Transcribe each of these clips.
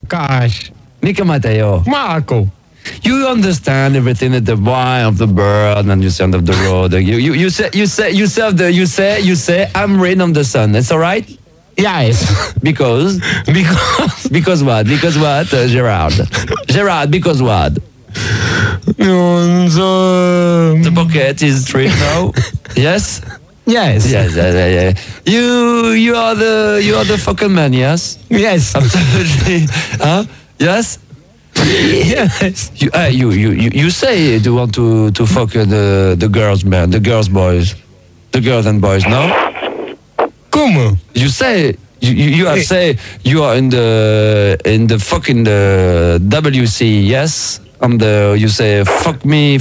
Gosh. Mica Matteo. Marco. You understand everything at the why of the bird and you sound of the road. You say I'm rain on the sun. That's all right? Yes. Because what? Because what, Gerard? Gerard, because what? The pocket is straight now. Yes. Yes. Yes. You are the fucking man. Yes. Yes. Absolutely. Huh? Yes. Yes. You say you want to fuck the girls, man, the girls and boys, no? Comment? You say you have say you are in the fucking WC, yes? You say fuck me,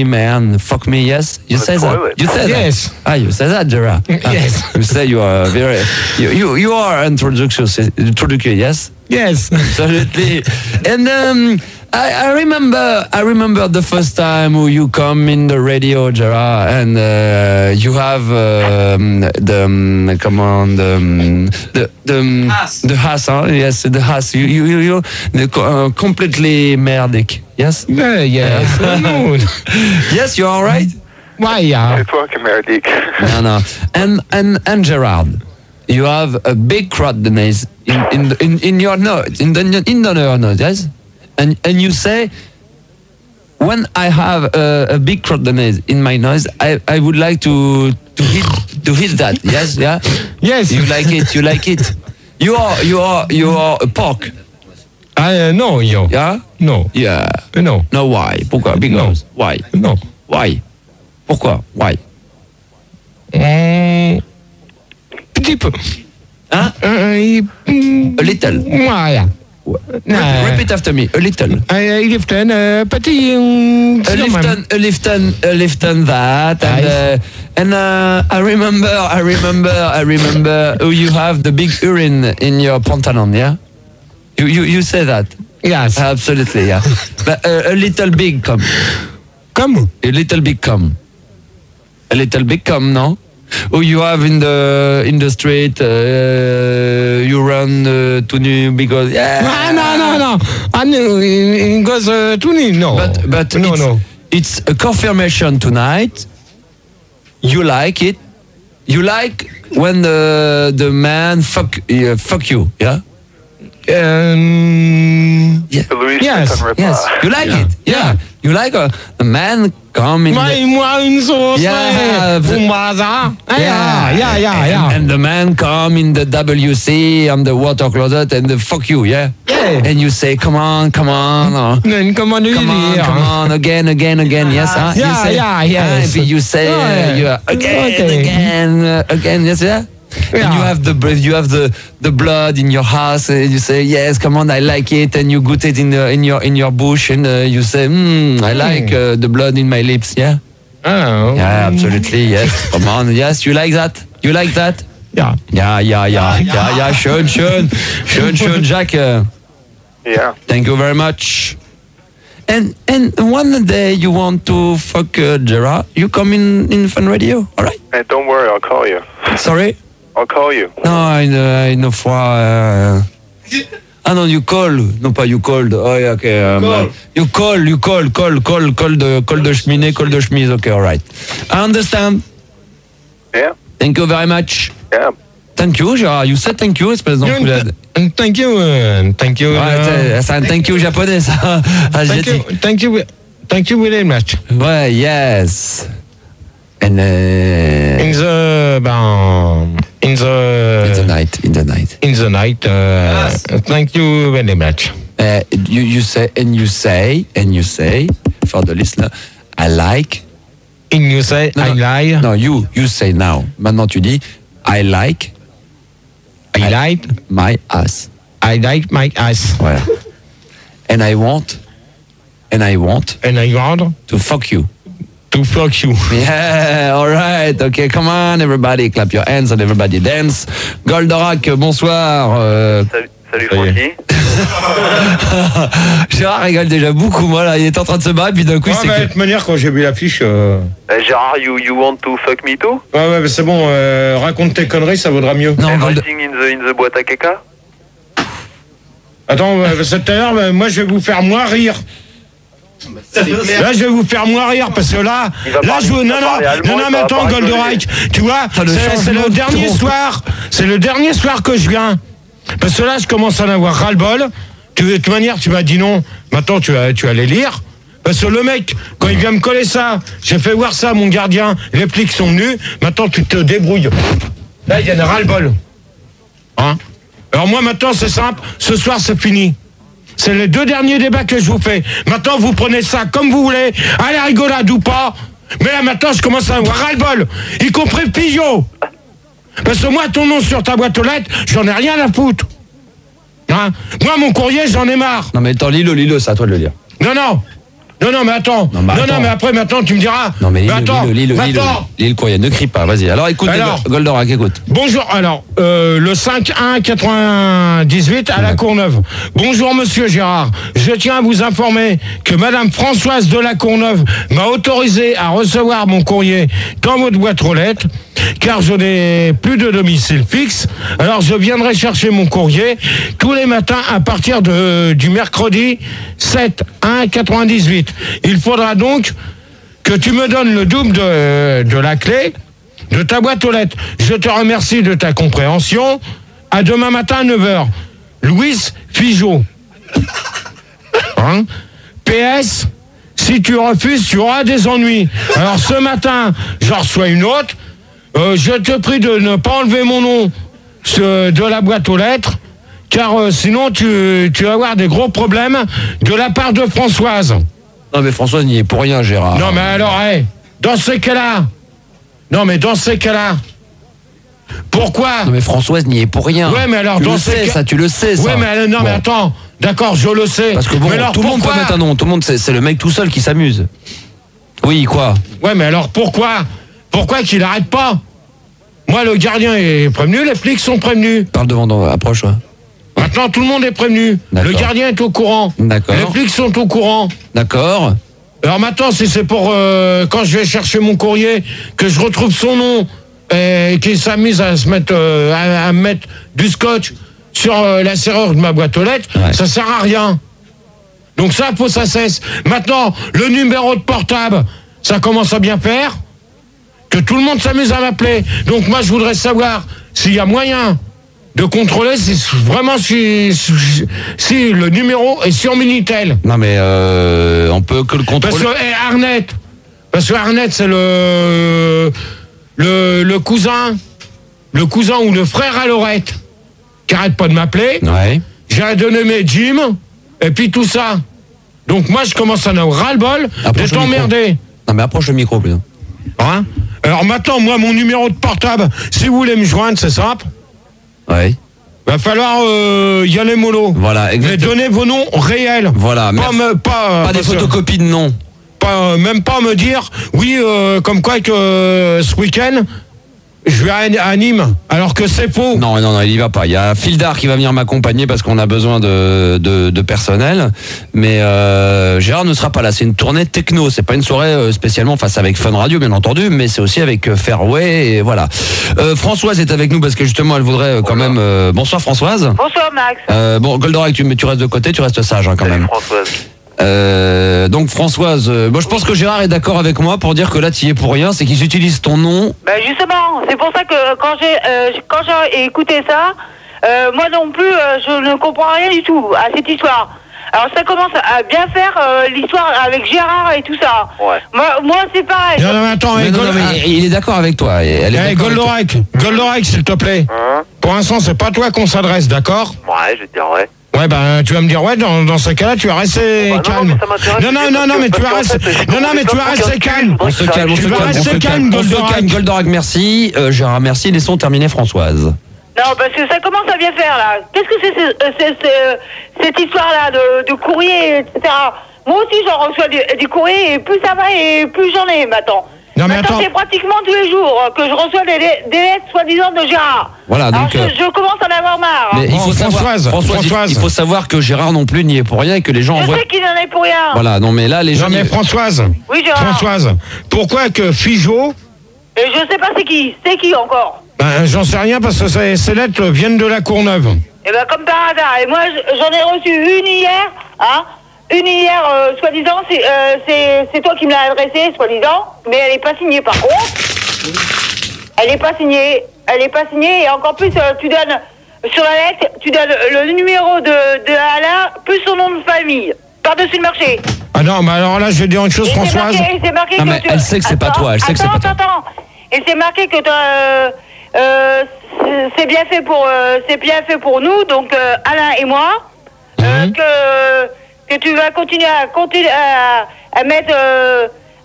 man, fuck me, yes? You say that? You say yes. that? Ah, you say that, Gerard? Yes. You say you are very you are introductory, yes? Yes. Absolutely. And I remember the first time you come in the radio, Gerard, and you have the Haas, huh? Yes, the Haas. You completely merdic. Yes. Yes. No. Yes, you're all right. Why? Yeah. C'est toi qui merdique. No. And Gerard, you have a big crottiness in your nose, in your nose, yes? And you say, when I have a big crottiness in my nose, I would like to hit that, yes, yeah? Yes. You like it. You are a pork. No, yo. Yeah? No. Yeah. No. No, why? Pourquoi? Because. No. Why? No. Why? Pourquoi? Why? Petit peu. Hein? A little. Voilà. Repeat after me. A little. Lifton, petit. A lifton that, and I remember. Oh, you have the big urine in your pantalon, yeah? You say that? Yes. Absolutely, yeah. But a little big cum. Come. A little big cum. A little big cum, no? Oh, you have in the street, you run to New because No. I knew it goes to New. No. But no. It's a confirmation tonight. You like it. You like when the man fuck you, yeah? Louis Yes. Yes. You like it, yeah. You like a man come in. Moi une sauce. Yeah. Yeah. And the man come in the WC on the water closet and the fuck you, yeah? Yeah. And you say, come on. Come on, Come on, again, yes? Huh? Yes. And you say, again, yes, yeah? Yeah. And you have the blood in your house, and you say, yes, come on, I like it, and you gut it in your bush, and you say, I like the blood in my lips, yeah? Oh. Yeah, absolutely, yes. Come on, yes, you like that? You like that? Yeah. Yeah. Schön, Jack. Yeah. Thank you very much. And one day you want to fuck Gerard, you come in Fun Radio, all right? Hey, don't worry, I'll call you. Sorry? I'll call you. Non, une fois. Ah non, you call. Non, pas you called. Oh, yeah, okay. You call de cheminée, call de chemise. Okay, all right. I understand. Yeah. Thank you very much. Yeah. Thank you, Gérard. You said thank you, espèce d'enculade. Thank you. Ouais, c'est un thank you japonais, ça. Asiatique. Thank you very much. Ouais, yes. And In the night. Thank you very much. You say for the listener, I like. And you say No, I lie. No, you say now. Maintenant tu dis I like my ass. I like my ass. Voilà. And I want And I want to fuck you. to fuck you. Yeah, all right. Okay, come on, everybody, clap your hands and everybody dance. Goldorak, bonsoir. Salut Francky. Gérard rigole déjà beaucoup, moi là, il est en train de se battre, puis d'un coup, c'est De que... toute manière, quand j'ai vu l'affiche. Gérard, you want to fuck me too? Ouais, mais c'est bon, raconte tes conneries, ça vaudra mieux. Non, Everything in the boîte à caca? Attends, parce que tout à l'heure, moi je vais vous faire moins rire. Là, je vais vous faire moins rire parce que là, mais attends, Goldorak, tu vois, c'est le dernier soir, c'est le dernier soir que je viens. Parce que là, je commence à en avoir ras-le-bol. De toute manière, tu m'as dit non. Maintenant, tu vas les lire. Parce que le mec, quand il vient me coller ça, j'ai fait voir ça à mon gardien. Les flics sont venus. Maintenant, tu te débrouilles. Là, il y en a ras-le-bol. Hein? Alors moi, maintenant, c'est simple. Ce soir, c'est fini. C'est les 2 derniers débats que je vous fais. Maintenant, vous prenez ça comme vous voulez. Allez, rigolade ou pas. Mais là, maintenant, je commence à avoir ras-le-bol. Y compris Pillot. Parce que moi, ton nom sur ta boîte aux lettres, j'en ai rien à foutre. Hein? Moi, mon courrier, j'en ai marre. Non, mais attends, lis-le, c'est à toi de le lire. Non, mais attends. Non, mais après, maintenant, tu me diras. Non, mais lis le courrier, ne crie pas, vas-y. Alors, écoute, Goldorak, écoute. Bonjour, alors, le 5-1-98 à la Courneuve. Bonjour, monsieur Gérard. Je tiens à vous informer que madame Françoise de la Courneuve m'a autorisé à recevoir mon courrier dans votre boîte aux lettres, car je n'ai plus de domicile fixe. Alors, je viendrai chercher mon courrier tous les matins à partir du mercredi 7-1-98. Il faudra donc que tu me donnes le double de la clé de ta boîte aux lettres. Je te remercie de ta compréhension. À demain matin à 9h. Louis Figeaud. Hein? PS, si tu refuses, tu auras des ennuis. Alors ce matin, j'en reçois une autre. Je te prie de ne pas enlever mon nom de la boîte aux lettres, car sinon tu vas avoir des gros problèmes de la part de Françoise. Non mais Françoise n'y est pour rien, Gérard. Non mais alors, dans ces cas-là, pourquoi? Non mais Françoise n'y est pour rien. Ouais mais alors tu le sais ça. Ouais mais non mais attends, d'accord, je le sais. Parce que bon, tout le monde peut mettre un nom, tout le monde c'est le mec tout seul qui s'amuse. Oui, quoi? Ouais mais alors pourquoi qu'il arrête pas? Moi le gardien est prévenu, les flics sont prévenus. Parle devant, approche, ouais. Maintenant, tout le monde est prévenu. Le gardien est au courant. D'accord. Les flics sont au courant. D'accord. Alors maintenant, si c'est pour quand je vais chercher mon courrier, que je retrouve son nom et qu'il s'amuse à se mettre à mettre du scotch sur la serrure de ma boîte aux lettres, ça sert à rien. Donc ça, faut que ça cesse. Maintenant, le numéro de portable, ça commence à bien faire. Que tout le monde s'amuse à m'appeler. Donc moi, je voudrais savoir s'il y a moyen de contrôler si le numéro est sur Minitel. Non mais on peut que le contrôler. Parce que Arnett c'est le cousin ou le frère à Laurette qui arrête pas de m'appeler. Ouais. J'ai donné mes Jim et puis tout ça. Donc moi je commence à en avoir ras-le-bol de t'emmerder. Non mais approche le micro plus. Hein? Alors maintenant moi mon numéro de portable, si vous voulez me joindre, c'est simple. Ouais. Va falloir y aller mollo. Voilà, exactement. Mais donnez vos noms réels. Voilà. Pas des photocopies de noms. Même pas me dire, oui, comme quoi que ce week-end, je vais à Nîmes, alors que c'est faux. Non, il y va pas. Il y a Fildar qui va venir m'accompagner parce qu'on a besoin de personnel. Mais Gérard ne sera pas là. C'est une tournée techno. C'est pas une soirée spécialement face avec Fun Radio, bien entendu, mais c'est aussi avec Fairway. Et voilà. Françoise est avec nous parce que justement, elle voudrait quand même. Bonsoir Françoise. Bonsoir Max. Bon, Goldorak, tu restes de côté, tu restes sage quand même. Françoise. Donc Françoise, moi je pense que Gérard est d'accord avec moi pour dire que là tu y es pour rien, c'est qu'ils utilisent ton nom. Ben justement, c'est pour ça que quand j'ai écouté ça, moi non plus je ne comprends rien du tout à cette histoire. Alors ça commence à bien faire l'histoire avec Gérard et tout ça. Ouais. Moi c'est pareil. Non, mais attends, mais il est d'accord avec toi. Goldorak, s'il te plaît. Pour l'instant, c'est pas toi qu'on s'adresse, d'accord? Ouais, je vais te dire ouais. Ouais, ben, tu vas me dire, ouais, dans ce cas-là, tu vas rester calme. Non, mais tu vas rester calme. On se calme, Goldorak, merci. Gérard, merci. Laissons terminer Françoise. Non, parce que ça commence à bien faire, là. Qu'est-ce que c'est cette histoire-là de courrier, etc. Moi aussi, j'en reçois des courriers, et plus ça va, et plus j'en ai, maintenant. Non, mais maintenant, c'est pratiquement tous les jours que je reçois des lettres soi-disant de Gérard. Voilà, donc. Alors, je commence à en avoir marre. Mais il faut Françoise, il faut savoir que Gérard non plus n'y est pour rien et que les gens envoient. Je sais qu'il n'en est pour rien. Voilà, non, mais là, les gens. Non, mais Françoise. Oui, Gérard. Françoise, pourquoi que Figeaud. Et je sais pas c'est qui encore. Ben, j'en sais rien parce que ces lettres viennent de la Courneuve. Et ben comme par hasard. Et moi, j'en ai reçu une hier, hein. Une hier, soi-disant, c'est toi qui me l'as adressée, soi-disant, mais elle n'est pas signée par contre. Elle n'est pas signée. Et encore plus, tu donnes, sur la lettre, tu donnes le numéro de Alain, plus son nom de famille, par-dessus le marché. Ah non, mais alors là, je vais dire une chose, Françoise. C'est marqué Non, mais elle sait que c'est pas toi, elle sait que c'est pas toi. Attends. Et c'est marqué que c'est bien fait pour nous, donc Alain et moi, que tu vas continuer à mettre,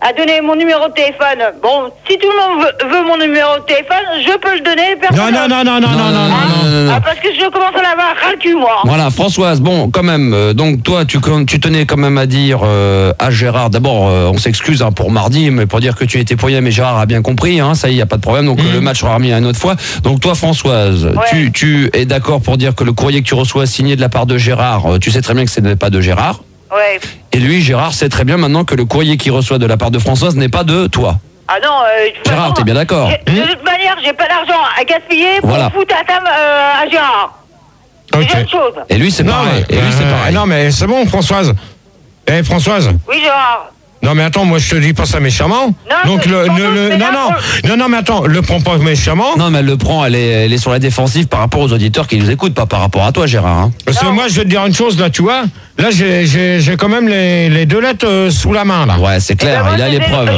à donner mon numéro de téléphone. Bon, si tout le monde veut mon numéro de téléphone, je peux le donner. Non. Parce que je commence à l'avoir ras le cul, moi. Voilà, Françoise, bon, quand même, donc toi, tu tenais quand même à dire à Gérard, d'abord, on s'excuse pour mardi, mais pour dire que tu étais poigné, mais Gérard a bien compris, ça y est, il n'y a pas de problème, donc le match sera remis à une autre fois. Donc toi, Françoise, tu es d'accord pour dire que le courrier que tu reçois signé de la part de Gérard, tu sais très bien que ce n'est pas de Gérard. Ouais. Et lui, Gérard, sait très bien maintenant que le courrier qu'il reçoit de la part de Françoise n'est pas de toi. Ah non, Gérard, t'es bien d'accord? De toute manière, j'ai pas d'argent à gaspiller pour foutre à Gérard. Okay. C'est une chose. Et lui, c'est pareil. Non, mais c'est bon, Françoise. Françoise. Oui, Gérard. Non, mais attends, moi, je te dis pas ça méchamment. Non, non, mais attends, le prends pas méchamment. Non, mais elle le prend, elle est sur la défensive par rapport aux auditeurs qui nous écoutent, pas par rapport à toi, Gérard. Parce que moi, je vais te dire une chose, là, tu vois. Là, j'ai quand même les deux lettres sous la main, là. Ouais, c'est clair, il a les preuves.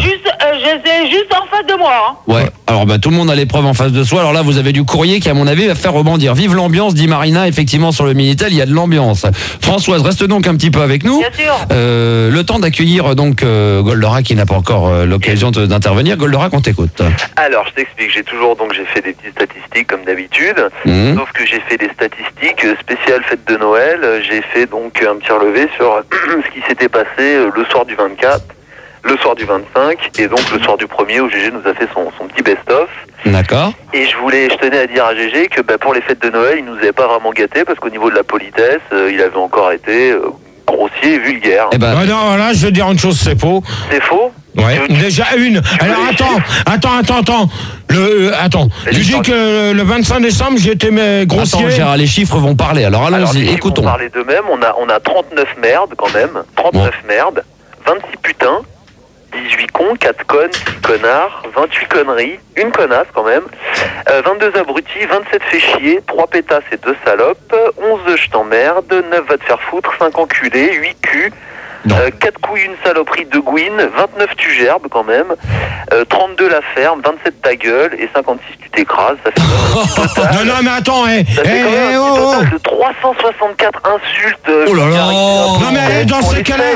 Je les juste en face de moi. Ouais, alors tout le monde a les preuves en face de soi. Alors là, vous avez du courrier qui, à mon avis, va faire rebondir. Vive l'ambiance, dit Marina. Effectivement, sur le Minitel, il y a de l'ambiance. Françoise, reste donc un petit peu avec nous. Bien sûr. Le temps d'accueillir donc Goldorak qui n'a pas encore l'occasion d'intervenir. Goldorak, on t'écoute. Alors, je t'explique. J'ai fait des petites statistiques comme d'habitude. Sauf que j'ai fait des statistiques spéciales fête de Noël. J'ai fait donc un petit relevé sur ce qui s'était passé le soir du 24. Le soir du 25 et donc le soir du 1er où GG nous a fait son petit best-of. D'accord. Et je tenais à dire à GG que pour les fêtes de Noël, il nous avait pas vraiment gâté parce qu'au niveau de la politesse, il avait encore été grossier et vulgaire. Non, là, je vais dire une chose, c'est faux. C'est faux? Ouais. Déjà une. Alors attends. Tu dis que le 25 décembre, j'étais grossier. Attends, Gérard, les chiffres vont parler. Alors allons-y, écoutons. Ils vont parler d'eux-mêmes. On a 39 merdes quand même. 39 merdes. 26 putains. 18 cons, 4 connes, 6 connards, 28 conneries, une connasse quand même, 22 abrutis, 27 fait chier, 3 pétasses et 2 salopes, 11 je t'emmerde, 9 va te faire foutre, 5 enculés, 8 culs, 4 couilles, une saloperie, 2 gouines, 29 tu gerbes quand même, 32 la ferme, 27 ta gueule et 56 tu t'écrases. Ça fait non, mais attends, ça fait quand même un total de 364 insultes. Oh là là. Non, mais dans ces cas-là,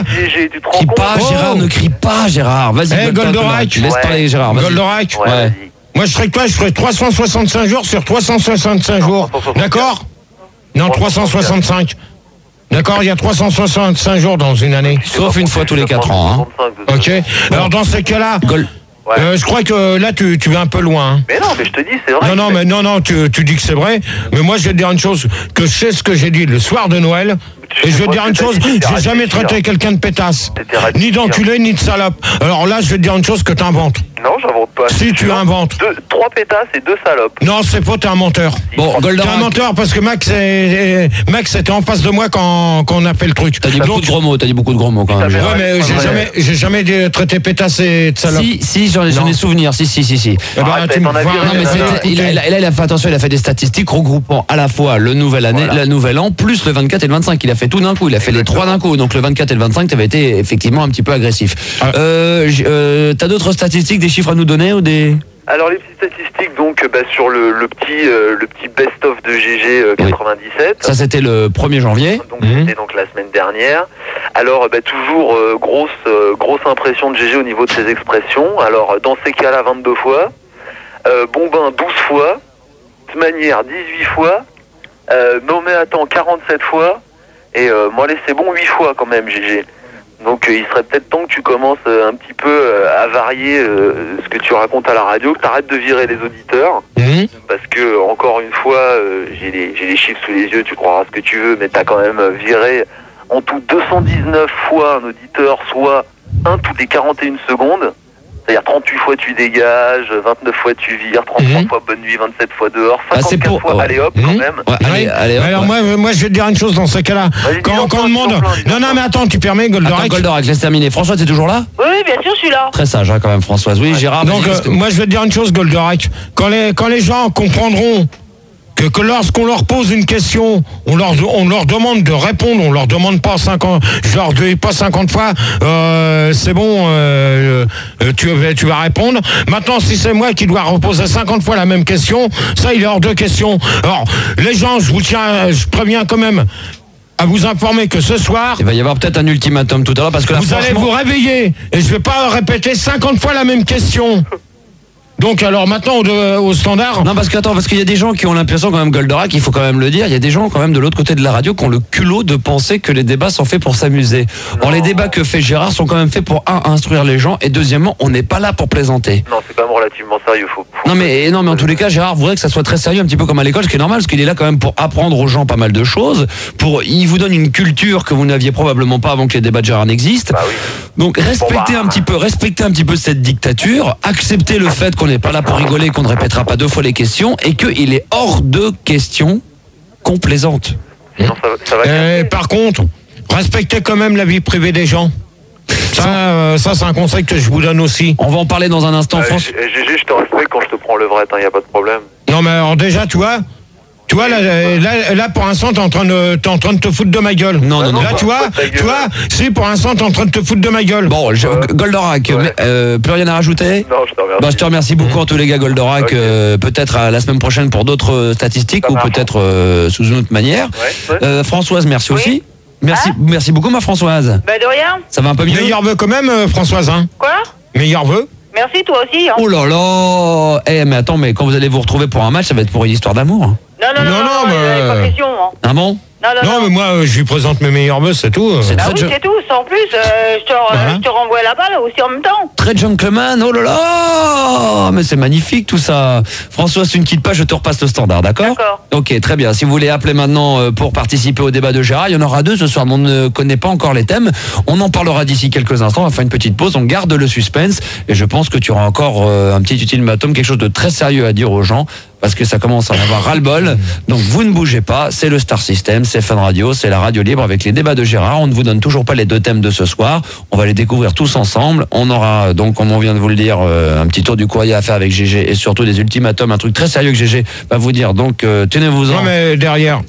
crie pas, Gérard, ne crie pas, Gérard. Vas-y, Goldorak. Tu laisses parler, Gérard. Goldorak. Ouais. Moi, je ferais quoi? Je ferais 365 jours sur 365 jours. D'accord? Non, 365. D'accord, il y a 365 jours dans une année. Sauf une fois tous les 4 ans. Ok. Alors dans ces cas-là, je crois que là tu vas un peu loin. Mais non, mais je te dis, c'est vrai. Non, tu dis que c'est vrai. Mais moi, je vais te dire une chose, que je sais ce que j'ai dit le soir de Noël. Et je vais te dire une chose, j'ai jamais traité quelqu'un de pétasse. Ni d'enculé, ni de salope. Alors là, je vais te dire une chose que t'inventes. Non, j'invente pas. Si tu inventes. 3 pétasses et 2 salopes. Non, c'est faux, t'es un menteur. Bon, Goldorak. T'es un menteur parce que Max était en face de moi quand on a fait le truc. T'as dit beaucoup de gros mots quand même. Ouais, mais j'ai jamais traité pétasse et de salope. Si, j'en ai souvenir. Si. Il a fait attention, il a fait des statistiques regroupant à la fois le nouvel année, la nouvelle an, plus le 24 et le 25. Il a fait tout d'un coup, il a fait les 3 d'un coup. Donc le 24 et le 25, t'avais été effectivement un petit peu agressif. T'as d'autres statistiques, des chiffres à nous donner ou des... Alors les petites statistiques donc sur le petit best-of de GG 97. Ça c'était le 1er janvier. Donc c'était donc la semaine dernière. Alors toujours grosse impression de GG au niveau de ses expressions. Alors dans ces cas-là 22 fois, Bombin 12 fois, de manière 18 fois, non mais attends 47 fois et moi allez c'est bon 8 fois quand même GG. Donc il serait peut-être temps que tu commences un petit peu à varier ce que tu racontes à la radio, que tu arrêtes de virer les auditeurs. Parce que, encore une fois, j'ai les chiffres sous les yeux, tu croiras ce que tu veux, mais tu as quand même viré en tout 219 fois un auditeur, soit un toutes les 41 secondes. C'est-à-dire 38 fois tu dégages, 29 fois tu vires, 33 fois bonne nuit, 27 fois dehors, 54 fois allez hop quand même. Ouais, allez, hop, alors moi je vais te dire une chose dans ces cas-là. Quand on demande... Non mais attends, tu permets Goldorak. Goldorak, laisse terminer. Françoise, t'es toujours là? Oui, bien sûr, je suis là. Très sage quand même, Françoise. Oui, Gérard. Donc moi je vais te dire une chose, Goldorak. Quand les gens comprendront que lorsqu'on leur pose une question, on leur demande de répondre, on leur demande pas 50, je leur dis pas 50 fois, c'est bon, tu vas répondre. Maintenant, si c'est moi qui dois reposer 50 fois la même question, ça il est hors de question. Alors, les gens, je préviens quand même à vous informer que ce soir, il va y avoir peut-être un ultimatum tout à l'heure parce que là, vous allez vous réveiller et je vais pas répéter 50 fois la même question. Donc alors maintenant au standard. Non parce qu'il y a des gens qui ont l'impression quand même, Goldorak, il faut quand même le dire, il y a des gens quand même de l'autre côté de la radio qui ont le culot de penser que les débats sont faits pour s'amuser. Or les débats que fait Gérard sont quand même faits pour instruire les gens et deuxièmement on n'est pas là pour plaisanter. Non, c'est quand même relativement sérieux, Non mais en tous les cas Gérard voudrait que ça soit très sérieux, un petit peu comme à l'école, ce qui est normal parce qu'il est là quand même pour apprendre aux gens pas mal de choses, il vous donne une culture que vous n'aviez probablement pas avant que les débats de Gérard n'existent. Bah oui. Donc respectez un petit peu cette dictature, acceptez le fait qu'on n'est pas là pour rigoler, qu'on ne répétera pas 2 fois les questions et qu'il est hors de question qu'on plaisante. Sinon, ça va par contre, respectez quand même la vie privée des gens. Ça c'est un conseil que je vous donne aussi. On va en parler dans un instant, France. GG, je te respecte quand je te prends le vrai, y a pas de problème. Non mais alors déjà, tu vois là pour l'instant t'es en train de te foutre de ma gueule. Non. Là tu vois, si pour l'instant t'es en train de te foutre de ma gueule. Bon, Goldorak, plus rien à rajouter? Non, je te remercie. Je te remercie beaucoup en tous les cas, Goldorak. Peut-être à la semaine prochaine pour d'autres statistiques ou peut-être sous une autre manière. Françoise, merci aussi. Merci beaucoup ma Françoise. Bah de rien. Ça va un peu mieux? Meilleur vœu quand même, Françoise. Hein. Quoi? Meilleur vœu. Merci, toi aussi. Hein. Oh là là. Mais attends, mais quand vous allez vous retrouver pour un match, ça va être pour une histoire d'amour. Non, mais... pas question. Hein. Ah bon? Non, mais moi, je lui présente mes meilleurs vœux, c'est tout. C'est tout. En plus, je te renvoie la balle aussi en même temps. Très gentleman, oh là là. Mais c'est magnifique tout ça. François, si tu ne quittes pas, je te repasse le standard, d'accord? Ok, très bien. Si vous voulez appeler maintenant pour participer au débat de Gérard, il y en aura 2 ce soir. On ne connaît pas encore les thèmes. On en parlera d'ici quelques instants. On va faire une petite pause. On garde le suspense. Et je pense que tu auras encore un petit ultimatum, quelque chose de très sérieux à dire aux gens. Parce que ça commence à en avoir ras-le-bol. Donc vous ne bougez pas, c'est le Star System, c'est Fun Radio, c'est la radio libre avec les débats de Gérard. On ne vous donne toujours pas les 2 thèmes de ce soir. On va les découvrir tous ensemble. On aura donc, comme on vient de vous le dire, un petit tour du courrier à faire avec GG et surtout des ultimatums, un truc très sérieux que GG va vous dire. Donc tenez-vous-en. Non mais derrière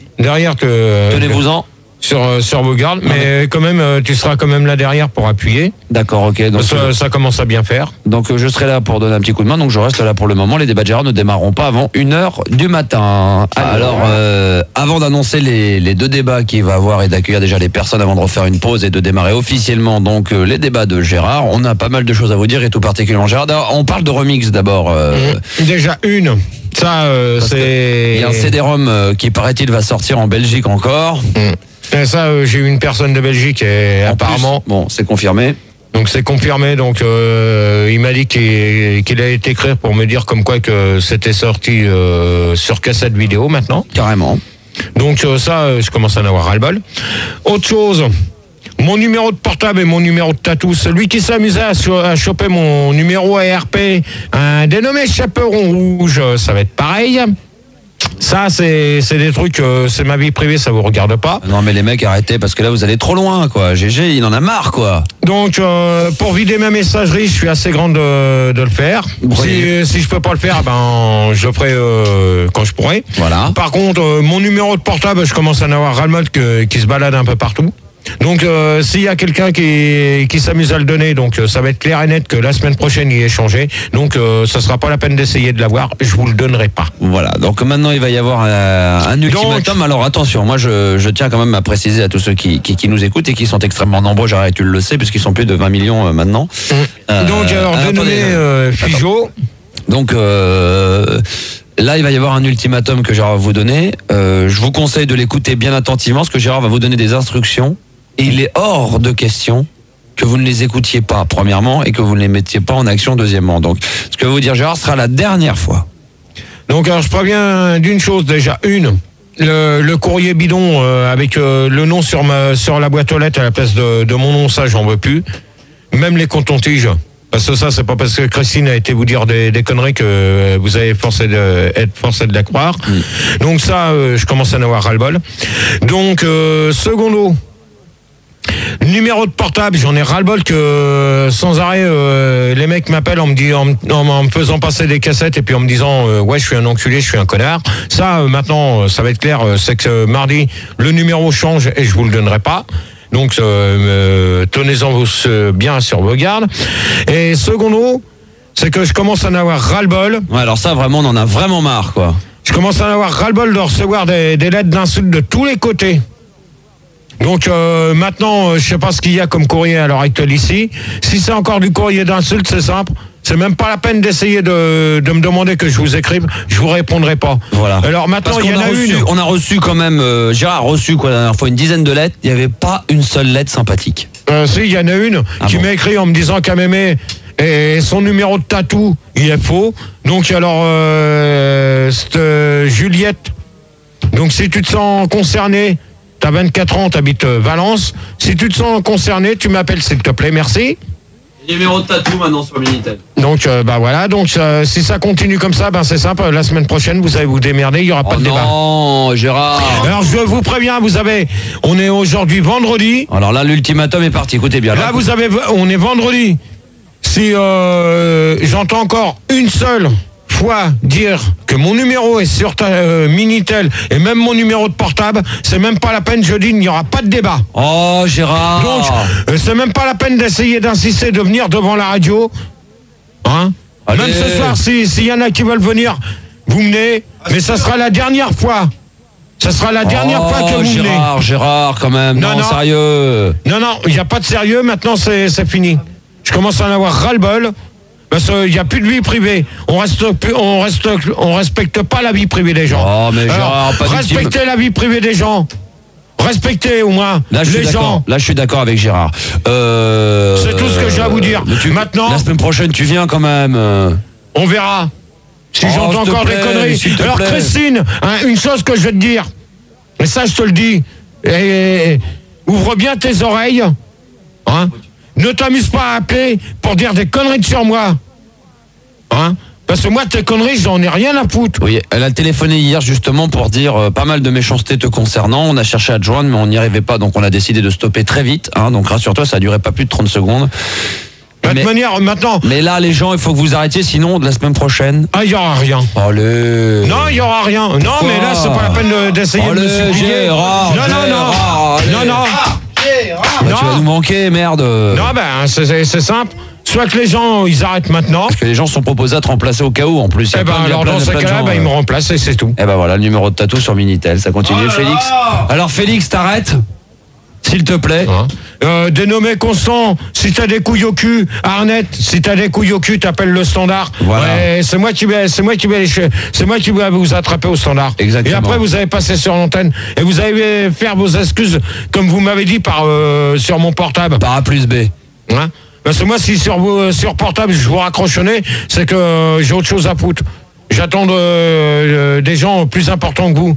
que... Tenez-vous-en. Sur vos gardes, mais quand même, tu seras quand même là derrière pour appuyer. D'accord, ok. Donc ça commence à bien faire. Donc je serai là pour donner un petit coup de main, donc je reste là pour le moment. Les débats de Gérard ne démarreront pas avant 1h du matin. Alors, avant d'annoncer les 2 débats qu'il va avoir et d'accueillir déjà les personnes avant de refaire une pause et de démarrer officiellement donc les débats de Gérard, on a pas mal de choses à vous dire et tout particulièrement Gérard. On parle de remix d'abord. Déjà une. Ça, c'est... Il y a un CD-ROM qui, paraît-il, va sortir en Belgique encore. Et ça, j'ai eu une personne de Belgique et apparemment... Bon, c'est confirmé. Donc c'est confirmé, donc il m'a dit qu'il allait écrire pour me dire comme quoi que c'était sorti sur cassette vidéo maintenant. Carrément. Donc ça, je commence à en avoir ras-le-bol. Autre chose... Mon numéro de portable et mon numéro de tatou, celui qui s'amusait à choper mon numéro ARP, un dénommé Chaperon Rouge, ça va être pareil. Ça, c'est des trucs, c'est ma vie privée, ça vous regarde pas. Non mais les mecs, arrêtez, parce que là vous allez trop loin, quoi. GG, il en a marre, quoi. Donc, pour vider ma messagerie, je suis assez grand de le faire. Si je peux pas le faire, ben je le ferai quand je pourrai. Voilà. Par contre, mon numéro de portable, je commence à en avoir ras-le-bol qui se balade un peu partout. Donc s'il y a quelqu'un qui s'amuse à le donner, donc ça va être clair et net que la semaine prochaine il est changé. Donc ça sera pas la peine d'essayer de l'avoir, je vous le donnerai pas. Voilà, donc maintenant il va y avoir un ultimatum. Alors attention, moi je tiens quand même à préciser à tous ceux qui nous écoutent et qui sont extrêmement nombreux, Gérard, tu le sais, puisqu'ils sont plus de 20 millions maintenant. Donc alors dénommé Figeaud. Donc là, il va y avoir un ultimatum que Gérard va vous donner. Je vous conseille de l'écouter bien attentivement, parce que Gérard va vous donner des instructions. Et il est hors de question que vous ne les écoutiez pas, premièrement, et que vous ne les mettiez pas en action, deuxièmement. Donc, ce que va vous dire Gérard sera la dernière fois. Donc, alors, je préviens d'une chose déjà. Le courrier bidon avec le nom sur la boîte aux lettres à la place de mon nom, ça, j'en veux plus. Même les cotons-tiges. Parce que ça, c'est pas parce que Christine a été vous dire des conneries que vous avez être forcé de la croire. Donc ça, je commence à en avoir ras-le-bol. Donc, secondo, numéro de portable, j'en ai ras-le-bol que sans arrêt les mecs m'appellent en me faisant passer des cassettes et puis en me disant ouais, je suis un enculé, je suis un connard. Ça maintenant ça va être clair, c'est que mardi le numéro change et je vous le donnerai pas. Donc tenez-en bien sur vos gardes. Et secondo, c'est que je commence à en avoir ras-le-bol. Ouais, alors ça vraiment on en a vraiment marre quoi. Je commence à en avoir ras-le-bol de recevoir des lettres d'insultes de tous les côtés. Donc maintenant, je sais pas ce qu'il y a comme courrier à l'heure actuelle ici. Si c'est encore du courrier d'insultes, c'est simple. C'est même pas la peine d'essayer de me demander que je vous écrive. Je vous répondrai pas. Voilà. Alors maintenant, il y en a une. On a reçu quand même, Gérard a reçu quoi la dernière fois une dizaine de lettres. Il n'y avait pas une seule lettre sympathique. Si, il y en a une qui m'a écrit en me disant qu'Amémé et son numéro de tatou, il est faux. Donc alors, Juliette. Donc si tu te sens concerné. T'as 24 ans, t'habites Valence. Si tu te sens concerné, tu m'appelles s'il te plaît, merci. Numéro de tatou maintenant sur Minitel. Donc voilà, donc si ça continue comme ça, c'est simple, la semaine prochaine vous allez vous démerder, il n'y aura pas de débat. Non, Gérard. Alors je vous préviens, on est aujourd'hui vendredi. Alors là l'ultimatum est parti, écoutez bien. Là on est vendredi. Si j'entends encore une seule fois dire que mon numéro est sur ta Minitel et même mon numéro de portable, c'est même pas la peine, je dis, il n'y aura pas de débat. Oh Gérard. Donc c'est même pas la peine d'essayer d'insister de venir devant la radio. Hein? Même ce soir, s'il y en a qui veulent venir, vous venez, mais ça sera la dernière fois. Ça sera la dernière fois que vous venez. Gérard quand même, non, sérieux. Non, il n'y a pas de sérieux, maintenant c'est fini. Je commence à en avoir ras-le-bol. Parce qu'il n'y a plus de vie privée. On respecte pas la vie privée des gens. Oh, mais Gérard, respectez la vie privée des gens. Respectez au moins les gens. Là, je suis d'accord avec Gérard. C'est tout ce que j'ai à vous dire. Maintenant, la semaine prochaine, tu viens quand même. On verra. Si j'entends encore des conneries. Alors, Christine, une chose que je vais te dire. Et ça, je te le dis. Ouvre bien tes oreilles. Hein? Ne t'amuse pas à appeler pour dire des conneries sur moi. Hein? Parce que moi, tes conneries, j'en ai rien à foutre. Oui, elle a téléphoné hier justement pour dire pas mal de méchanceté te concernant. On a cherché à te joindre, mais on n'y arrivait pas. Donc on a décidé de stopper très vite. Hein, donc rassure-toi, ça ne durait pas plus de 30 secondes. De toute manière, maintenant... Mais là, les gens, il faut que vous arrêtiez, sinon, de la semaine prochaine... Ah, il n'y aura rien. Allez. Non, il n'y aura rien. Non, mais là, c'est pas la peine d'essayer de me supplier. Non. Tu vas nous manquer, merde. Non, c'est simple. Soit que les gens, ils arrêtent maintenant. Parce que les gens sont proposés à te remplacer au cas où, en plus. Alors dans ce cas-là, ils me remplacent et c'est tout. Et voilà, le numéro de tatou sur Minitel, ça continue. Félix. Alors Félix, t'arrêtes, s'il te plaît. Dénommé Constant, si t'as des couilles au cul, Arnett, si t'as des couilles au cul, t'appelles le standard. Voilà. Ouais, c'est moi qui vais vous attraper au standard. Exactement. Et après, vous allez passer sur l'antenne et vous allez faire vos excuses, comme vous m'avez dit sur mon portable. Par A plus B. Hein? Parce que moi, si sur portable, je vous raccroche au nez, c'est que j'ai autre chose à foutre. J'attends des gens plus importants que vous.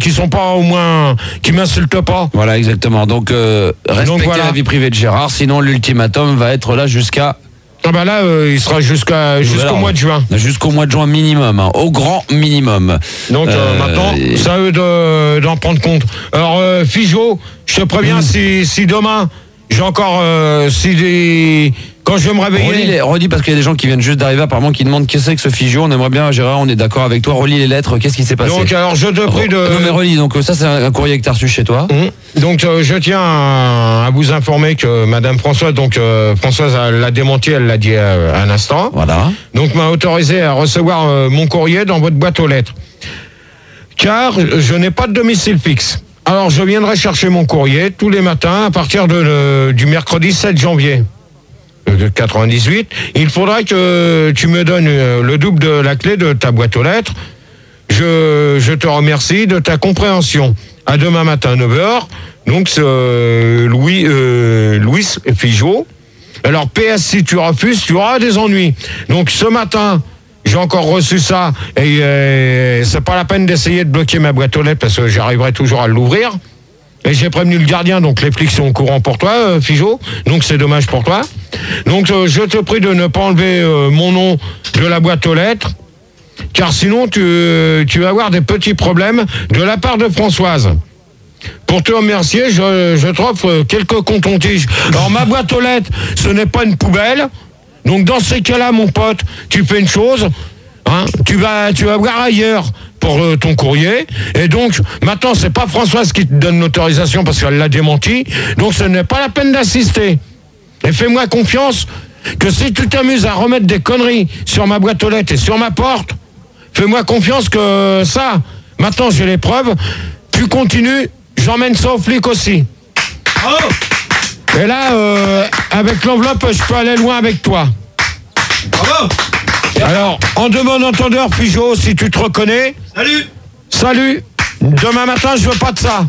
Qui sont pas au moins, qui m'insultent pas. Voilà, exactement. Donc respectez la vie privée de Gérard, sinon l'ultimatum va être là jusqu'à... Ah là, il sera jusqu'au mois de juin. Jusqu'au mois de juin minimum, hein, au grand minimum. Donc maintenant, c'est à eux d'en prendre compte. Alors Figeaud, je te préviens, si demain, j'ai encore... quand je vais me réveiller... Redis parce qu'il y a des gens qui viennent juste d'arriver apparemment qui demandent qu'est-ce que c'est que ce Figeaud. On aimerait bien, Gérard, on est d'accord avec toi. Relis les lettres, qu'est-ce qui s'est passé? Donc alors je te prie de... Non mais relis, donc ça c'est un courrier que tu as reçu chez toi. Donc je tiens à vous informer que Madame Françoise, Françoise l'a démenti, elle l'a dit à un instant. Voilà. Donc m'a autorisé à recevoir mon courrier dans votre boîte aux lettres. Car je n'ai pas de domicile fixe. Alors je viendrai chercher mon courrier tous les matins à partir du mercredi 7 janvier. 98, il faudra que tu me donnes le double de la clé de ta boîte aux lettres. Je te remercie de ta compréhension. À demain matin 9h. Donc c'est Louis Figeaud. Alors PS, si tu refuses, tu auras des ennuis. Donc ce matin, j'ai encore reçu ça et c'est pas la peine d'essayer de bloquer ma boîte aux lettres parce que j'arriverai toujours à l'ouvrir. Et j'ai prévenu le gardien, donc les flics sont au courant pour toi, Figeaud. Donc c'est dommage pour toi. Donc je te prie de ne pas enlever mon nom de la boîte aux lettres, car sinon tu vas avoir des petits problèmes de la part de Françoise. Pour te remercier, je t'offre quelques cotons-tiges. Alors ma boîte aux lettres, ce n'est pas une poubelle. Donc dans ces cas-là, mon pote, tu fais une chose, hein, tu vas voir ailleurs pour ton courrier. Et donc maintenant, c'est pas Françoise qui te donne l'autorisation parce qu'elle l'a démenti. Donc ce n'est pas la peine d'assister. Et fais-moi confiance que si tu t'amuses à remettre des conneries sur ma boîte aux lettres et sur ma porte, fais-moi confiance que ça, maintenant j'ai les preuves, tu continues, j'emmène ça aux flics aussi. Oh, et là, avec l'enveloppe, je peux aller loin avec toi. Bravo. Alors, en de bon entendeur, Figeaud, si tu te reconnais. Salut. Salut. Demain matin, je veux pas de ça.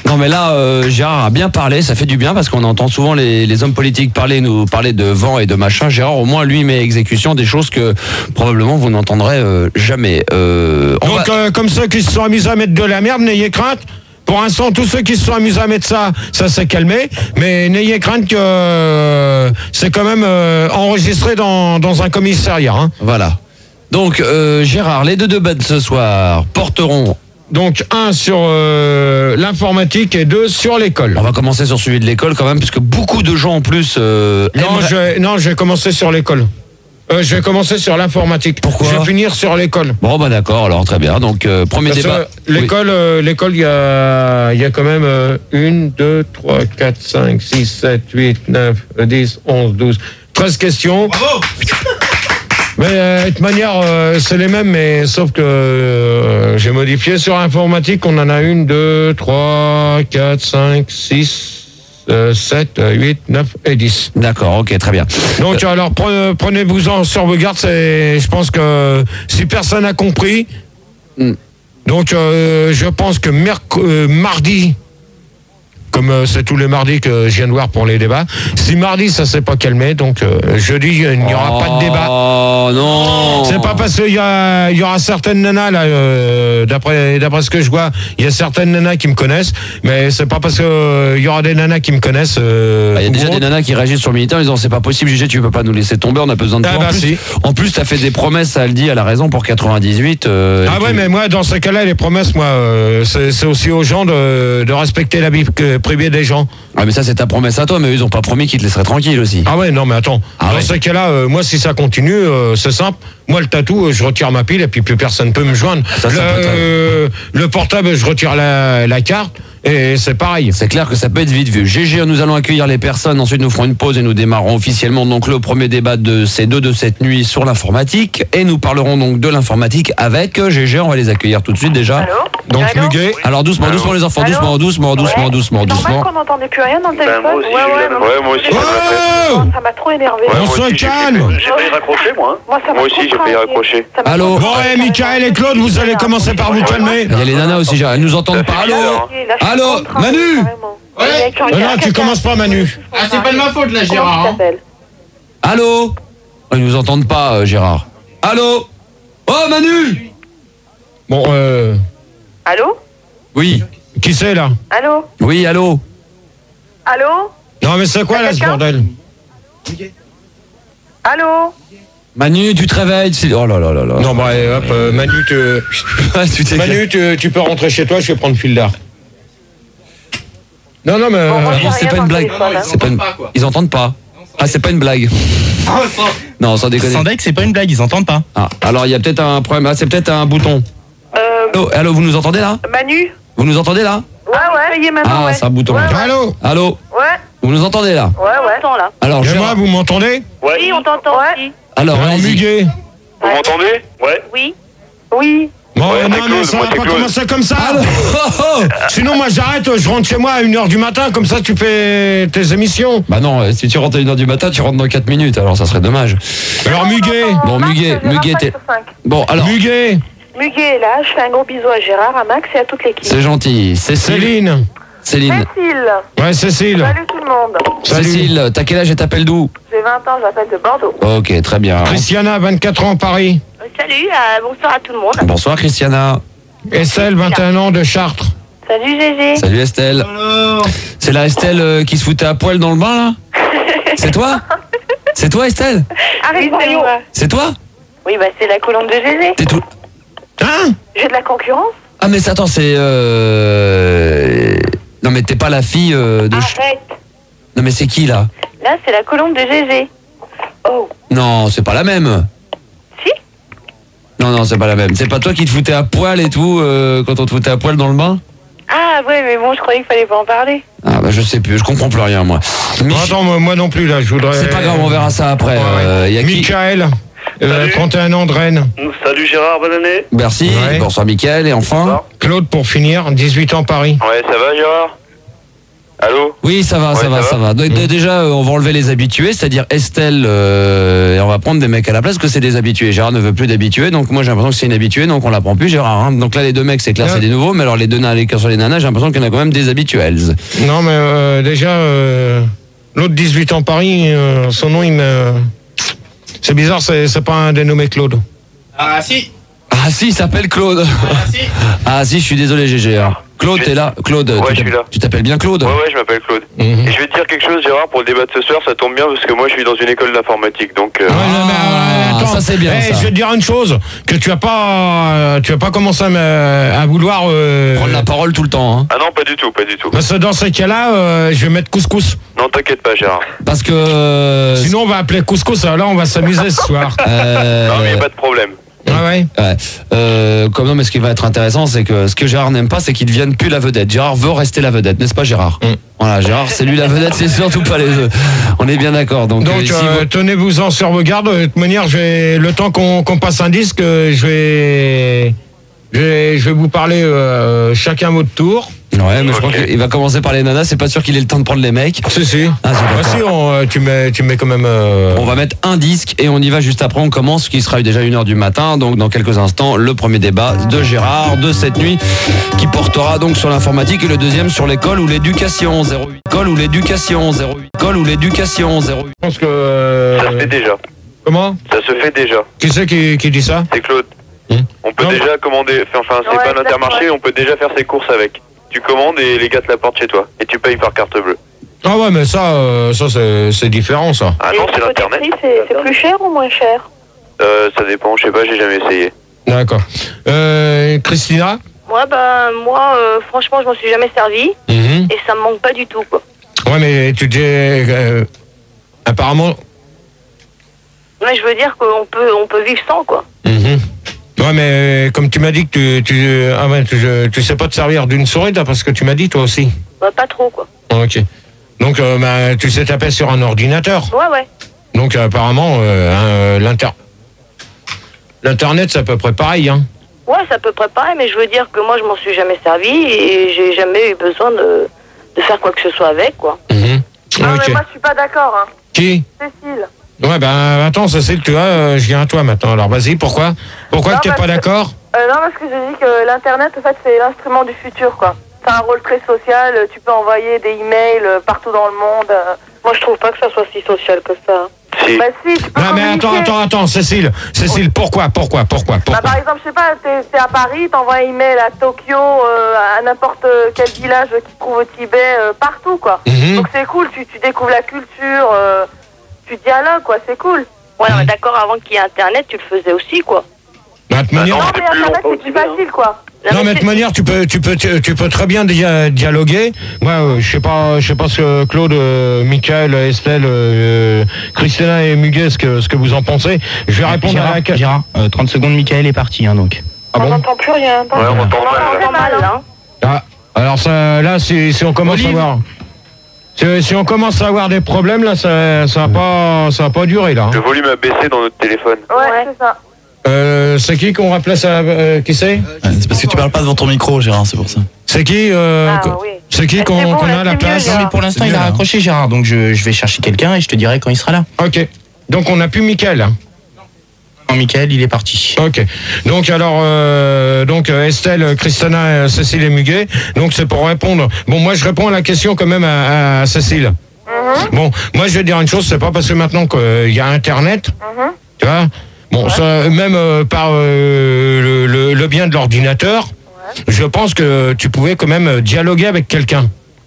Non mais là, Gérard a bien parlé, ça fait du bien parce qu'on entend souvent les hommes politiques nous parler de vent et de machin. Gérard, au moins, lui met exécution des choses que probablement vous n'entendrez jamais. Donc, comme ceux qui se sont amusés à mettre de la merde, n'ayez crainte. Pour l'instant, tous ceux qui se sont amusés à mettre ça s'est calmé. Mais n'ayez crainte que c'est quand même enregistré dans un commissariat. Hein. Voilà. Donc, Gérard, les deux débats de ce soir porteront... Donc, 1 sur l'informatique et 2 sur l'école. On va commencer sur celui de l'école quand même, puisque beaucoup de gens en plus... Non, je vais commencer sur l'école. Je vais commencer sur l'informatique. Pourquoi ? Je vais finir sur l'école. Bon, bah d'accord, alors très bien. Donc, premier débat. L'école, il y a quand même 1, 2, 3, 4, 5, 6, 7, 8, 9, 10, 11, 12, 13 questions. Bravo. Mais de toute manière, c'est les mêmes, mais sauf que j'ai modifié. Sur l'informatique, on en a 1, 2, 3, 4, 5, 6... 7, 8, 9 et 10. D'accord, ok, très bien. Donc alors prenez-vous-en sur vos gardes, je pense que si personne n'a compris, donc je pense que mardi, comme c'est tous les mardis que je viens de voir pour les débats, si mardi ça s'est pas calmé, donc jeudi il n'y aura pas de débat. Oh non. C'est pas parce qu'il y aura certaines nanas là, d'après ce que je vois, il y a certaines nanas qui me connaissent, mais c'est pas parce que il y aura des nanas qui me connaissent. Il y a déjà des nanas qui réagissent sur le militaire en disant c'est pas possible, Gégé, tu peux pas nous laisser tomber, on a besoin de toi. En plus t'as fait des promesses, elle dit, à la raison pour 98. Mais moi dans ce cas-là, les promesses, moi, c'est aussi aux gens de respecter la vie privée des gens. Ah mais ça c'est ta promesse à toi, mais eux ils ont pas promis qu'ils te laisseraient tranquille aussi. Ah ouais, non mais attends, dans ce cas-là, moi si ça continue, c'est simple, moi le tatou, je retire ma pile et puis plus personne peut me joindre. Le portable, je retire la carte. Et c'est pareil. C'est clair que ça peut être vite vu. Gégé, nous allons accueillir les personnes, ensuite nous ferons une pause et nous démarrerons officiellement donc le premier débat de ces deux de cette nuit sur l'informatique. Et nous parlerons donc de l'informatique avec Gégé, on va les accueillir tout de suite déjà. Allô ? Donc Muguet. Alors doucement les enfants, doucement. Normal qu'on n'entendait plus rien dans le téléphone. Moi aussi, ça m'a trop énervé. On se calme. J'ai failli raccrocher, moi. Moi aussi, j'ai failli raccrocher. Allô ? Bon, Michael et Claude, vous allez commencer par vous calmer. Il y a les nanas aussi, elles nous entendent pas. Allô, Manu ? Non, tu commences pas, Manu. Ah, c'est pas de ma faute, là, Gérard. Hein. Allô ? Ils nous entendent pas, Gérard. Allô ? Oh, Manu ! Bon, Allô ? Oui. Qui c'est, là ? Allô ? Oui, allô ? Allô ? Non, mais c'est quoi, là, ce bordel ? Allô ? Manu, tu te réveilles. Oh là là là là. Non, bah, hop, Manu, tu peux rentrer chez toi, je vais prendre fil d'art. Non, mais... c'est pas une blague. Ils entendent pas. Ah, c'est pas une blague. Non, sans déconner. Sans deck, c'est pas une blague, ils entendent pas. Ah, alors il y a peut-être un problème. Ah, c'est peut-être un bouton. Allô, vous nous entendez là ? Manu ? Vous nous entendez là ? Ouais, ça y est maintenant. Ah, c'est un bouton. Allô ? Allô ? Ouais. Vous nous entendez là ? Ouais, là. Alors, Et moi, vous m'entendez ? Oui, on t'entend aussi. Alors, Muguet. Vous m'entendez ? Ouais. Oui. Bon, Ouais, non, c'est mais Claude, ça moi, va c'est pas Claude. commencer comme ça. Sinon, moi, j'arrête, je rentre chez moi à 1h du matin, comme ça, tu fais tes émissions. Bah non, si tu rentres à 1h du matin, tu rentres dans 4 minutes, alors ça serait dommage. Alors, Muguet. Bon, Muguet, t'es... Bon, alors... Muguet. Muguet est là, je fais un gros bisou à Gérard, à Max et à toute l'équipe. C'est gentil. Céline. Céline. Ouais, Cécile. Salut tout le monde. Salut. Cécile, t'as quel âge et t'appelles d'où ? J'ai 20 ans, j'appelle de Bordeaux. Ok, très bien. Christiana, 24 ans, Paris. Salut, bonsoir à tout le monde. Bonsoir, Christiana. Estelle, 21 ans, de Chartres. Salut Gégé. Salut Estelle. C'est la Estelle qui se foutait à poil dans le bain là? C'est toi? C'est toi Estelle? Arrête, oui, c'est toi? Oui, bah c'est la colombe de Gégé. T'es tout... Hein? J'ai de la concurrence. Ah mais attends, c'est... Non mais t'es pas la fille de... Arrête. Non mais c'est qui là? Là, c'est la colombe de Gégé. Oh. Non, c'est pas la même. Si? Non, c'est pas la même. C'est pas toi qui te foutais à poil et tout, quand on te foutait à poil dans le bain? Ah ouais, mais bon, je croyais qu'il fallait pas en parler. Ah bah je sais plus, je comprends plus rien moi. Bon, attends, moi non plus là, je voudrais... C'est pas grave, on verra ça après. Y a qui? Michael, 31 ans de Rennes. Salut Gérard, bonne année. Merci, Ouais. bonsoir Mickaël, et enfin... Claude pour finir, 18 ans Paris. Ouais, ça va Gérard? Allô? Oui, ça va. Déjà, on va enlever les habitués, c'est-à-dire Estelle, et on va prendre des mecs à la place, que c'est des habitués. Gérard ne veut plus d'habitués, donc moi j'ai l'impression que c'est une habituée, donc on la prend plus Gérard. Hein. Donc là, les deux mecs, c'est clair, c'est des nouveaux, mais alors les deux sur les nanas, j'ai l'impression qu'il y en a quand même des habituels. Non, mais déjà, l'autre 18 ans Paris, son nom, il me... C'est bizarre, c'est pas un dénommé Claude. Ah si. Ah si, il s'appelle Claude. Ah si, je suis désolé GG. Hein. Claude, t'es là? Claude, Ouais, je suis là. Tu t'appelles bien Claude? Ouais, je m'appelle Claude. Et je vais te dire quelque chose, Gérard, pour le débat de ce soir, ça tombe bien parce que moi je suis dans une école d'informatique, donc... Attends, ça c'est bien ça. Je vais te dire une chose, que tu vas pas commencer à vouloir... Prendre la parole tout le temps. Hein. Ah non, pas du tout. Parce que dans ces cas-là, je vais mettre couscous. Non, t'inquiète pas, Gérard. Parce que... Sinon, on va appeler couscous, là, on va s'amuser ce soir. Non, mais y a pas de problème. Ah ouais. Comme non, mais ce qui va être intéressant, c'est que ce que Gérard n'aime pas, c'est qu'il ne devienne plus la vedette. Gérard veut rester la vedette, n'est-ce pas Gérard? Voilà, Gérard, c'est lui la vedette, c'est surtout pas les deux. On est bien d'accord. Donc tenez-vous-en sur vos gardes. De toute manière, le temps qu'on passe un disque, je vais vous parler chacun votre tour. Ouais, mais je crois qu'il va commencer par les nanas, c'est pas sûr qu'il ait le temps de prendre les mecs. Si. Tu mets quand même... On va mettre un disque et on y va juste après, on commence, qui sera déjà 1h du matin, donc dans quelques instants, le premier débat de Gérard de cette nuit, qui portera donc sur l'informatique, et le deuxième sur l'école ou l'éducation, 08. École ou l'éducation, 08. École ou l'éducation, 08. Je pense que... Ça se fait déjà. Comment? Ça se fait déjà. Qui c'est qui dit ça? C'est Claude. On peut déjà commander, enfin c'est pas un Intermarché, on peut déjà faire ses courses avec. Tu commandes et les gars te l'apportent chez toi. Et tu payes par carte bleue. Ah ouais, mais ça c'est différent, ça. Ah non, c'est l'internet. C'est plus cher ou moins cher? Ça dépend, je sais pas, j'ai jamais essayé. D'accord. Christina? Ouais, franchement, je m'en suis jamais servi. Et ça me manque pas du tout, quoi. Ouais, mais tu dis... apparemment... Ouais, je veux dire qu'on peut vivre sans, quoi. Ouais, mais comme tu m'as dit que tu sais pas te servir d'une souris, parce que tu m'as dit, toi aussi. Bah, pas trop, quoi. Ok. Donc, tu sais taper sur un ordinateur. Ouais. Donc, apparemment, l'Internet, c'est à peu près pareil, hein. Ouais, c'est à peu près pareil, mais je veux dire que moi, je m'en suis jamais servi et j'ai jamais eu besoin de faire quoi que ce soit avec, quoi. Ok. Mais moi, je suis pas d'accord, hein. Qui? Cécile. Ouais, attends, Cécile, tu vois, je viens à toi maintenant. Alors, vas-y, pourquoi tu n'es pas d'accord? Non, parce que je dis que l'Internet, en fait, c'est l'instrument du futur, quoi. C'est un rôle très social, tu peux envoyer des emails partout dans le monde. Moi, je trouve pas que ça soit si social que ça. Si. Bah si, tu peux Non, mais attends, Cécile, pourquoi? Bah, par exemple, je sais pas, t'es à Paris, t'envoies un email à Tokyo, à n'importe quel village qui se trouve au Tibet, partout, quoi. Donc c'est cool, tu découvres la culture, tu dialogues, quoi, c'est cool. Ouais, on est d'accord, avant qu'il y ait Internet, tu le faisais aussi, quoi. De toute manière... Non, mais Internet, c'est plus facile, quoi. Non, mais de toute manière, tu peux très bien dialoguer. Moi, je sais pas ce que Claude, Michael, Estelle, Christina et Muguet, ce que vous en pensez. Je vais répondre à la... Gérard, 30 secondes, Michael est parti, hein, donc. Ah bon? On n'entend plus rien. Ouais, on entend mal, hein. Ah, alors ça, là, si on commence à voir... Si on commence à avoir des problèmes, là, ça va pas durer, là. Le volume a baissé dans notre téléphone. Ouais, c'est ça. C'est qui qu'on remplace qui c'est? C'est parce que tu parles pas devant ton micro, Gérard, c'est pour ça. C'est qui Oui. C'est qui qu'on a à la place? Non, mais pour l'instant, il a raccroché, Gérard, donc je vais chercher quelqu'un et je te dirai quand il sera là. Ok. Donc on n'a plus Mickaël. Non, Michael, il est parti. Ok. Donc alors, Estelle, Christina, Cécile et Muguet. Donc c'est pour répondre. Bon, moi je réponds à la question quand même à Cécile. Bon, moi je vais dire une chose, c'est pas parce que maintenant qu'il y a Internet, tu vois. Bon, ça, même par le bien de l'ordinateur, je pense que tu pouvais quand même dialoguer avec quelqu'un.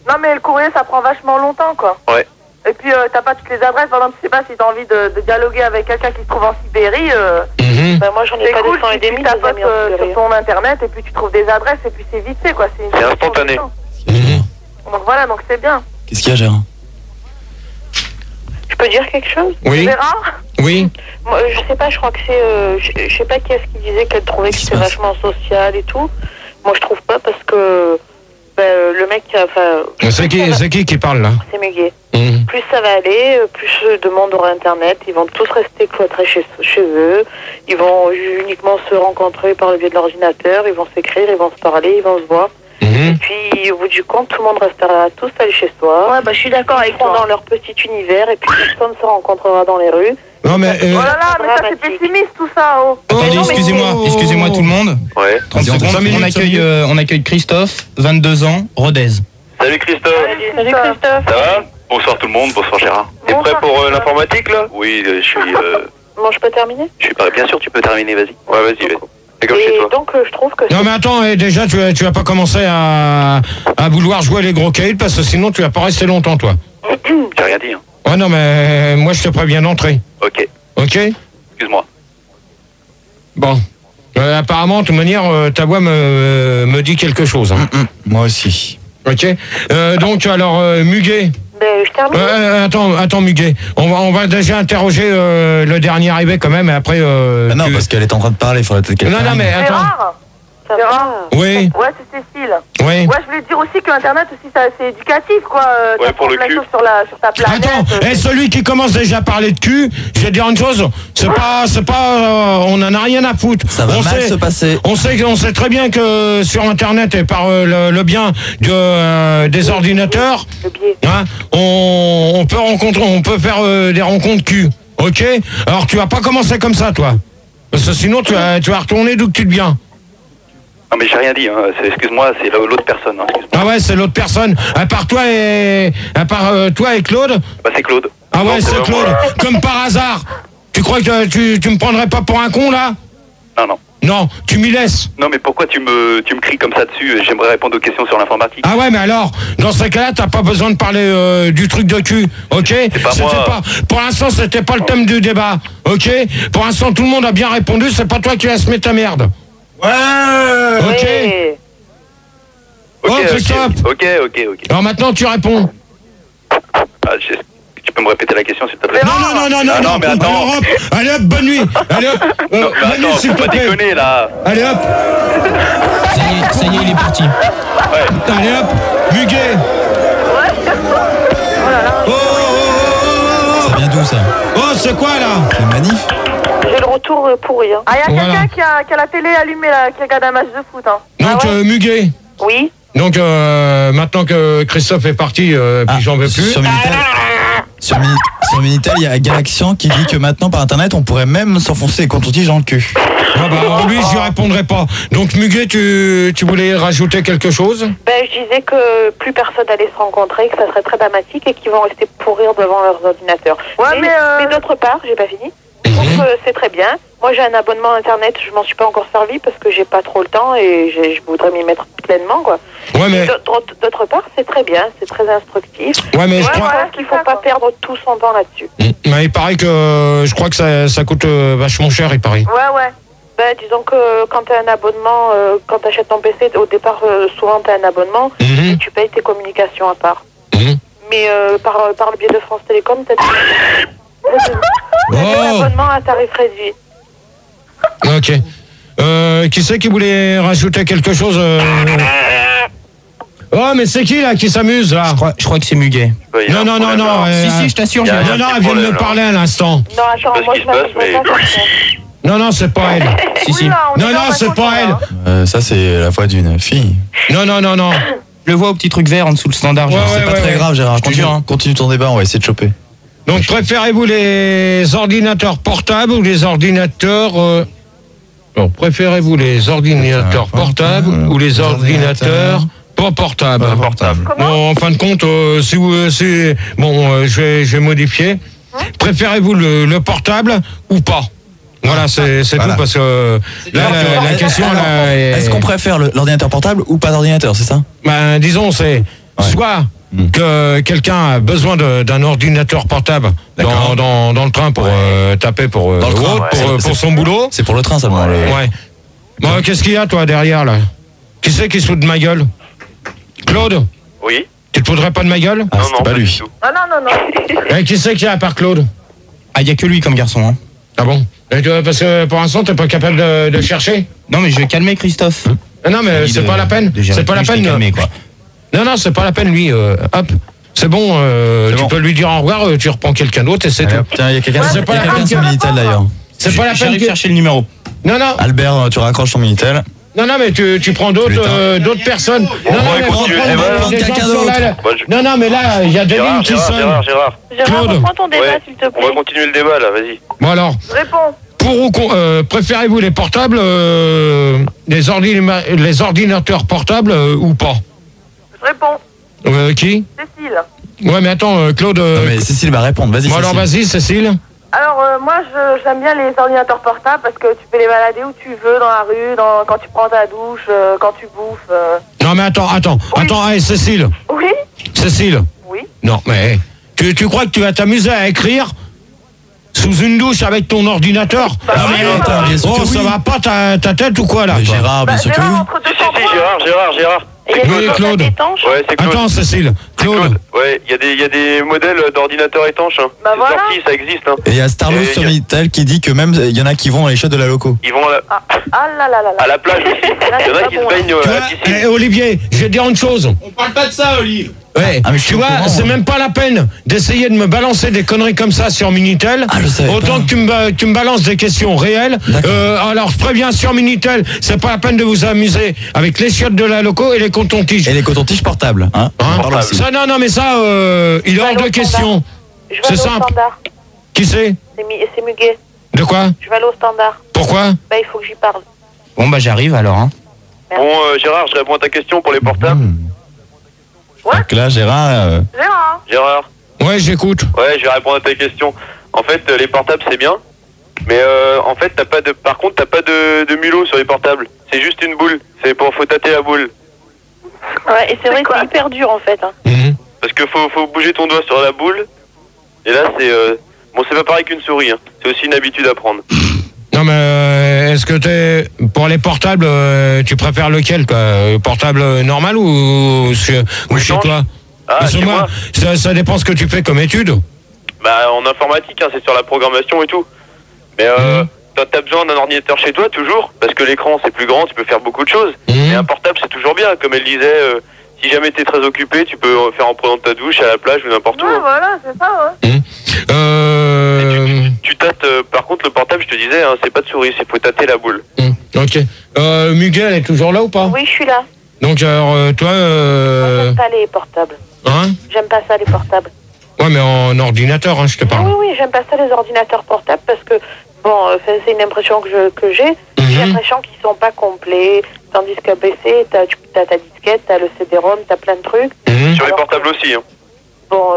Non, mais le courrier, ça prend vachement longtemps, quoi. Ouais. Et puis, t'as pas toutes les adresses. Par exemple, tu sais pas si t'as envie de dialoguer avec quelqu'un qui se trouve en Sibérie. Bah, moi, j'en ai C'est pas cool, des 100 et des tu 1000 tapotes amis en sur Sibérie. ton internet et puis tu trouves des adresses et puis c'est vite fait, quoi. C'est instantané. Donc voilà, donc c'est bien. Qu'est-ce qu'il y a, Gérard? Je peux dire quelque chose? Oui. Gérard? Oui. Moi, je sais pas, je crois que c'est... je sais pas qui est-ce qui disait qu'elle trouvait que c'était vachement social et tout. Moi, je trouve pas parce que... le mec, enfin... C'est qui parle là? C'est Muguet. Mhm. Plus ça va aller, plus de monde aura Internet. Ils vont tous rester cloîtrés chez eux. Ils vont uniquement se rencontrer par le biais de l'ordinateur. Ils vont s'écrire, ils vont se parler, ils vont se voir. Et puis, au bout du compte, tout le monde restera tous allés chez soi. Ouais, bah je suis d'accord avec Ils seront toi. dans leur petit univers et puis personne ne se rencontrera dans les rues. Non mais... Oh là là, mais ça c'est dramatique. pessimiste tout ça, oh. Attendez, non, mais- excusez-moi tout le monde. Ouais. 30 Vas-y, secondes, 5 minutes, on accueille Christophe, 22 ans, Rodez. Salut Christophe. Salut Christophe. Ça va? Bonsoir tout le monde, bonsoir Gérard. T'es prêt Bonsoir, pour Christophe. l'informatique là? Oui, je suis... Bon, je peux terminer? je suis prêt. Bien sûr, tu peux terminer, vas-y. Ouais, vas-y, vas-y. C'est comme chez Et toi. donc, je trouve que... Non mais attends, déjà tu vas pas commencer à vouloir jouer les gros caïds parce que sinon tu vas pas rester longtemps toi. J'ai rien dit, hein. Ouais non mais moi je te préviens d'entrer. Ok, Ok? excuse-moi. Bon. Apparemment, de toute manière, ta voix me dit quelque chose. Hein. Moi aussi. Ok. Donc alors, Muguet. Ben, je termine. Attends, Muguet. On va déjà interroger le dernier arrivé quand même, et après. Ah non, parce qu'elle est en train de parler, il faudrait peut-être qu'elle Non, termine. mais attends. Gérard? Ça Gérard? va. Oui, Ouais, c'est Cécile. oui. Ouais, je voulais dire aussi que Internet aussi, c'est éducatif, quoi. Ouais, Ça pour prend le plein de cul. choses sur ta planète. Attends, celui qui commence déjà à parler de cul, je vais te dire une chose, c'est pas, on en a rien à foutre. Ça va on mal sait, se passer. On sait très bien que sur Internet et par le bien des ordinateurs, Le biais. hein, on peut faire des rencontres cul. Ok? Alors tu vas pas commencer comme ça, toi. Parce que sinon tu vas retourner d'où que tu te viens. Non mais j'ai rien dit, hein. Excuse-moi, c'est l'autre personne, hein. Excuse-moi. Ah ouais, c'est l'autre personne. À part toi et Claude. Bah c'est Claude. Ah ouais, Non, c'est Claude. moi. Comme par hasard. Tu crois que tu me prendrais pas pour un con là? Non, non. Non, tu m'y laisses. Non mais pourquoi tu me cries comme ça dessus? J'aimerais répondre aux questions sur l'informatique. Ah ouais, mais alors, dans ce cas-là, t'as pas besoin de parler du truc de cul, ok? pas moi. Pour l'instant, c'était pas le thème du débat, ok? Pour l'instant, tout le monde a bien répondu, c'est pas toi qui vas se mettre ta merde. Ouais. Ok. Oui. Ok, Oh, Christophe. ok. Alors maintenant, tu réponds. Ah, tu peux me répéter la question s'il te plaît? Non, Ah, non, mais attends. Alors, hop, allez hop, bonne nuit. Allez hop. Non, mais bonne nuit, attends, s'il faut te pas plaît. déconner là. Allez hop. Ça y est, il est parti. Allez hop. Muguet. Ça vient d'où, ça? Oh, c'est quoi là? C'est une manif? J'ai le retour pourri. Hein. Ah, il y a Voilà. quelqu'un qui a la télé allumée, là, qui regarde un match de foot, hein. Donc, Muguet. Oui. Donc, maintenant que Christophe est parti, puis j'en veux plus. Sur Minitel, sur Minitel, il y a Galaxian qui dit que maintenant, par Internet, on pourrait même s'enfoncer les coton-tiges dans le cul. Ah bah, lui, je lui répondrai pas. Donc, Muguet, tu voulais rajouter quelque chose? Ben, je disais que plus personne allait se rencontrer, que ça serait très dramatique et qu'ils vont rester pourrir devant leurs ordinateurs. Ouais, mais d'autre part, j'ai pas fini. Je trouve que c'est très bien. Moi, j'ai un abonnement Internet, je m'en suis pas encore servi parce que j'ai pas trop le temps et je voudrais m'y mettre pleinement, quoi. Ouais, mais. Et d'autre part, c'est très bien, c'est très instructif. Ouais, mais je Je crois. pense qu'il faut pas perdre tout son temps là-dessus. Mais il paraît que. Je crois que ça coûte vachement cher, il paraît. ouais. Ben, disons que quand tu as un abonnement, quand tu achètes ton PC, au départ, souvent tu as un abonnement et tu payes tes communications à part. Mais par le biais de France Télécom, tu as un abonnement à tarif réduit. Ok. Qui c'est qui voulait rajouter quelque chose Oh, mais c'est qui là qui s'amuse là? Je crois que c'est Muguet. Non. Si, je t'assure, y a- Gérard. Non, elle vient de me parler à l'instant. Non, attends, Je sais moi pas ce je qui se passe, m'amuse pas comme ça. Non, c'est pas elle. Si. Là, on est Non, dans un c'est pas continent, elle. hein. Ça, c'est la voix d'une fille. Non. Je le vois au petit truc vert en dessous le standard. Gérard. Ouais, C'est pas très grave, Gérard. Je te jure, hein. Continue ton débat, on va essayer de choper. Donc, préférez-vous les ordinateurs portables ou les ordinateurs... Non, préférez-vous les ordinateurs portables ou les ordinateurs pas portables? Bon, en fin de compte, je vais modifier. Préférez-vous le portable ou pas? Voilà, c'est Voilà. tout parce que là, la question là, Est-ce qu'on préfère l'ordinateur portable ou pas d'ordinateur, c'est ça? Ben, disons, c'est soit que quelqu'un a besoin d'un ordinateur portable dans le train pour taper pour Dans le train, autre, pour son boulot. C'est pour le train seulement. Ouais. Bon, qu'est-ce qu'il y a toi derrière là? Qui c'est qui se fout de ma gueule? Claude? Oui. Tu te foutrais pas de ma gueule? Ah, c'était pas du lui. tout. Non. Et qui c'est qui est à part Claude? Ah, il y a que lui comme garçon. Hein. Ah bon? Et parce que pour l'instant t'es pas capable de chercher? Non, mais je vais calmer Christophe. Non mais c'est pas la peine. C'est pas la peine. Calmer, quoi. Non, c'est pas la peine lui. Hop. C'est bon, tu peux lui dire au revoir, tu reprends quelqu'un d'autre et c'est tout. Tiens, il y a quelqu'un C'est pas la peine sur que- Minitel d'ailleurs. C'est pas la peine J'arrive que... chercher le numéro. Non, Albert, tu raccroches ton Minitel. non, mais tu prends d'autres personnes. Non, va mais continuer. faut Eh ben, prendre des gens quelqu'un sur d'autre. Moi, je- Non, mais là, il y a des lignes qui sonnent. Gérard. Gérard, Claude. reprends ton débat, Ouais. s'il te On va plaît. continuer le débat là, vas-y. Bon alors, Réponds. pour ou préférez-vous les portables, les ordinateurs portables ou pas? Réponds. Qui? Cécile. Ouais, mais attends, Claude. Non, mais Cécile va répondre. Vas-y. Bon alors Cécile. vas-y, Cécile. Alors, moi, j'aime bien les ordinateurs portables parce que tu peux les balader où tu veux, dans la rue, quand tu prends ta douche, quand tu bouffes. Non, mais attends, hey, Cécile. Oui. Cécile. Oui. Non, mais tu crois que tu vas t'amuser à écrire sous une douche avec ton ordinateur? Bah, Non, mais oui, attends, bien sûr oh, que ça oui. va pas ta tête ou quoi là? Mais toi Gérard, bien sûr que oui. Gérard, entre deux Si, points. Gérard. Et il y a Oui, des Claude. portables étanches. Ouais, c'est Claude. Attends, Cécile. Claude. Ouais, il y a des modèles d'ordinateurs étanches. Hein. Bah C'est voilà. sorti, ça existe. Hein. Et il y a Starlos Et sur y a- Minitel qui dit que même il y en a qui vont à l'échelle de la loco. Ils vont Ah là là là là. à la plage aussi. Il y en a qui se baignent Tu à la vois, piscine. Olivier, je vais te dire une chose. On parle pas de ça, Olive. Ouais, Ah, mais je suis tu au vois, courant, c'est hein. même pas la peine d'essayer de me balancer des conneries comme ça sur Minitel. Ah, je savais Autant pas. que tu me balances des questions réelles. D'accord. Alors, je préviens sur Minitel, c'est pas la peine de vous amuser avec les chiottes de la loco et les cotons-tiges. Et les cotons-tiges portables. Hein. Hein Parle aussi. Ça, non, mais ça, il est hors de question. Je vais C'est aller au simple. standard. Qui c'est? C'est Muguet. De quoi? Je vais aller au standard. Pourquoi? Bah, il faut que j'y parle. Bon, bah j'arrive alors. Hein. Bon, Gérard, je réponds à ta question pour les portables. Donc là, Gérard. Gérard. Gérard. Ouais, j'écoute. Ouais, je vais répondre à ta question. En fait, les portables, c'est bien. Mais en fait, par contre, t'as pas de mulot sur les portables. C'est juste une boule. Faut tâter la boule. Ouais, et c'est vrai que c'est hyper dur en fait. Hein. Mhm. Parce que faut bouger ton doigt sur la boule. Et là, c'est... Bon, c'est pas pareil qu'une souris. Hein. C'est aussi une habitude à prendre. Non, mais est-ce que pour les portables, tu préfères lequel, quoi? Portable normal ou chez étanche. toi? Ah, Parce que chez moi, moi ça dépend ce que tu fais comme étude. Bah, en informatique, hein, c'est sur la programmation et tout. Mais t'as besoin d'un ordinateur chez toi, toujours. Parce que l'écran, c'est plus grand, tu peux faire beaucoup de choses. Mhm. Et un portable, c'est toujours bien. Comme elle disait, si jamais t'es très occupé, tu peux faire en prenant ta douche à la plage ou n'importe où. Ouais, hein. voilà, c'est ça, ouais. Tu tâtes, par contre, le portable, je te disais, hein, c'est pas de souris, c'est faut tâter la boule. Ok. Muguet, elle est toujours là ou pas? Oui, je suis là. Donc, alors, toi, Moi, j'aime pas les portables. hein? J'aime pas ça, les portables. Ouais, mais en ordinateur, hein, je te parle. Oui, j'aime pas ça, les ordinateurs portables, parce que, bon, c'est une impression que j'ai. J'ai l'impression qu'ils sont pas complets. Tandis qu'à PC, t'as ta disquette, t'as le CD-ROM, t'as plein de trucs. Sur les Alors portables aussi. Hein. Bon,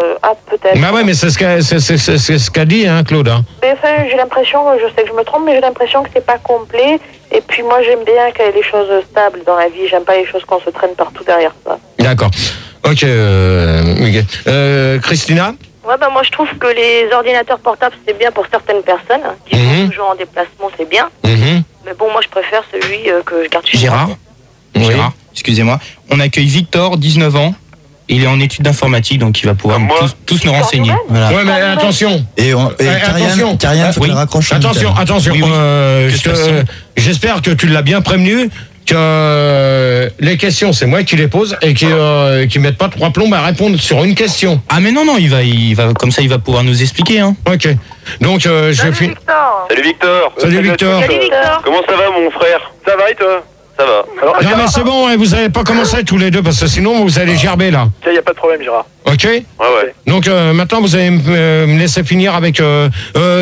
peut-être. Bah ouais, mais c'est ce qu'a dit, hein, Claude. Hein. Mais enfin, j'ai l'impression, je sais que je me trompe, mais j'ai l'impression que c'est pas complet. Et puis moi, j'aime bien qu'il y ait les choses stables dans la vie. J'aime pas les choses qu'on se traîne partout derrière ça. D'accord. Ok, Muguet. Christina? Ouais, bah moi je trouve que les ordinateurs portables c'est bien pour certaines personnes hein, qui sont toujours en déplacement, c'est bien. Mhm. Mais bon, moi je préfère celui que je garde chez Gérard. moi. Oui. Gérard, excusez-moi. On accueille Victor, 19 ans. Il est en études d'informatique, donc il va pouvoir Moi tous nous renseigner. Victor Voilà. Ouais, mais attention. Et attention. Karianne, faut Oui. qu'elle raccroche. Attention, attention. Oui, oui. Que se passe-t-il J'espère que tu l'as bien prévenu que les questions, c'est moi qui les pose et qui mettent pas trois plombes à répondre sur une question. Ah mais non, il va comme ça, il va pouvoir nous expliquer. Hein. Ok. Donc, je vais Salut, finir. Victor. Salut Victor. Salut, Victor. Salut Victor. Comment ça va mon frère? Ça va et toi? Ça va. Alors, Non, mais c'est bon, hein, vous n'allez pas commencer tous les deux parce que sinon vous allez gerber là. il n'y a pas de problème Gérard. Ok? Ouais, ouais. Donc, maintenant vous allez me laisser finir avec.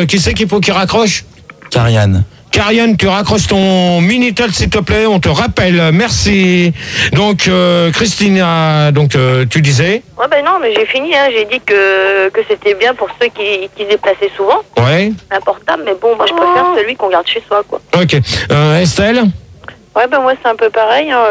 Qui c'est qu'il faut qu'il raccroche? Karianne. Karianne, tu raccroches ton Minitel s'il te plaît, on te rappelle. Merci. Donc Christina, donc tu disais. Ouais, ben non, mais j'ai fini. Hein. J'ai dit que c'était bien pour ceux qui se déplaçaient souvent. Ouais. Un portable, mais bon, moi je préfère celui qu'on garde chez soi, quoi. Ok. Estelle. Ouais, ben moi c'est un peu pareil. Hein.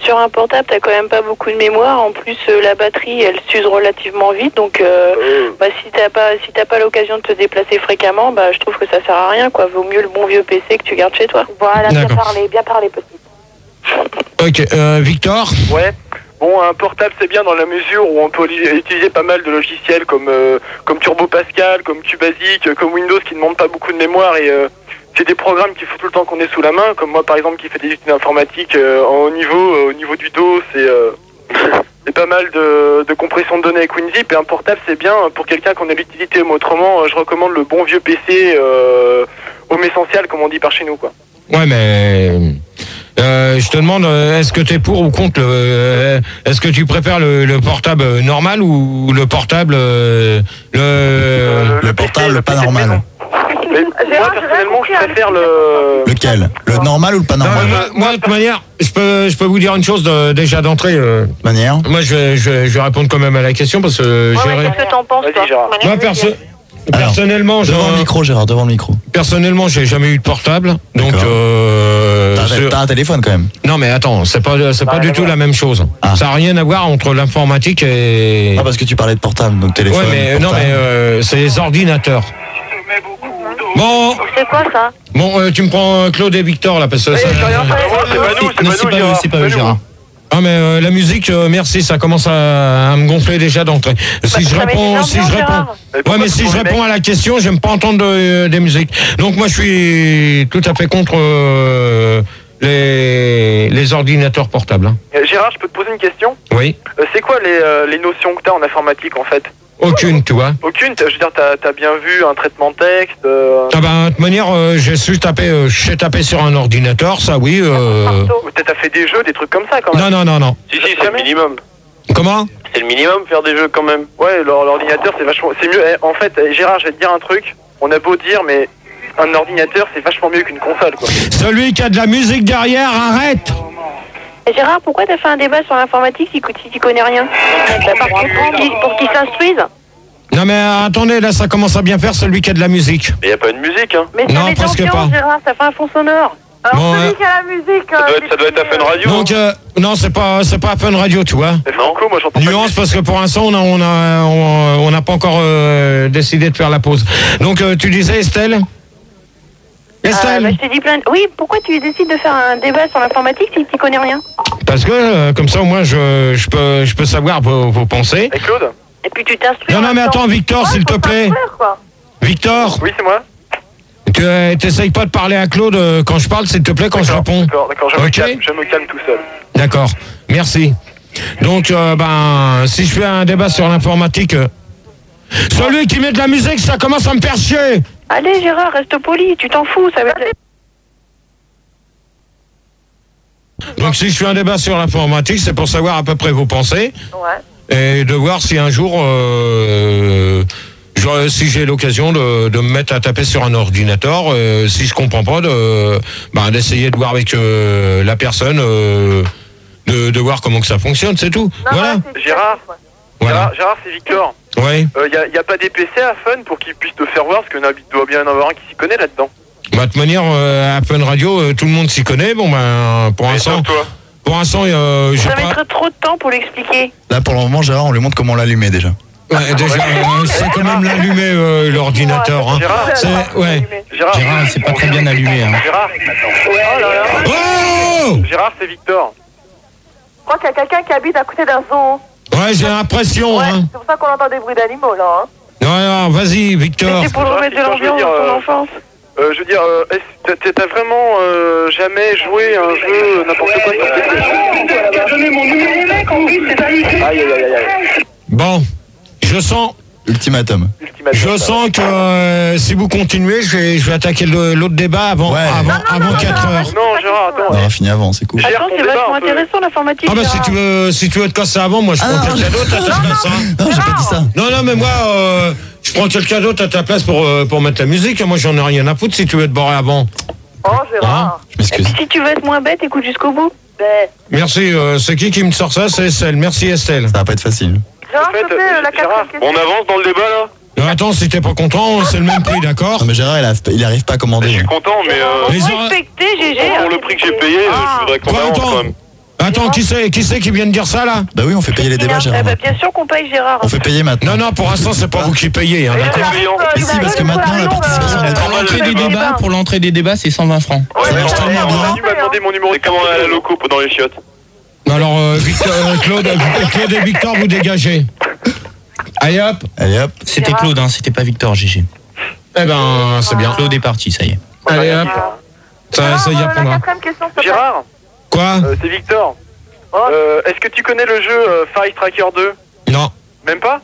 Sur un portable, t'as quand même pas beaucoup de mémoire. En plus, la batterie, elle s'use relativement vite. Donc, si t'as pas l'occasion de te déplacer fréquemment, bah je trouve que ça sert à rien, quoi. Vaut mieux le bon vieux PC que tu gardes chez toi. Voilà, bien parlé, petit. Ok. Victor. Ouais. Bon, un portable c'est bien dans la mesure où on peut utiliser pas mal de logiciels comme Turbo Pascal, comme QBasic, comme Windows qui ne demandent pas beaucoup de mémoire et c'est des programmes qu'il faut tout le temps qu'on ait sous la main, comme moi par exemple qui fait des études informatiques au niveau du dos, c'est pas mal de compression de données avec WinZip et un portable c'est bien pour quelqu'un qu'on a l'utilité, mais autrement je recommande le bon vieux PC homme essentiel comme on dit par chez nous quoi. Ouais mais je te demande, est-ce que tu es pour ou contre est-ce que tu préfères le portable normal ou le portable le portable pas normal? Mais moi personnellement je préfère Lequel? Le normal ou le pas normal? Moi de toute manière, je peux vous dire une chose déjà d'entrée. Manière. Moi je vais répondre quand même à la question parce que Qu'est-ce que t'en penses, toi? moi personnellement, devant le micro, Gérard, devant le micro. Personnellement, j'ai jamais eu de portable, donc t'as un téléphone quand même. Non mais attends, c'est pas du tout la même chose. Ah. Ça a rien à voir entre l'informatique et. Ah parce que tu parlais de portable, donc téléphone. Ouais mais portable. non mais c'est les ordinateurs. Bon. C'est quoi ça? Bon, tu me prends Claude et Victor là parce que. c'est pas nous, C'est pas eux, Gérard. Ah mais la musique, merci, ça commence à me gonfler déjà d'entrée. Si je réponds, ouais mais si je réponds à la question, j'aime pas entendre des musiques. Donc moi je suis tout à fait contre les ordinateurs portables. Hein. Gérard, je peux te poser une question? Oui. C'est quoi les notions que t'as en informatique en fait? Aucune, tu vois. Aucune? Je veux dire, t'as bien vu un traitement de texte Ah ben, de toute manière, j'ai tapé sur un ordinateur, ça oui. T'as fait des jeux, des trucs comme ça quand même? Non. Si, c'est le minimum. Comment? C'est le minimum faire des jeux quand même. Ouais, l'ordinateur c'est vachement... C'est mieux. En fait, Gérard, je vais te dire un truc. On a beau dire, mais un ordinateur c'est vachement mieux qu'une console quoi. Celui qui a de la musique derrière, arrête! Gérard, pourquoi t'as fait un débat sur l'informatique si tu connais rien? Pour qu'ils s'instruisent? Non mais attendez, là ça commence à bien faire celui qui a de la musique. Mais y a pas de musique hein. Mais ça Non, met presque l'ambiance, pas. Gérard, ça fait un fond sonore. Alors Bon, celui qui a la musique... Ça doit être à Fun Radio. Donc non, c'est pas Fun Radio, tu vois. C'est Franco, moi j'entends Nuance parce que pour l'instant on n'a pas encore décidé de faire la pause. Donc tu disais Estelle? Estelle? Je t'ai dit plein de... Oui, pourquoi tu décides de faire un débat sur l'informatique si tu connais rien? Parce que comme ça au moins je peux savoir vos pensées. Et Claude? Et puis tu t'instruis. Non mais attends Victor, s'il te plaît. Victor, Oui, c'est moi. tu t'essayes pas de parler à Claude quand je parle, s'il te plaît, quand je réponds. D'accord, je me calme tout seul. D'accord, merci. Donc, si je fais un débat sur l'informatique, celui qui met de la musique, ça commence à me faire chier. Allez Gérard, reste poli, tu t'en fous, ça va être... Donc, si je fais un débat sur l'informatique, c'est pour savoir à peu près vos pensées. Ouais. Et de voir si un jour, si j'ai l'occasion de me mettre à taper sur un ordinateur, si je comprends pas, d'essayer de voir avec la personne, de voir comment que ça fonctionne, c'est tout. Non, voilà. Gérard, Voilà. Gérard, c'est Victor. Ouais. Y a pas des PC à Fun pour qu'ils puissent te faire voir, parce qu'il doit bien y en avoir un qui s'y connaît là-dedans. De toute manière, à Fun Radio, tout le monde s'y connaît. Bon, pour l'instant, j'ai Ça pas. mettrait trop de temps pour l'expliquer. Là pour le moment, Gérard, on lui montre comment l'allumer déjà. Ouais, déjà, c'est quand même l'allumer l'ordinateur. Hein. Gérard, Gérard, il s'est pas très bien allumé. Hein. Gérard, Oh Gérard, c'est Victor. Je crois qu'il y a quelqu'un qui habite à côté d'un zoo. Ouais, j'ai l'impression. Ouais, Hein. c'est pour ça qu'on entend des bruits d'animaux, là. Hein. Ouais, vas-y, Victor. C'est pour le remettre de l'ambiance dans ton enfance. Je veux dire, t'as vraiment jamais joué un jeu n'importe quoi sur Aïe. Bon, je sens Ultimatum. Je sens que si vous continuez, je vais attaquer l'autre débat avant 4 heures. Non, Gérard, attends. On aura fini avant, c'est cool. Attends, c'est vachement intéressant l'informatique. Ah bah si tu veux te casser avant, moi je prends quelqu'un d'autre, ça se passe. Non, j'ai pas dit ça. Non, mais moi, je prends quelqu'un d'autre à ta place pour mettre la musique. Moi, j'en ai rien à foutre si tu veux te barrer avant. Oh, Gérard. Je m'excuse. Et puis si tu veux être moins bête, écoute jusqu'au bout. Merci. C'est qui me sort ça? C'est Estelle. Merci, Estelle. Ça va pas être facile. Gérard, s'il te plaît, la quatrième question. On avance dans le débat là. Non, attends, si t'es pas content, c'est le même prix, d'accord? Non, mais Gérard, il arrive pas à commander. Je suis content, mais Les Faut or- respecter, GG. pour le prix que j'ai payé, je voudrais qu'on Quoi, avance attends quand même. Attends, qui c'est qui vient de dire ça, là? Bah oui, on fait payer les débats, Gérard. Bien sûr qu'on paye Gérard. On fait payer maintenant. Non, pour l'instant, c'est pas vous qui payez, hein, d'accord? Mais si, parce que maintenant, la participation est Pour l'entrée des débats, c'est 120 francs. Manu m'a demandé mon numéro. C'est comment à la loco dans les chiottes? Alors, Claude et Victor, vous dégagez. Allez, hop. Allez hop. C'était Claude, hein, c'était pas Victor, GG. Eh ben, c'est bien. Claude est parti, ça y est. Allez, hop. Ça y La apprendra. quatrième question, s'il te plaît. Gérard, Quoi? c'est Victor. Est-ce que tu connais le jeu Fire Tracker 2? Non. Même pas?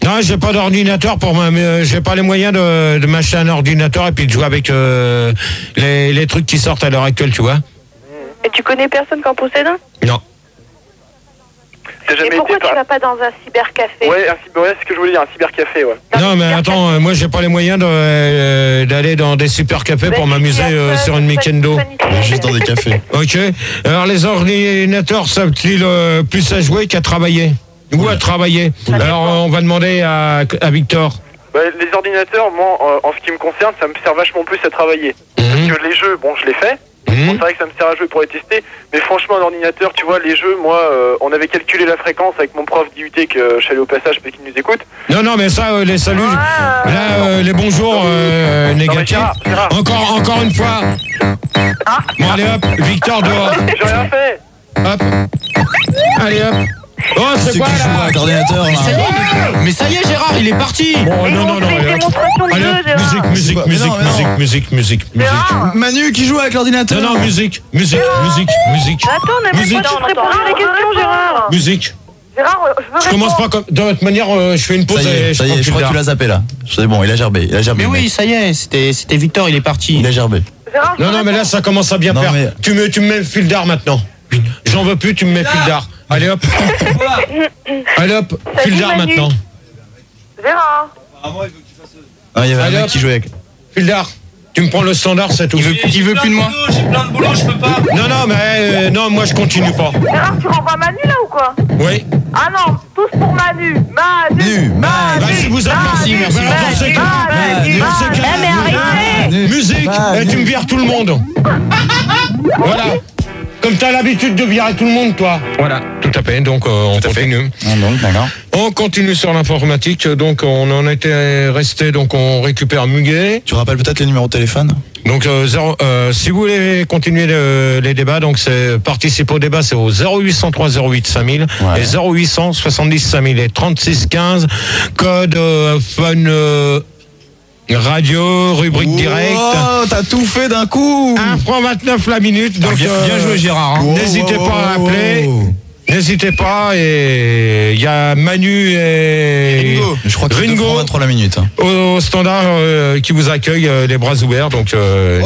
Non, j'ai pas d'ordinateur pour moi, mais j'ai pas les moyens de m'acheter un ordinateur et puis de jouer avec les trucs qui sortent à l'heure actuelle, tu vois. Et tu connais personne qui en possède un? Non. T'as Et jamais pourquoi été tu vas pas dans un cybercafé? Ouais, c'est ce que je voulais dire, un cybercafé, ouais. Non, mais attends, moi j'ai pas les moyens d'aller dans des super cafés pour m'amuser sur une Mikendo. Juste dans des cafés. Ok. Alors les ordinateurs savent-ils plus à jouer qu'à travailler? Ou à travailler? Alors on va demander à Victor. Bah, les ordinateurs, moi, en ce qui me concerne, ça me sert vachement plus à travailler. Parce que les jeux, bon, je les fais. Bon, c'est vrai que ça me sert à jouer pour les tester, mais franchement, un ordinateur, tu vois, les jeux, moi, on avait calculé la fréquence avec mon prof d'IUT que je salue au passage parce qu'il nous écoute. Non, mais ça, les saluts, là, les bonjours négatifs. Gérard. Encore une fois. Bon, allez hop, Victor dehors. J'ai rien fait. Hop. Allez hop. Oh, c'est Ceux quoi qui jouent là? avec l'ordinateur, là. Mais ça y est, Gérard, il est parti. Bon, non. Une démonstration de Allez jeu, hop, Gérard. musique. Manu qui joue avec l'ordinateur. Non, musique. Attends, on n'a même pas tous répondu à la question, Gérard. Musique. Gérard, je veux Je commence pas comme. De toute manière, je fais une pause Ça y et est, je je crois que tu l'as zappé là. C'est bon, il a gerbé. Mais oui, ça y est, c'était Victor, il est parti. Il a gerbé. Gérard, Non, mais là, ça commence à bien Non, faire. mais- Tu me mets le fil d'art maintenant. J'en veux plus, tu me mets le fil d'art. Allez hop. Allez hop, fil Salut, d'art Manu. maintenant. Gérard. Ah, il y avait un Allez, mec hop. qui jouait avec. Fil d'art. Tu me prends le standard, c'est tout. Il veut plus de moi. J'ai plein de boulot, je peux pas. Non, mais non, moi je continue pas. Gérard, tu renvoies Manu là ou quoi? Oui. Ah non, tous pour Manu. Manu. Bah, si vous êtes merci. Bah, dans ces cas- dans ces cas- mais arrêtez. Musique, et tu me vires tout le monde. Voilà. Comme t'as l'habitude de virer tout le monde, toi. Voilà, tout à fait. Donc on continue. Donc, d'accord. On continue sur l'informatique. Donc on en était resté. Donc on récupère Muguet. Tu rappelles peut-être les numéros de téléphone? Donc si vous voulez continuer les débats, donc c'est participer au débat, c'est au 0803 08 5000 Ouais. et 0800 70 5000 et 36 15 code fun radio rubrique directe. Oh, t'as tout fait d'un coup. 1 franc 29 la minute. Donc Bien joué, Gérard. hein. n'hésitez pas à appeler. N'hésitez pas, et il y a Manu et Je crois que c'est 2 francs 23 la minute. au standard qui vous accueille les bras ouverts, donc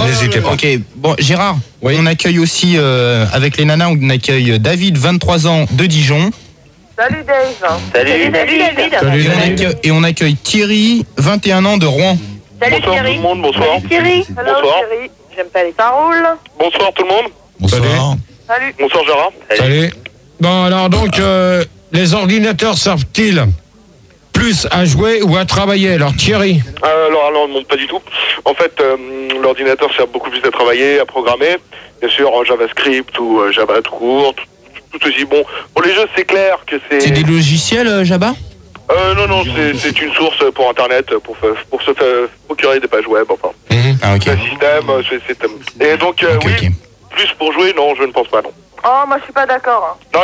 n'hésitez pas. Ok, bon, Gérard, Oui. on accueille aussi, avec les nanas, on accueille David, 23 ans, de Dijon. Salut Dave. Salut. David. Salut, Et on accueille Thierry, 21 ans, de Rouen. Salut Bonsoir tout Thierry. le monde, bonsoir. Salut Thierry. Bonsoir. Thierry. J'aime pas les paroles. Bonsoir tout le monde. Bonsoir. Salut. Bonsoir Gérard. Salut. Bon, alors donc, les ordinateurs servent-ils plus à jouer ou à travailler? Alors Thierry. Alors non, pas du tout. En fait, l'ordinateur sert beaucoup plus à travailler, à programmer. Bien sûr, en JavaScript ou Java tout court, tout aussi bon. Pour les jeux, c'est clair que c'est... C'est des logiciels, Jabba? Non, c'est une source pour Internet, pour se procurer des pages web, enfin. Ah, ok. Un système, Et donc, oui, ok. plus pour jouer, non, je ne pense pas, non. Oh, moi je suis pas d'accord. Non,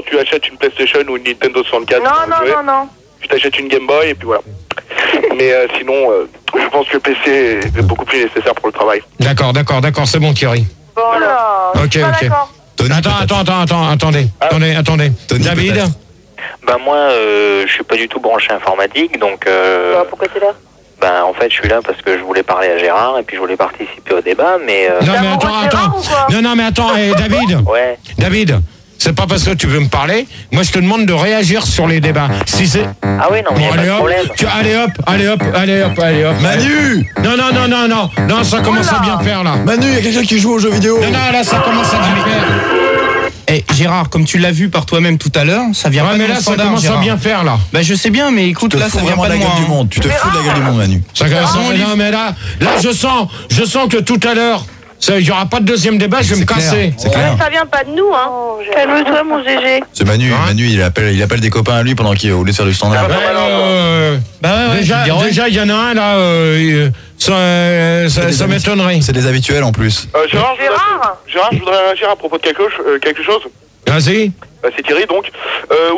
tu achètes une PlayStation ou une Nintendo 64 Non, pour jouer. non. Tu t'achètes une Game Boy et puis voilà. Mais sinon, je pense que le PC est beaucoup plus nécessaire pour le travail. D'accord, c'est bon Thierry. Bon, là. Ok, je suis pas ok. d'accord. Tony, Attendez. Tony, David. peut-être. Ben moi, je suis pas du tout branché informatique, donc Pourquoi t'es là? ben en fait je suis là parce que je voulais parler à Gérard et puis je voulais participer au débat, mais Non mais amoureux de Gérard attends. ou quoi? Non mais attends, David. ouais. David, C'est pas parce que tu veux me parler. Moi, je te demande de réagir sur les débats. Si c'est... Ah oui, non, mais Bon, pas de problème. allez hop. Manu Non, ça commence à bien faire, là. Manu, il y a quelqu'un qui joue aux jeux vidéo. Non, là, ça commence à bien faire. Eh, Gérard, comme tu l'as vu par toi-même tout à l'heure, ça vient pas de mais mon là, ça standard, commence à Gérard. bien faire, là. Bah, je sais bien, mais écoute, Tu te là, fous ça vient vraiment pas de de la moi. gueule du monde. Tu te fous de la gueule du monde, Manu. Non, mais là, je sens que tout à l'heure, il n'y aura pas de deuxième débat, je vais me casser. C'est clair. Ça vient pas de nous, hein. Calme-toi, mon GG. C'est Manu. Manu, il appelle des copains à lui pendant qu'il est au lieu de faire du standard. Déjà, il y en a un, là, ça m'étonnerait. C'est des habituels en plus. Gérard, je voudrais réagir à propos de quelque chose. Vas-y. Bah, c'est Thierry, donc.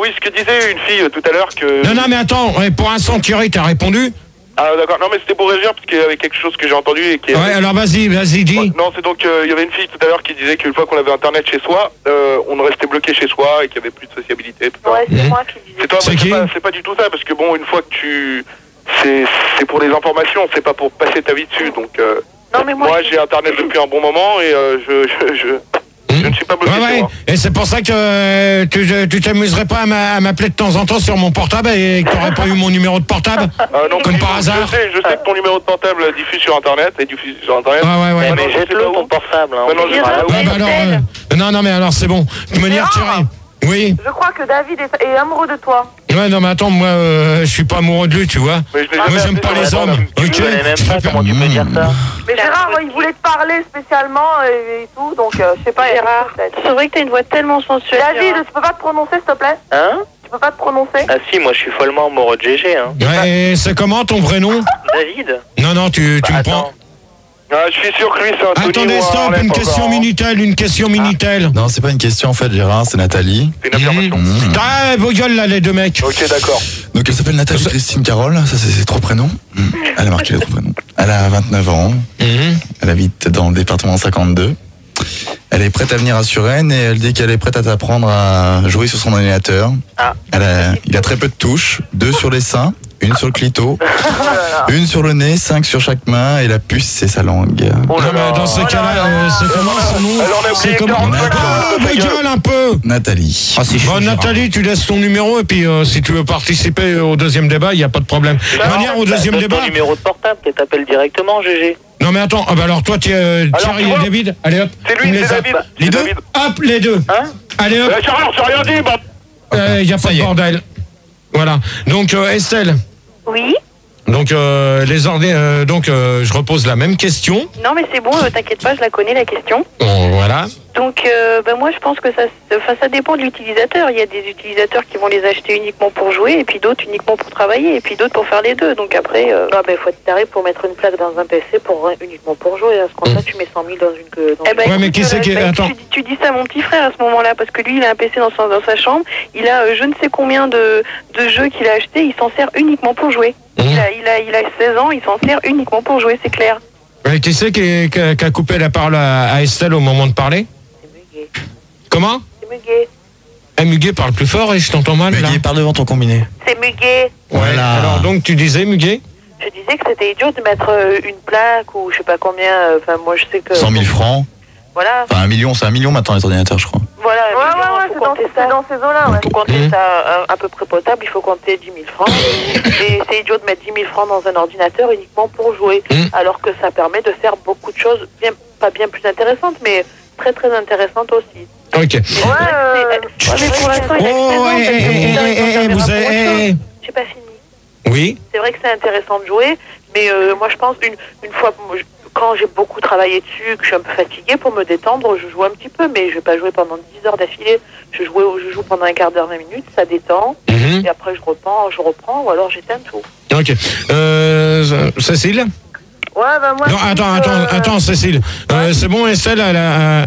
Oui, ce que disait une fille tout à l'heure que... Non, mais attends, pour l'instant, Thierry, t'as répondu? Ah, d'accord. Non, mais c'était pour réagir parce qu'il y avait quelque chose que j'ai entendu et qui... Ouais, alors vas-y, dis. Ouais, non, c'est donc, il y avait une fille tout à l'heure qui disait qu'une fois qu'on avait Internet chez soi, on restait bloqué chez soi et qu'il n'y avait plus de sociabilité. Tout ça. Ouais, c'est moi qui disais. C'est toi, C'est qui c'est pas du tout ça, parce que bon, une fois que tu... C'est pour les informations, c'est pas pour passer ta vie dessus, donc... Non, mais moi, j'ai Internet depuis un bon moment et je ne suis pas bloqué chez moi. Et c'est pour ça que tu t'amuserais pas à m'appeler de temps en temps sur mon portable et que t'aurais pas eu mon numéro de portable Non, comme par hasard. Je sais que ton numéro de portable diffuse sur Internet et diffuse sur Internet. Ouais. Mais jette-le ton portable. Hein. Maintenant, je Ouais, bah alors, non, mais alors c'est bon. De toute manière, Thierry. Oui. Je crois que David est amoureux de toi. Ouais, non, mais attends, moi, je suis pas amoureux de lui, tu vois. Mais je l'ai Moi, jamais j'aime pas fait, les hommes. Tu Ok. connais même pas, comment tu peux dire ça? Mais Gérard, il voulait te parler spécialement et tout, donc je sais pas, Gérard. C'est vrai que t'as une voix tellement sensuelle. David, tu peux pas te prononcer, s'il te plaît? Hein? Tu peux pas te prononcer? Ah si, moi je suis follement amoureux de GG, hein. Ouais, et c'est comment ton vrai nom? David? Non, tu me prends. Ah, je suis sûr que lui, c'est un Tony Attendez, ou un stop, Arlette une question encore, hein. Minitel. Non, c'est pas une question en fait, Gérard, c'est Nathalie. C'est une affirmation. Ah, vos gueules là, les deux mecs. Ok, d'accord. Donc elle s'appelle Nathalie Christine Carole, ça c'est ses trois prénoms. Elle a marqué les trois prénoms. Elle a 29 ans, elle habite dans le département 52. Elle est prête à venir à Suresnes et elle dit qu'elle est prête à t'apprendre à jouer sur son ordinateur. Il a très peu de touches, 2 sur les seins, 1 sur le clito, 1 sur le nez, 5 sur chaque main et la puce c'est sa langue. Non, mais dans ces cas-là, c'est comment son nom? C'est comment? Vos gueules un peu. Nathalie. Ah, c'est chaud, Bon, Gérard. Nathalie, tu laisses ton numéro et puis si tu veux participer au deuxième débat, il n'y a pas de problème. De toute manière, au deuxième Donne débat. ton numéro de portable et t'appelles directement, GG. Non, mais attends, alors toi, Thierry tu et vois, David, allez hop. C'est tu me lui, les c'est as- David. Les C'est deux? David. Hop, les deux. Hein? Allez hop. Gérard, j'ai rien dit, bah. Il n'y a pas de bordel. Voilà. Donc, Estelle. Oui. Donc, je repose la même question. Non, mais c'est bon, t'inquiète pas, je la connais, la question. Bon, voilà. Donc, moi, je pense que ça dépend de l'utilisateur. Il y a des utilisateurs qui vont les acheter uniquement pour jouer, et puis d'autres uniquement pour travailler, et puis d'autres pour faire les deux. Donc après... il faut être taré pour mettre une plaque dans un PC uniquement pour jouer. À ce compte-là, tu mets 100 000 dans une... Ouais, mais qui c'est qui... Attends. Tu dis ça à mon petit frère à ce moment-là, parce que lui, il a un PC dans sa chambre. Il a je ne sais combien de jeux qu'il a achetés. Il s'en sert uniquement pour jouer. Il a 16 ans, il s'en sert uniquement pour jouer, c'est clair. Ouais, qui c'est qui a coupé la parole à Estelle au moment de parler? C'est Muguet. Comment? C'est Muguet. Muguet, parle plus fort et je t'entends mal, là. Muguet, parle devant ton combiné. C'est Muguet. Voilà. Alors, donc, tu disais, Muguet? Je disais que c'était idiot de mettre une plaque ou je sais pas combien. Enfin, moi, je sais que... 100 000 francs. Voilà. Enfin, 1 million, c'est 1 million maintenant les ordinateurs, je crois. Voilà, c'est dans ces eaux-là. Ouais. Faut compter ça à peu près potable, il faut compter 10 000 francs. Et c'est idiot de mettre 10 000 francs dans un ordinateur uniquement pour jouer. Alors que ça permet de faire beaucoup de choses, pas bien plus intéressantes, mais très très intéressantes aussi. Ok. Mais pour l'instant, il a 16 ans. Vous avez... J'ai pas fini. Oui. C'est vrai que c'est intéressant de jouer, mais moi je pense une fois, quand j'ai beaucoup travaillé dessus, que je suis un peu fatiguée, pour me détendre, je joue un petit peu, mais je vais pas jouer pendant 10 heures d'affilée. Je joue pendant un quart d'heure, 20 minutes, ça détend, et après je reprends, ou alors j'éteins tout. Ok. Cécile? Ouais, bah moi... Non, attends, Cécile. C'est bon, Estelle, ce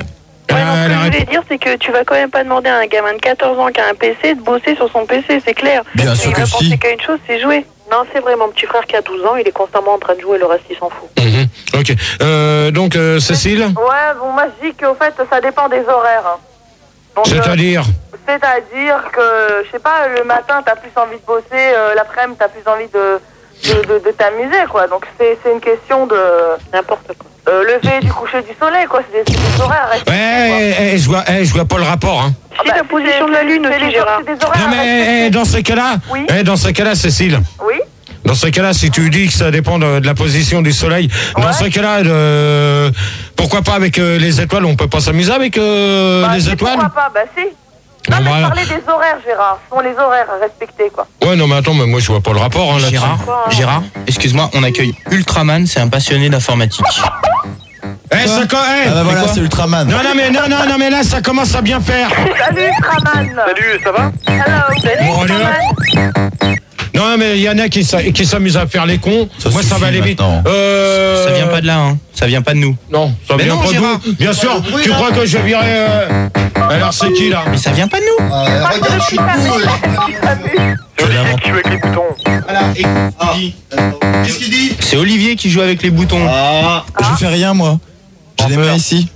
que je voulais dire, c'est que tu vas quand même pas demander à un gamin de 14 ans qui a un PC de bosser sur son PC, c'est clair. Bien sûr que si. Il va penser qu'à une chose, c'est jouer. Non, c'est vrai, mon petit frère qui a 12 ans, il est constamment en train de jouer, le reste, il s'en fout. Ok. Donc, Cécile? Ouais, bon, moi, je dis qu'au fait, ça dépend des horaires. Donc, c'est-à-dire que, je sais pas, le matin, t'as plus envie de bosser, l'après-midi, t'as plus envie de t'amuser, quoi. Donc, c'est une question de... N'importe quoi. lever du coucher du soleil, quoi. C'est des horaires à respecter. Je vois pas le rapport, hein. Si la position de la lune aussi, Gérard. Non mais dans ces cas-là, Cécile. Oui. Dans ce cas-là, si tu dis que ça dépend de la position du soleil, dans ce cas-là, pourquoi pas avec les étoiles? On peut pas s'amuser avec les étoiles? Pourquoi pas? Bah si. Non, mais je parlais des horaires, Gérard. Ce sont les horaires à respecter, quoi. Ouais, non, mais attends, mais moi je vois pas le rapport, hein, là-dessus. Gérard, excuse-moi, on accueille Ultraman, c'est un passionné d'informatique. Voilà, c'est Ultraman. Non, mais là, ça commence à bien faire. Salut, Ultraman. Salut, ça va? Hello, salut, Ultraman. Non, mais il y en a qui s'amusent à faire les cons. Moi, ça va aller vite. Ça vient pas de là, hein. Ça vient pas de nous. Non, ça vient pas de nous. Bien sûr, tu crois que je virais... Alors, c'est qui, là? Mais ça vient pas de nous. Regarde, je suis C'est Olivier qui joue avec les boutons. Voilà, et qu'est-ce qu'il dit? C'est Olivier qui joue avec les boutons. Je fais rien, moi. J'ai les mains ici.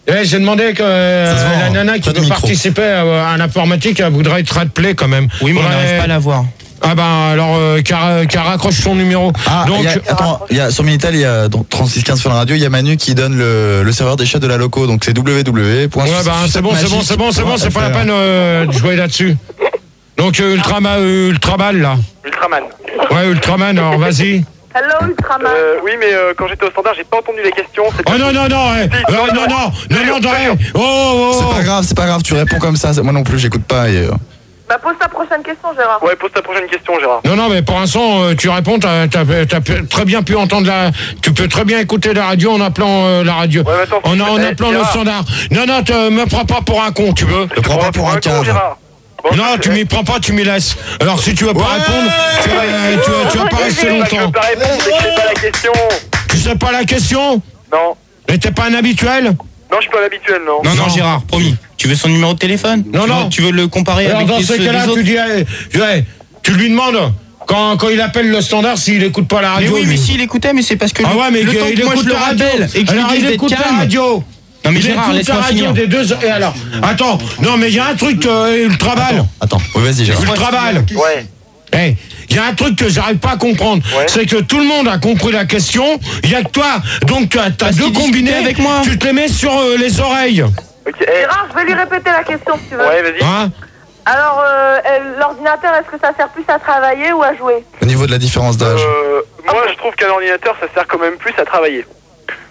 J'ai demandé que la nana qui veut participer à l'informatique, elle voudrait être play quand même. Oui, mais on n'arrive pas à la voir. Ah ben alors qu'elle raccroche son numéro. Donc sur Minitel, il y a donc 3615 Fun Radio, il y a Manu qui donne le serveur des chats de la loco, donc c'est www. Ouais ben c'est bon, c'est pas la peine de jouer là-dessus. Donc Ultraman là. Ultraman. Ouais, Ultraman, alors vas-y. Hello, Ultraman. Oui, mais quand j'étais au standard, j'ai pas entendu les questions. Oh non, c'est pas grave, tu réponds comme ça, moi non plus, j'écoute pas. Bah pose ta prochaine question, Gérard. Ouais, pose ta prochaine question, Gérard. Non, mais pour l'instant, tu réponds, t'as très bien pu entendre tu peux très bien écouter la radio en appelant la radio. Ouais, attends, en appelant le standard. Non, me prends pas pour un con, tu veux. Me prends pas pour un con, Gérard. Bon, non, tu m'y prends pas, tu m'y laisses. Alors si tu veux pas répondre, tu vas pas rester longtemps. Je veux pas répondre, c'est que je sais pas la question. Tu sais pas la question? Non. Mais t'es pas un habituel? Non, je suis pas l'habituel, non. Non, Gérard, promis. Tu veux son numéro de téléphone? Non. Tu veux le comparer alors, avec dans ce cas-là, tu dis, tu lui demandes quand il appelle le standard s'il écoute pas la radio. Mais oui, mais s'il écoutait, mais c'est parce que le temps que moi je le rappelle et que alors il écoute la radio. Non mais Gérard, laisse-moi finir. Des deux... Et alors, attends, non mais il y a un truc Ultraman. Attends, vas-y Gérard. Ultraman. Ouais. Il y a un truc que j'arrive pas à comprendre, c'est que tout le monde a compris la question, il y a que toi, donc tu as deux combinés avec moi. Tu te les mets sur les oreilles. Okay. Gérard, je vais lui répéter la question si tu veux. Ouais, vas-y. Hein? Alors, l'ordinateur, est-ce que ça sert plus à travailler ou à jouer? Au niveau de la différence d'âge. Moi, je trouve qu'un ordinateur, ça sert quand même plus à travailler.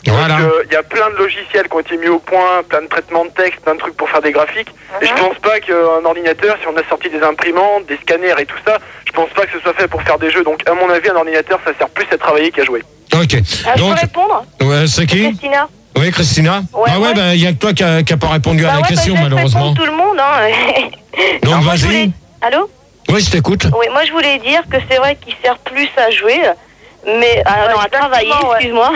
Voilà. Il y a plein de logiciels qui ont été mis au point, plein de traitements de texte, plein de trucs pour faire des graphiques. Et je pense pas qu'un ordinateur, si on a sorti des imprimantes, des scanners et tout ça, je pense pas que ce soit fait pour faire des jeux. Donc à mon avis, un ordinateur, ça sert plus à travailler qu'à jouer. Ok. Je peux répondre? Ouais, c'est qui? Christina. Oui, Christina. Il y a que toi qui a pas répondu à la question, malheureusement. Tout le monde, hein. Donc vas-y. Allô? Oui, je t'écoute. Oui, moi je voulais dire que c'est vrai qu'il sert plus à jouer, mais à travailler, excuse-moi.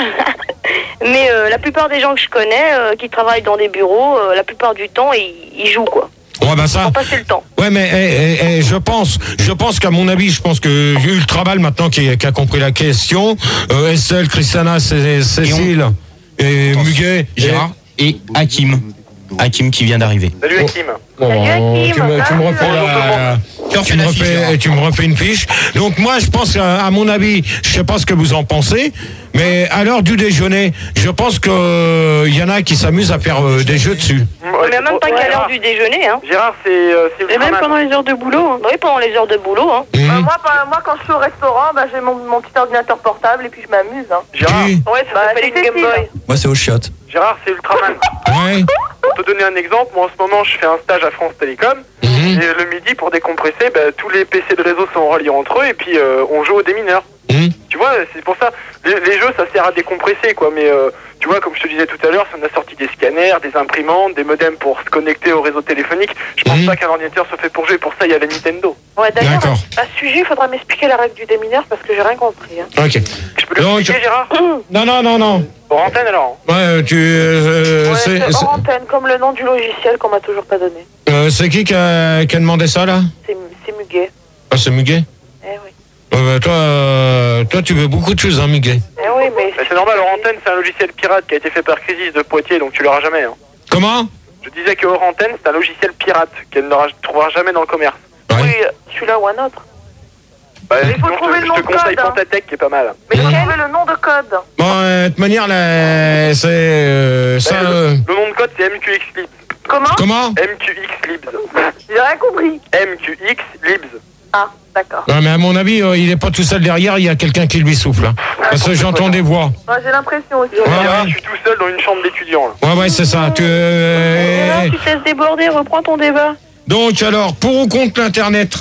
Mais la plupart des gens que je connais qui travaillent dans des bureaux, la plupart du temps, ils jouent, quoi. Ouais, bah ça. Pour passer le temps. Ouais, mais je pense qu'à mon avis, je pense que Ultraman maintenant qui a compris la question, Estelle, Christiana, Cécile et Muguet, Gérard et Hakim. Hakim qui vient d'arriver. Salut Hakim. Tu me refais une fiche. Donc moi, je pense à mon avis, je sais pas ce que vous en pensez, mais à l'heure du déjeuner, je pense que y en a qui s'amusent à faire des jeux dessus. Mais même pas qu'à l'heure du déjeuner, hein. Gérard, c'est et même pendant les heures de boulot. Hein. Oui, pendant les heures de boulot, hein. Moi, quand je suis au restaurant, j'ai mon petit ordinateur portable et puis je m'amuse, hein. Gérard. Ouais, ça s'appelle une Game Boy. Moi, c'est au chiottes. Gérard, c'est Ultraman. Ouais. Pour te donner un exemple, moi en ce moment je fais un stage à France Télécom et le midi pour décompresser, tous les PC de réseau sont reliés entre eux et puis on joue aux démineurs. Tu vois, c'est pour ça, les jeux ça sert à décompresser quoi, mais tu vois, comme je te disais tout à l'heure, on a sorti des scanners, des imprimantes, des modems pour se connecter au réseau téléphonique. Je pense pas qu'un ordinateur se fait pour jouer, pour ça il y a la Nintendo. Ouais, d'accord. À ce sujet, il faudra m'expliquer la règle du démineur parce que j'ai rien compris. Hein. Ok. Je peux l'expliquer, Gérard? Non. Hors antenne alors? Ouais, c'est hors antenne, comme le nom du logiciel qu'on m'a toujours pas donné. C'est qui a demandé ça là? C'est Muguet. Ah, c'est Muguet? Eh oui. Toi, tu veux beaucoup de choses, hein, Muguet? Eh oui, mais c'est normal, hors antenne, c'est un logiciel pirate qui a été fait par Crisis de Poitiers, donc tu l'auras jamais. Hein. Comment? Je disais que hors antenne, c'est un logiciel pirate qu'elle ne trouvera jamais dans le commerce. Ouais. Oui, celui-là ou un autre. Il faut trouver le nom de code. Hypantech qui est pas mal. Mais quel est le nom de code? Bon, de toute manière, là, c'est... Le nom de code, c'est MQX Libs. Comment? MQX Libs. J'ai rien compris. MQX Libs. Ah, d'accord. Ouais, mais à mon avis, il est pas tout seul derrière, il y a quelqu'un qui lui souffle. Hein. Parce que j'entends des voix. Ouais, j'ai l'impression aussi. Je suis tout seul dans une chambre d'étudiant. Ouais, c'est ça. Tu te laisses déborder, reprends ton débat. Donc, alors, pour ou contre l'Internet?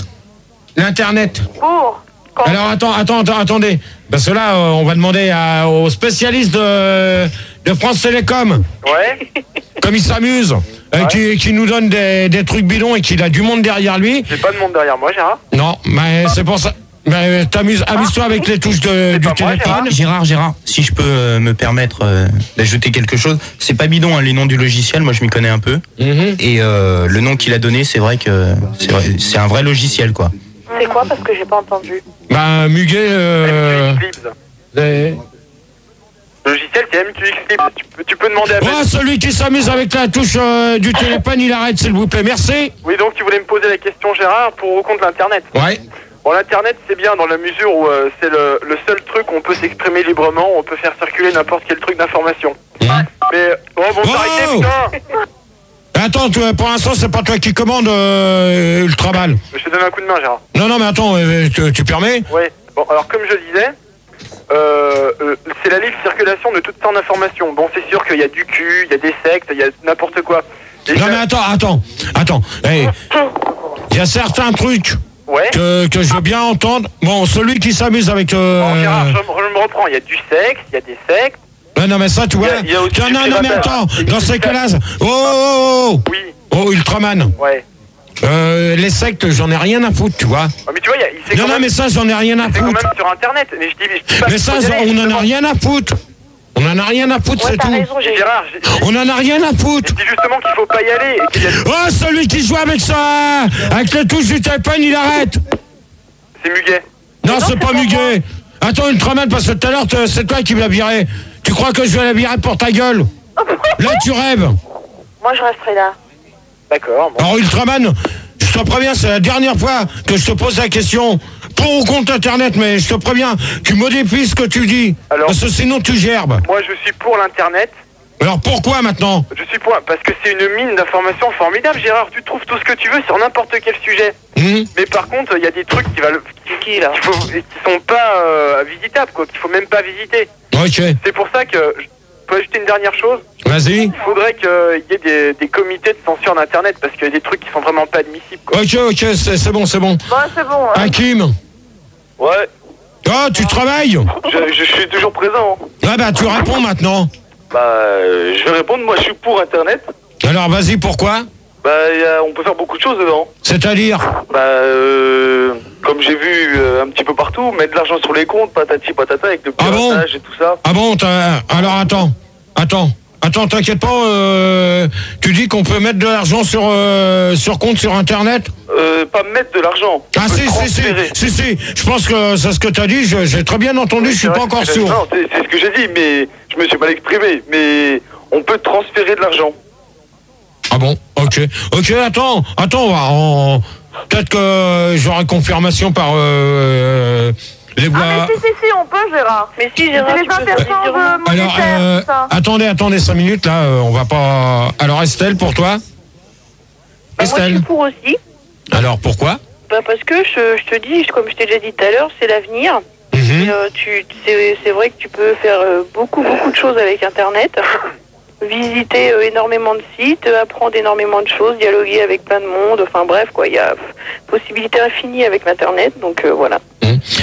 L'Internet. Pour. Alors, attendez. Parce que là, on va demander aux spécialistes de France Télécom. Ouais. Comme il s'amuse. Qui nous donne des trucs bidons et qu'il a du monde derrière lui. J'ai pas de monde derrière moi, Gérard. Non, mais c'est pour ça. Amuse-toi avec les touches du téléphone. Gérard, si je peux me permettre d'ajouter quelque chose, c'est pas bidon les noms du logiciel, moi je m'y connais un peu. Et le nom qu'il a donné, c'est vrai que c'est un vrai logiciel quoi. C'est quoi parce que j'ai pas entendu? Muguet. Le logiciel c'est MQX Libs. Tu peux demander à celui qui s'amuse avec la touche du téléphone, il arrête s'il vous plaît, merci. Oui, donc tu voulais me poser la question, Gérard, pour ou contre l'Internet. Ouais. Bon, l'Internet c'est bien dans la mesure où c'est le seul truc où on peut s'exprimer librement, on peut faire circuler n'importe quel truc d'information. Mais t'arrêtez, putain. Attends, pour l'instant c'est pas toi qui commande Ultramal. Je te donne un coup de main, Gérard. Non mais attends, tu permets? Oui. Bon, alors comme je disais, c'est la libre circulation de toutes sortes d'informations. Bon, c'est sûr qu'il y a du cul, il y a des sectes, il y a n'importe quoi. Non mais attends. Il y a certains trucs que je veux bien entendre. Bon, celui qui s'amuse avec... Gérard, je me reprends, il y a du sexe, il y a des sectes. Non mais ça tu vois. Non mais attends, dans ces cas-là... Oui. Oh, Ultraman. Ouais. Les sectes, j'en ai rien à foutre, tu vois. Mais tu vois, mais ça, j'en ai rien à foutre. C'est quand même sur Internet. Mais je dis pas. Mais ça, on en a rien à foutre. On en a rien à foutre, c'est tout. Raison, Gérard, on en a rien à foutre. Je dis justement qu'il faut pas y aller. Oh, celui qui joue avec ça, avec les touches du téléphone, il arrête. C'est Muguet. Non, c'est pas Muguet. Attends, Ultraman, parce que tout à l'heure, c'est toi qui me l'as viré. Tu crois que je vais la virer pour ta gueule? Là, tu rêves. Moi, je resterai là. D'accord. Alors, Ultraman, je te préviens, c'est la dernière fois que je te pose la question. Pour ou contre Internet, mais je te préviens, tu modifies ce que tu dis. Alors, parce que sinon, tu gerbes. Moi, je suis pour l'Internet. Alors, pourquoi maintenant? Je suis pour... Parce que c'est une mine d'informations formidable, Gérard. Tu trouves tout ce que tu veux sur n'importe quel sujet. Mais par contre, il y a des trucs qui sont pas visitables, quoi, qu'il faut même pas visiter. Ok. C'est pour ça que... Je peux ajouter une dernière chose. Vas-y. Il faudrait qu'il y ait des comités de censure d'Internet parce qu'il y a des trucs qui sont vraiment pas admissibles, quoi. Ok, c'est bon. Ouais, c'est bon. Hakim. Ouais. Oh, tu travailles? Je suis toujours présent. Ah bah, tu réponds maintenant. Je vais répondre, moi je suis pour Internet. Alors vas-y, pourquoi? On peut faire beaucoup de choses dedans. C'est-à-dire? Comme j'ai vu un petit peu partout, mettre de l'argent sur les comptes, patati patata, avec le piratage et tout ça. Ah bon, alors attends, t'inquiète pas, tu dis qu'on peut mettre de l'argent sur compte sur Internet? Pas mettre de l'argent. Ah si, je pense que c'est ce que t'as dit, j'ai très bien entendu, je suis pas encore sûr. Non, c'est ce que j'ai dit, mais je me suis mal exprimé, mais on peut transférer de l'argent. Ah bon, ok, attends, peut-être que j'aurai confirmation par les voix... Ah mais si, on peut, Gérard. Mais si, Gérard, les interchanges monétaires, ça. Attendez 5 minutes, là, on va pas... Alors Estelle, pour toi? Estelle. Moi, je suis pour aussi. Alors, pourquoi? Parce que, je te dis, comme je t'ai déjà dit tout à l'heure, c'est l'avenir. C'est vrai que tu peux faire beaucoup de choses avec Internet. Visiter énormément de sites, apprendre énormément de choses, dialoguer avec plein de monde, enfin bref, quoi, il y a possibilité infinie avec l'Internet, donc voilà.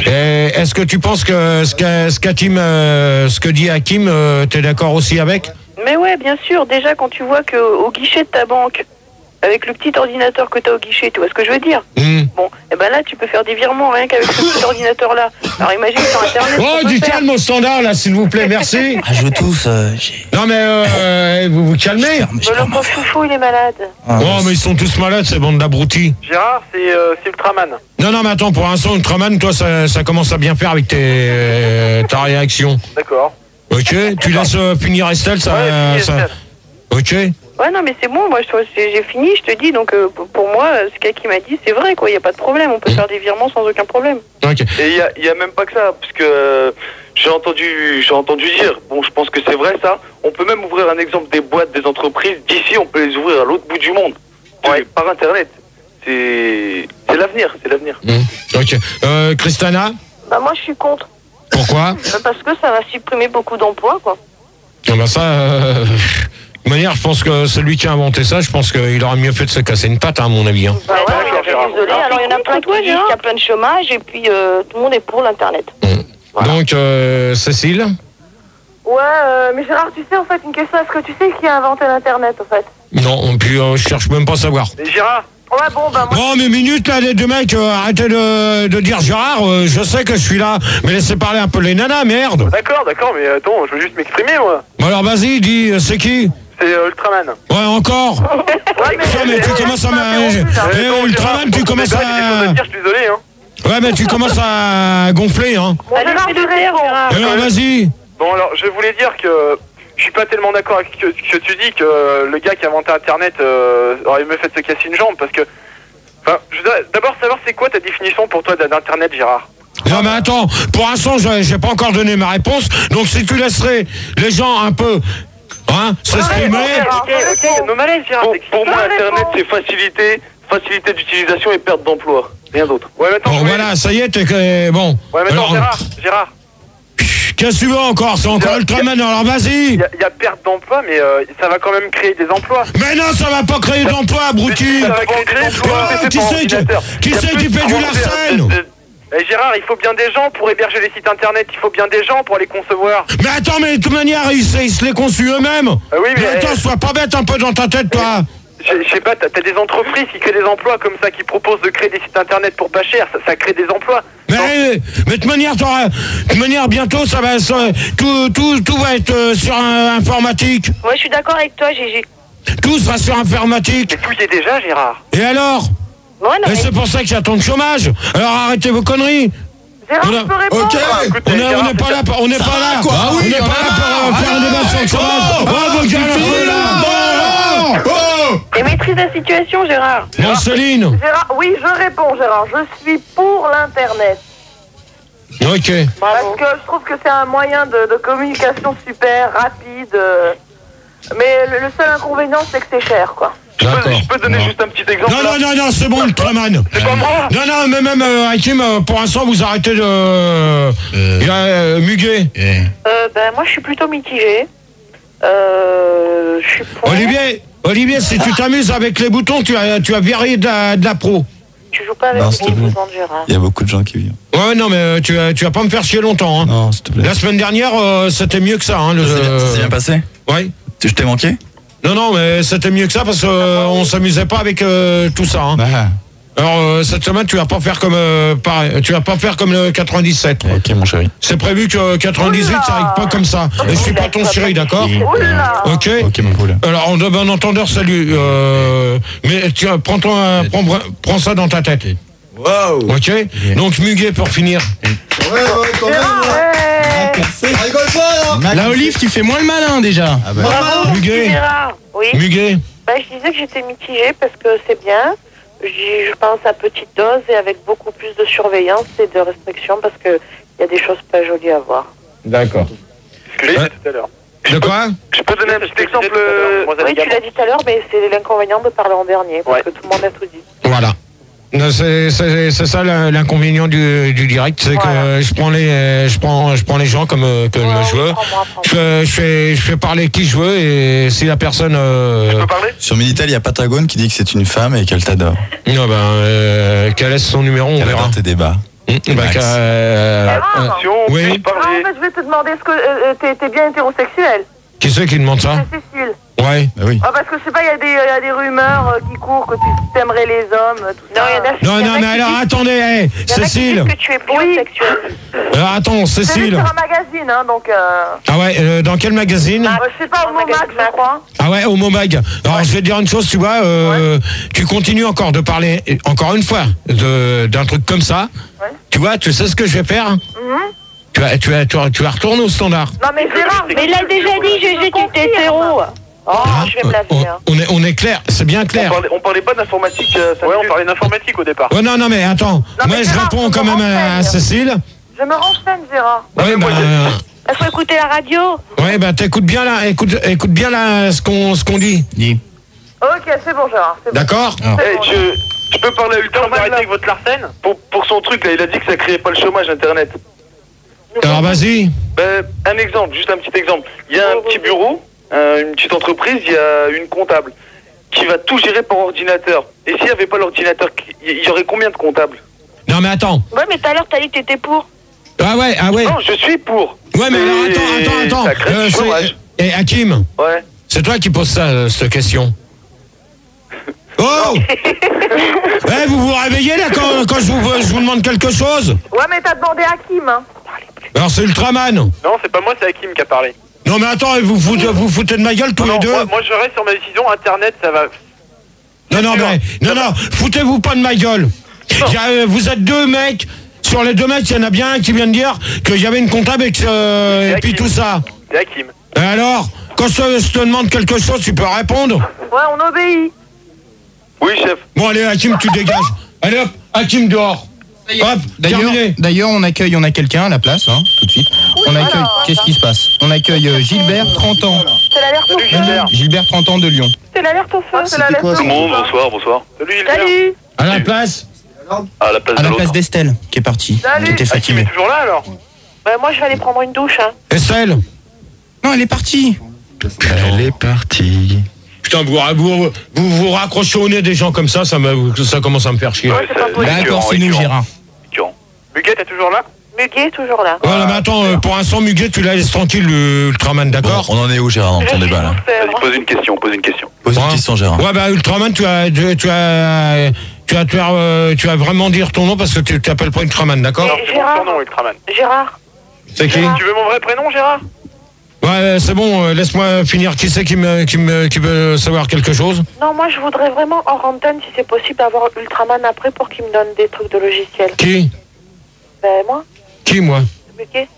Est-ce que tu penses que ce que dit Hakim, t'es d'accord aussi avec? Mais ouais, bien sûr, déjà quand tu vois qu'au guichet de ta banque, avec le petit ordinateur que tu as au guichet, tu vois ce que je veux dire? Bon, et ben là, tu peux faire des virements rien qu'avec ce petit ordinateur-là. Alors imagine sur Internet... Oh, du calme au standard, là, s'il vous plaît, merci. Je tousse. Non, mais vous calmez. Le pauvre chouchou, il est malade. Oh, mais ils sont tous malades, ces bandes d'abrutis. Gérard, c'est Ultraman. Non, mais attends, pour l'instant, Ultraman, toi, ça commence à bien faire avec ta réaction. D'accord. Ok, tu laisses finir Estelle, ça... Ouais, Ok. Ouais, non, mais c'est bon, moi j'ai fini, je te dis, donc pour moi, ce gars qui m'a dit, c'est vrai, quoi, il n'y a pas de problème, on peut faire des virements sans aucun problème. Ok. Et il y a même pas que ça, parce que j'ai entendu dire, bon, je pense que c'est vrai ça, on peut même ouvrir un exemple des boîtes, des entreprises, d'ici on peut les ouvrir à l'autre bout du monde, par Internet. C'est l'avenir, c'est l'avenir. Ok. Christiana? Bah moi je suis contre. Pourquoi? Parce que ça va supprimer beaucoup d'emplois, quoi. Ah bah ça, de manière, je pense que celui qui a inventé ça, je pense qu'il aurait mieux fait de se casser une patte, hein, à mon avis. Hein. Bah ouais, désolé, alors il y en a plein qui disent qu'il y a plein de chômage, et puis tout le monde est pour l'Internet. Voilà. Donc, Cécile? Ouais, mais Gérard, tu sais, en fait, une question, est-ce que tu sais qui a inventé l'Internet, en fait? Non, puis je cherche même pas à savoir. Mais Gérard? Ouais, bon, bah moi... Bon, mais minute, là, les deux mecs, arrêtez de dire Gérard, je sais que je suis là, mais laissez parler un peu les nanas, merde. D'accord, mais attends, je veux juste m'exprimer, moi. Bon, alors vas-y, dis, c'est qui? C'est Ultraman. Ouais, encore. Putain, mais tu commences à... Ultraman, tu commences à... Je suis désolé, hein. Ouais, mais tu commences à gonfler, hein. Alors, vas-y. Bon, alors, je voulais dire que je suis pas tellement d'accord avec ce que tu dis, que le gars qui a inventé Internet aurait mieux fait de se casser une jambe, parce que... Enfin, je voudrais d'abord savoir c'est quoi ta définition pour toi d'Internet, Gérard? Non mais attends, pour l'instant j'ai pas encore donné ma réponse, donc si tu laisserais les gens un peu s'exprimer... Ok, nos malaises, Gérard. Pour moi, Internet, c'est facilité d'utilisation et perte d'emploi. Rien d'autre. Ouais, maintenant, bon, voilà, ça y est, t'es... Bon. Ouais, maintenant, Gérard. Qu'est-ce que tu veux encore? C'est encore Ultraman, alors vas-y. Il y a perte d'emploi, mais ça va quand même créer des emplois. Mais non, ça va pas créer d'emplois, abruti. Ça va créer des emplois. Qui c'est qui fait du Larsen? Gérard, il faut bien des gens pour héberger les sites internet, il faut bien des gens pour les concevoir. Mais attends, mais de toute manière, ils se les conçuent eux-mêmes. Oui, mais attends, sois pas bête un peu dans ta tête, toi. Je sais pas, t'as des entreprises qui créent des emplois comme ça, qui proposent de créer des sites internet pour pas cher, ça crée des emplois. Mais de toute manière, bientôt, tout va être sur informatique. Ouais, je suis d'accord avec toi, Gégé. Tout sera sur informatique. Mais tout y est déjà, Gérard. Et alors? Ouais, non, et c'est pour ça qu'il y a tant de chômage. Alors arrêtez vos conneries. Gérard, je peux répondre? Ok, on n'est pas là pour faire un débat sur le chômage. Et maîtrise la situation, Gérard. Bon, Céline. Gérard, oui, je réponds, Gérard. Je suis pour l'Internet. Ok. Parce que je trouve que c'est un moyen de communication super rapide. Mais le seul inconvénient, c'est que c'est cher, quoi. Je peux donner juste un petit exemple? Non, c'est bon, Ultraman. C'est pas moi. Non, mais même Hakim, pour l'instant, vous arrêtez de... Il a Muguet. Ben, moi, je suis plutôt mitigé. Je suis pour... Olivier, si tu t'amuses avec les boutons, tu as viré de la pro. Tu joues pas avec les boutons de Gérard. Il y a beaucoup de gens qui vivent. Ouais, non, mais tu vas pas me faire chier longtemps. Hein. Non, s'il te plaît. La semaine dernière, c'était mieux que ça. Hein, ça s'est bien passé? Ouais. Je t'ai manqué? Non, mais c'était mieux que ça parce qu'on s'amusait pas avec tout ça. Hein. Alors cette semaine, tu vas pas faire comme tu vas pas faire comme le 97. Ok, mon chéri. C'est prévu que 98, ça arrive pas comme ça. Et je suis pas ton chéri, d'accord? Ok. Ok, mon poule. Alors, de bon entendeur, salut. Mais tu prends ça dans ta tête. Wow. Ok. Donc Muguet pour finir. Ouais, quand même. Ça rigole pas, là. La Olive, tu fais moins le malin déjà. Ah bah. Bravo, Muguet. Gérard. Oui. Muguet. Ben, je disais que j'étais mitigée parce que c'est bien. Je pense à petite dose et avec beaucoup plus de surveillance et de restrictions parce que il y a des choses pas jolies à voir. D'accord. Ce que j'ai dit tout à l'heure. De quoi? Je peux donner un petit exemple? Oui, tu l'as dit tout à l'heure, mais c'est l'inconvénient de parler en dernier parce que tout le monde a tout dit. Voilà. C'est ça l'inconvénient du direct, c'est que je prends les gens comme je veux. Je fais parler qui je veux et si la personne. Tu peux parler? Sur Minitel, il y a Patagone qui dit que c'est une femme et qu'elle t'adore. Non, qu'elle laisse son numéro, on verra. tes débats. Oui. En fait, je vais te demander, est-ce que t'es bien hétérosexuel? Qui c'est qui demande ça? C'est Cécile. Ouais. Bah oui. Ah, parce que je sais pas, il y a des rumeurs qui courent que tu aimerais les hommes, tout ça. Non, mais alors attendez, Cécile. Que tu es homosexuel. Alors attends, C'est Cécile. sur un magazine, hein, donc. Ah ouais, dans quel magazine? Je sais pas, au Momac, je crois. Ah ouais, au Momag. Alors je vais te dire une chose, tu vois, tu continues encore de parler, encore une fois, d'un truc comme ça. Ouais. Tu vois, tu sais ce que je vais faire? Tu vas retourner au standard. Non, mais Gérard, mais il a déjà dit, Gégé, tu es hétéro. Oh, je vais me laver. Hein. On est clair, c'est bien clair. On parlait pas d'informatique. Ouais, on parlait d'informatique au départ. Ouais, non, mais attends. Moi, je Gérard, réponds quand même à Cécile. Je me renseigne, Gérard. Ouais, Il faut écouter la radio. ouais, t'écoutes bien là, écoute bien là ce qu'on dit. Ok, c'est bon, Gérard. C'est bon. D'accord. Je peux parler à Ultraman là avec votre Larsen pour son truc là, il a dit que ça créait pas le chômage internet. Alors vas-y. Un exemple, juste un petit exemple. Il y a un petit bureau, une petite entreprise, il y a une comptable qui va tout gérer par ordinateur. Et s'il n'y avait pas l'ordinateur, il y aurait combien de comptables? Non mais attends. Ouais, mais tout à l'heure, t'as dit que t'étais pour. Ah ouais. Non, je suis pour. Ouais, mais alors attends. Ça crée du chômage. Et Hakim. Ouais. C'est toi qui poses ça, cette question. Oh. Vous vous réveillez là quand je vous demande quelque chose? Ouais, mais t'as demandé à Kim, hein. Alors c'est Ultraman. Non, c'est pas moi, c'est Hakim qui a parlé. Non mais attends, vous foutez de ma gueule tous les deux. Moi je reste sur ma décision, Internet ça va... Non, foutez-vous pas de ma gueule. Vous êtes deux mecs, sur les deux mecs, il y en a bien un qui vient de dire qu'il y avait une comptable et puis tout ça. C'est Hakim. Et alors, quand je te demande quelque chose, tu peux répondre? Ouais, on obéit. Oui, chef. Bon allez, Hakim, tu dégages. Allez hop, Hakim dehors. Hop, terminé. D'ailleurs, on a quelqu'un à la place, hein, tout de suite. On accueille. Qu'est-ce qui se passe? On accueille Gilbert, 30 ans. C'est l'alerte au feu. Gilbert, 30 ans de Lyon. C'est l'alerte au feu. C'est l'alerte au feu. Tout le monde, bonsoir. Salut. À la place. À la place À de la l'autre. place d'Estelle, qui est partie. Salut. Qui était Hakim fatiguée. est toujours là alors? Moi, je vais aller prendre une douche, hein. Estelle. Non, elle est partie. Elle est partie. Putain, vous raccrochez au nez des gens comme ça commence à me faire chier. Ouais, c'est pas possible. D'accord, c'est nous, Gérard. Muguet, t'es toujours là? Muguet est toujours là. Ouais, mais attends, pour l'instant, Muguet, tu la laisses tranquille, Ultraman, d'accord? Bon, on en est où, Gérard, dans ton débat là? Vas-y, pose une question. Pose une question, Gérard. Ouais, Ultraman, tu vas vraiment dire ton nom parce que tu t'appelles pas Ultraman, d'accord? Non, c'est mon surnom, Ultraman. Gérard. C'est qui? Tu veux mon vrai prénom, Gérard? Ouais, c'est bon, laisse-moi finir. Qui c'est qui veut savoir quelque chose? Non, moi, je voudrais vraiment, hors antenne, si c'est possible, avoir Ultraman après pour qu'il me donne des trucs de logiciel. Qui? Ben, moi. Qui, moi? Muguet.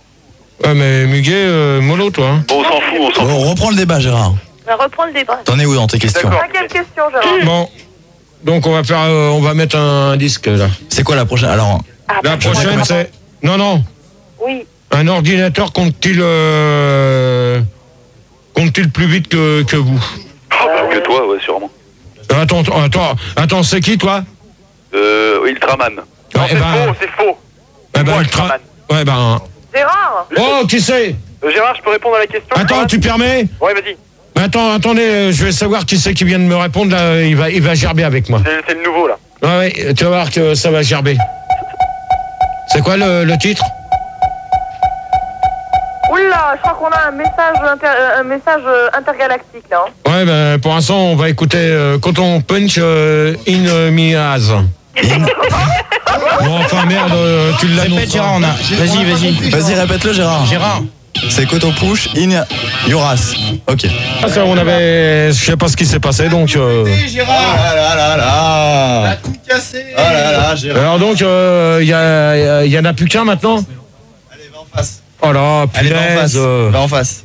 Ouais, mais Muguet, mollo, toi. Hein. Bon, on s'en fout. On reprend le débat, Gérard. Ben, reprends le débat. T'en es où dans tes questions? Quelle question, Gérard? Bon. Donc, on va mettre un disque, là. C'est quoi la prochaine? Alors, la prochaine, c'est... Non. Oui. Un ordinateur compte-t-il plus vite que vous? Que toi, ouais, sûrement. Attends, c'est qui, toi? Ultraman. Non, c'est faux. Ultraman. Ouais, Gérard. Oh, qui c'est? Gérard, je peux répondre à la question? Attends, tu permets? Ouais, vas-y. Attendez, je vais savoir qui c'est qui vient de me répondre, là, il va gerber avec moi. C'est le nouveau, là. Ouais, tu vas voir que ça va gerber. C'est quoi le titre? Oula, je crois qu'on a un message intergalactique, là. Hein. Ouais, pour l'instant, on va écouter Coton Punch in Miaz. Bon, enfin, merde, tu l'annonces. Répète, Gérard, on a. Vas-y. Vas-y, répète-le, Gérard. C'est Coton Push in Yoras. Ok. On avait... Je sais pas ce qui s'est passé, donc... Gérard. Ah T'as tout cassé. Ah là, Gérard. Alors donc, y en a plus qu'un maintenant? Allez, va en face. Oh là, punaise. Va en face.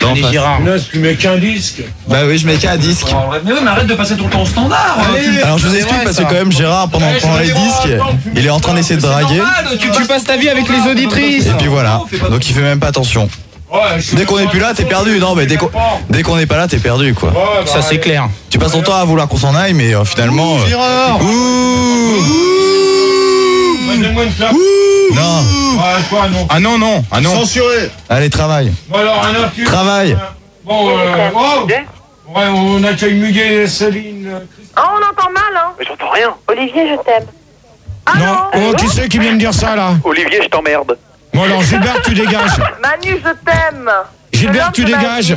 Allez, Gérard. Punaise, tu mets qu'un disque. Bah oui, je mets qu'un disque. Mais oui, mais arrête de passer ton temps au standard. Alors je vous explique parce que quand même Gérard pendant les disques, il est en train d'essayer de draguer. Tu passes ta vie avec les auditrices. Et puis voilà. Donc il fait même pas attention. Dès qu'on est plus là, t'es perdu. Non mais dès qu'on n'est pas là, t'es perdu quoi. Ça c'est clair. Tu passes ton temps à vouloir qu'on s'en aille, mais finalement. Gérard. Non. Ah non. Censuré. Allez, travaille. Bon alors, un appui. Travaille. Bon, ouais, on accueille Muguet, Céline. Ah, on entend mal, hein. Mais j'entends rien. Olivier, je t'aime. Ah Non, oh, qui c'est qui vient de dire ça là? Olivier, je t'emmerde. Bon alors, Gilbert, tu dégages. Manu, je t'aime. Gilbert, tu dégages.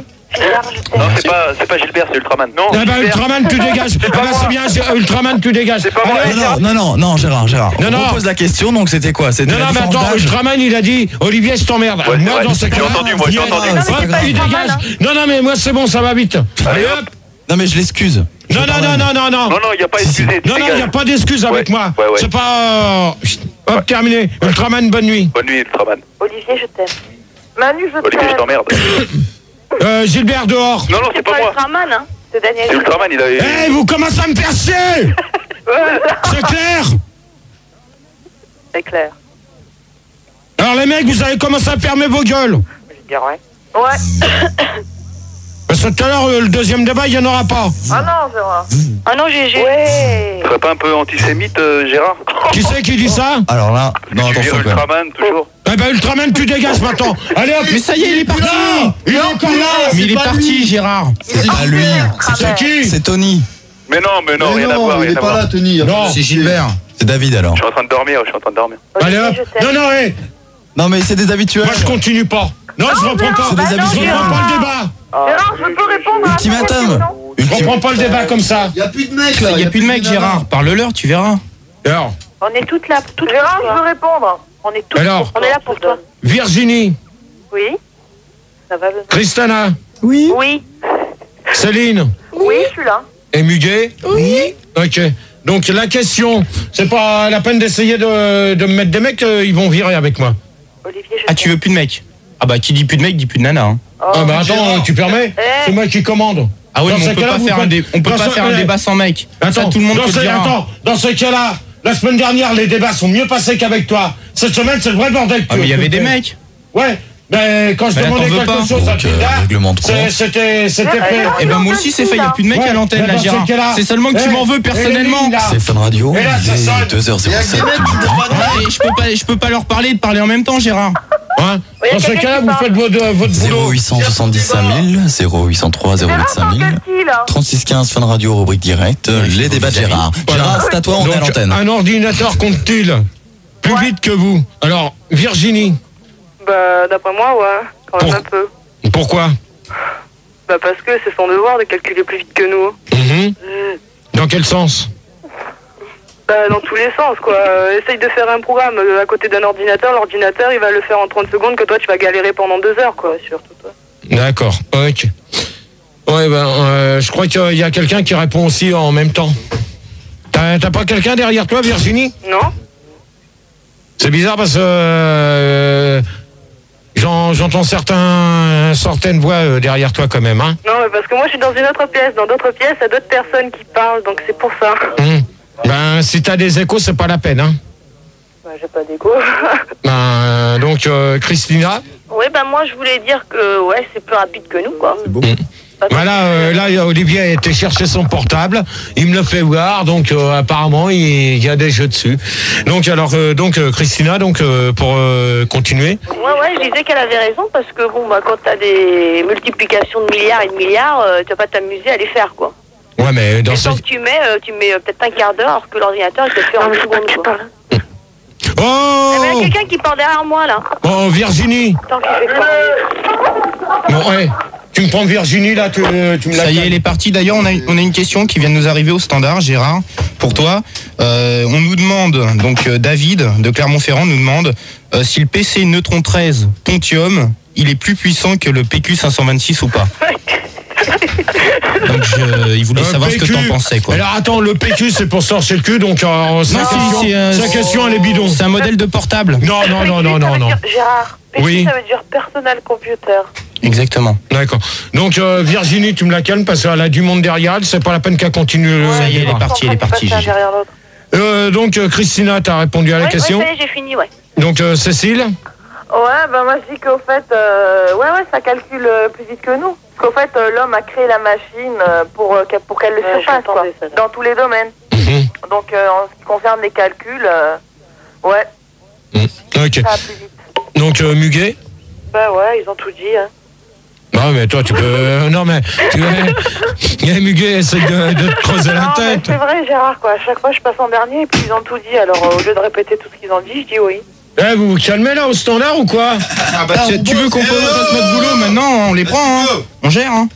Non, c'est pas Gilbert, c'est Ultraman. Non. Ah bah Ultraman, tu dégages. Ah bah c'est bien, Ultraman, tu dégages. Non, Gérard. On pose la question, donc c'était quoi? C'était Non, mais attends, Ultraman, il a dit, Olivier, je t'emmerde. Ouais, moi, dans ce j'ai entendu. il dégage. Non, mais moi, c'est bon, ça va vite. Allez, hop. Non, mais je l'excuse. Non, Non, il n'y a pas excusé. Non, il n'y a pas d'excuse avec moi. Ouais. C'est pas... Hop, terminé. Ultraman, bonne nuit. Bonne nuit, Ultraman. Olivier, je t'aime. Manu, je t'aime. Olivier, je t'emmerde. Gilbert dehors. Non, c'est pas moi. Ultraman, hein. C'est Daniel. C'est Ultraman, il a... Eh, vous commencez à me faire chier. C'est clair? C'est clair. Alors les mecs, vous avez commencé à fermer vos gueules. Ouais. Parce que tout à l'heure, le deuxième débat, il n'y en aura pas. Ah non, Gérard. Ah non, GG. Ouais. Tu serais pas un peu antisémite, Gérard? Qui c'est qui dit ça? Alors là, non, Tu attention vires quand même. Ultraman, toujours. Eh ben Ultraman, tu dégages maintenant. Allez hop. Mais ça y est, il est parti. Il est encore là. Mais il est parti, Gérard. C'est pas lui. C'est qui? C'est Tony. Mais non, rien à voir. il est pas là, Tony. Non. C'est Gilbert. C'est David alors. Je suis en train de dormir, Allez hop. Non, hé. Non mais c'est des habituels. Moi je continue pas. Non, je reprends pas. C'est des Je habituels. reprends pas le débat. Gérard, je peux répondre à Ultimatum. Je reprends pas le débat comme ça. Il y a plus de mecs là. Il y a plus de mecs, Gérard. Parle-leur, tu verras. Alors, On est toutes là. Gérard, je veux répondre. On est toutes. Alors. On est là pour toi. Virginie, Oui. Ça va, Cristana, Oui. Céline Oui, je suis là. et Muguet. Oui. Ok. Donc la question, c'est pas la peine d'essayer de me mettre des mecs, ils vont virer avec moi. Ah, tu veux plus de mecs? Ah bah, qui dit plus de mecs, dit plus de nana. Hein. Ah bah attends, tu permets? C'est moi qui commande. Ah oui, Dans mais ce on peut cas-là, pas vous faire faites- on peut dans pas ce- faire un débat sans mec. Attends, Ça, tout le monde dans peut ce- le dire. hein. attends, dans ce cas-là, la semaine dernière, les débats sont mieux passés qu'avec toi. Cette semaine, c'est le vrai bordel. Ah, mais il y avait des mecs. Ouais, mais quand je Mais là, demandais t'en veux quelque pas. chose à Tilda, règlement de compte. c'était fait. Eh ben moi aussi c'est fait, il y a plus de mecs Ouais, à l'antenne mais là, dans ce Gérard. cas-là- C'est seulement que tu Eh, m'en veux et personnellement. les lignes, là. C'est Fun Radio. Et là, ça Il est sonne. 2h07 du matin. Et je peux pas leur parler et de parler en même temps, Gérard. Hein? Dans ce cas-là, vous faites votre boulot. 0870 5000, 0803 08 5000, 36 15 Fun Radio, rubrique directe, les débats de Gérard. Gérard, c'est à toi, on est à Donc, l'antenne. un ordinateur compte-t-il plus vite que vous? Alors, Virginie, Bah, d'après moi, ouais. Quand même un peu. pourquoi? Bah, parce que c'est son devoir de calculer plus vite que nous. Dans quel sens? Bah, dans tous les sens, quoi. Essaye de faire un programme à côté d'un ordinateur. L'ordinateur, il va le faire en 30 secondes, que toi, tu vas galérer pendant 2 heures, quoi. Surtout toi. D'accord, ok. Ouais, ben, je crois qu'il y a quelqu'un qui répond aussi en même temps. T'as pas quelqu'un derrière toi, Virginie? Non. C'est bizarre parce que j'entends certaines voix derrière toi quand même, hein. Non, mais parce que moi, je suis dans une autre pièce. Dans d'autres pièces, il y a d'autres personnes qui parlent, donc c'est pour ça. Ben, si t'as des échos, c'est pas la peine, hein. Bah, j'ai pas d'écho. Ben, donc, Christina? Ouais, bah moi je voulais dire que ouais, c'est plus rapide que nous, quoi. C'est beau. Voilà, là, Olivier a été chercher son portable, il me le fait voir, donc apparemment il y a des jeux dessus. Donc alors, Christina, donc pour continuer. Ouais, je disais qu'elle avait raison parce que bon, bah quand t'as des multiplications de milliards et de milliards, tu vas pas t'amuser à les faire, quoi. Ouais, mais dans Et ce... tant que tu mets peut-être un quart d'heure, alors que l'ordinateur il te le fait en une seconde, quoi. Oh! Eh ben, il y a quelqu'un qui parle derrière moi là. Oh, Virginie! Tant qu'il fait pas. Bon, ouais. Tu me prends Virginie là, tu me la Ça y est, elle est partie. D'ailleurs, on a une question qui vient de nous arriver au standard, Gérard, pour toi. On nous demande, donc David de Clermont-Ferrand nous demande si le PC Neutron 13 Pontium, il est plus puissant que le PQ 526 ou pas. Donc il voulait savoir ce que t'en pensais, quoi. Alors attends, le PQ c'est pour sortir le cul, donc sa question elle est bidon. C'est un modèle de portable. Non. Gérard, Oui. ça veut dire personal computer. Exactement. D'accord. Donc Virginie, tu me la calmes parce qu'elle a du monde derrière elle, c'est pas la peine qu'elle continue. Ça y est, elle est partie, Gigi. Donc Christina, t'as répondu à la question. Ouais, ça y est, j'ai fini, ouais. Donc Cécile. Ouais, bah moi je dis qu'au fait, ça calcule plus vite que nous. Parce qu'au fait, l'homme a créé la machine pour qu'elle le surpasse, quoi, dans tous les domaines. Donc en ce qui concerne les calculs, ouais. Ok. Ça va plus vite. Donc Muguet. Bah ouais, ils ont tout dit, hein. Non mais toi tu peux... non mais... Muguet essaye de te creuser la Non, mais tête. c'est vrai, Gérard, quoi. À chaque fois, je passe en dernier et puis ils ont tout dit. Alors, au lieu de répéter tout ce qu'ils ont dit, je dis oui. Eh, vous vous calmez là au standard ou quoi? Tu veux qu'on fasse notre boulot maintenant? On les prend, hein. On gère, hein.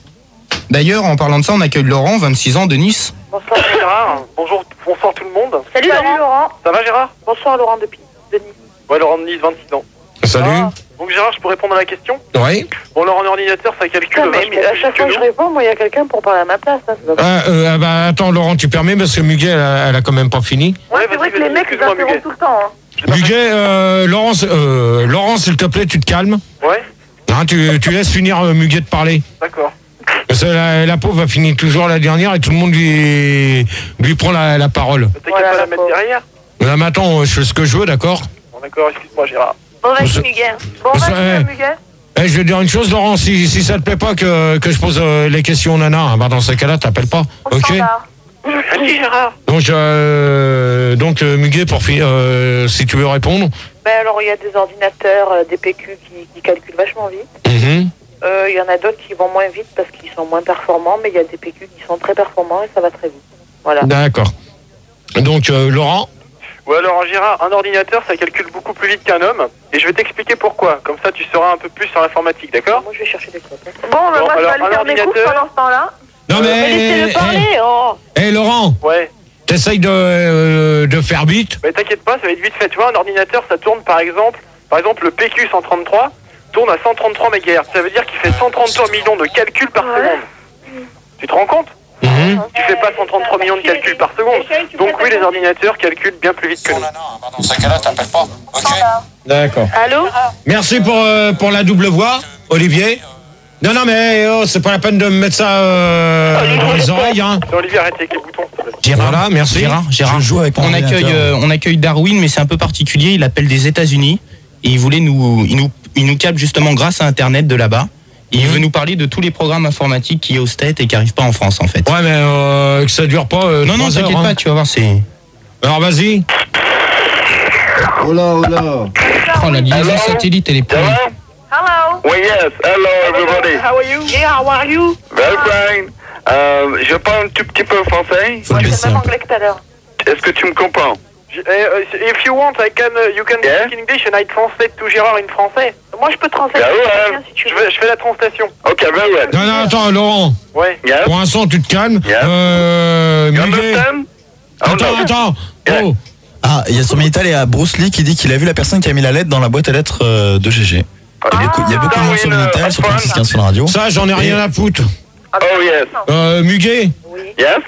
D'ailleurs, en parlant de ça, on accueille Laurent, 26 ans, de Nice. Bonsoir Gérard, bonsoir tout le monde. Salut Laurent. Ça va Gérard? Bonsoir Laurent de Nice. Ouais, Laurent de Nice, 26 ans. Salut. Donc Gérard, je peux répondre à la question? Oui. Bon, alors en ordinateur, ça calcule Putain, mais à chaque fois que je réponds, moi, il y a quelqu'un pour parler à ma place. Hein, Bah attends Laurent, tu permets parce que Muguet elle a quand même pas fini. Ouais, c'est vrai que les mecs, ils interrompent tout le temps. Hein. Muguet, Laurent, s'il te plaît, tu te calmes. Ouais. Hein, Hein, tu laisses finir Muguet de parler. D'accord. Parce que la pauvre va finir toujours la dernière et tout le monde lui prend la parole. T'inquiète pas la mettre derrière. Là, mais attends, je fais ce que je veux, d'accord? Bon, d'accord, excuse-moi, Gérard. Bon, vas-y, Muguet. Bon, vas-y, Muguet. Je vais te dire une chose, Laurent, si ça te plaît pas que je pose les questions aux nanas, bah dans ces cas-là, t'appelles pas, ok? Vas-y, Gérard. Donc Muguet, si tu veux répondre. Ben alors, il y a des ordinateurs, des PQ qui calculent vachement vite. Il y en a d'autres qui vont moins vite parce qu'ils sont moins performants, mais il y a des PQ qui sont très performants et ça va très vite. Voilà. D'accord. Donc, Laurent? Ouais, alors Gérard, un ordinateur, ça calcule beaucoup plus vite qu'un homme. Et je vais t'expliquer pourquoi. Comme ça, tu sauras un peu plus sur l'informatique, d'accord? Moi, je vais chercher des codes. Bon, ben moi, je vais aller faire mes courses pendant ce temps-là. Non, mais... Laissez-le parler, Laurent. Ouais. T'essayes de faire vite? Mais t'inquiète pas, ça va être vite fait. Tu vois, un ordinateur, ça tourne par exemple le PQ 133 tourne à 133 MHz. Ça veut dire qu'il fait 133 millions de calculs par seconde. Tu te rends compte? Tu fais pas 133 millions de calculs par seconde. Donc oui, les ordinateurs calculent bien plus vite que nous. Dans ce cas-là, t'appelles pas. Ok. D'accord. Allô? Merci pour la double voix, Olivier. Non, mais c'est pas la peine de me mettre ça dans les oreilles. Hein. Olivier, arrête avec les boutons. Gérard, voilà, merci. Gérard, on accueille Darwin, mais c'est un peu particulier. Il appelle des États-Unis et il nous capte justement grâce à Internet de là-bas. Il veut nous parler de tous les programmes informatiques qui est au State et qui n'arrivent pas en France, en fait. Ouais, mais que ça dure pas. Non, t'inquiète pas, tu vas voir, c'est. Alors, vas-y. Oh là. Oh, la liaison satellite, elle est pourrie. Hello. Oui, yes. Hello, everybody. How are you? Yeah, how are you? Very fine. Je parle un tout petit peu français. Moi, je fais même anglais que tout à l'heure. Est-ce que tu me comprends? If you want, you can speak in English and I translate to Gérard in français. Moi, je peux translater si tu veux. Je fais la translation. Ok, very well. Non, attends, Laurent. Ouais. Yes. Pour l'instant, tu te calmes. You Muguet. understand? Attends. Oh. Ah, il y a sur Minitel, il y a Bruce Lee qui dit qu'il a vu la personne qui a mis la lettre dans la boîte à lettres de GG. Il y a beaucoup de monde sur Minitel, sur 3615 sur la radio. Ça, j'en ai rien à foutre. Oh, yes. Muguet. Yes.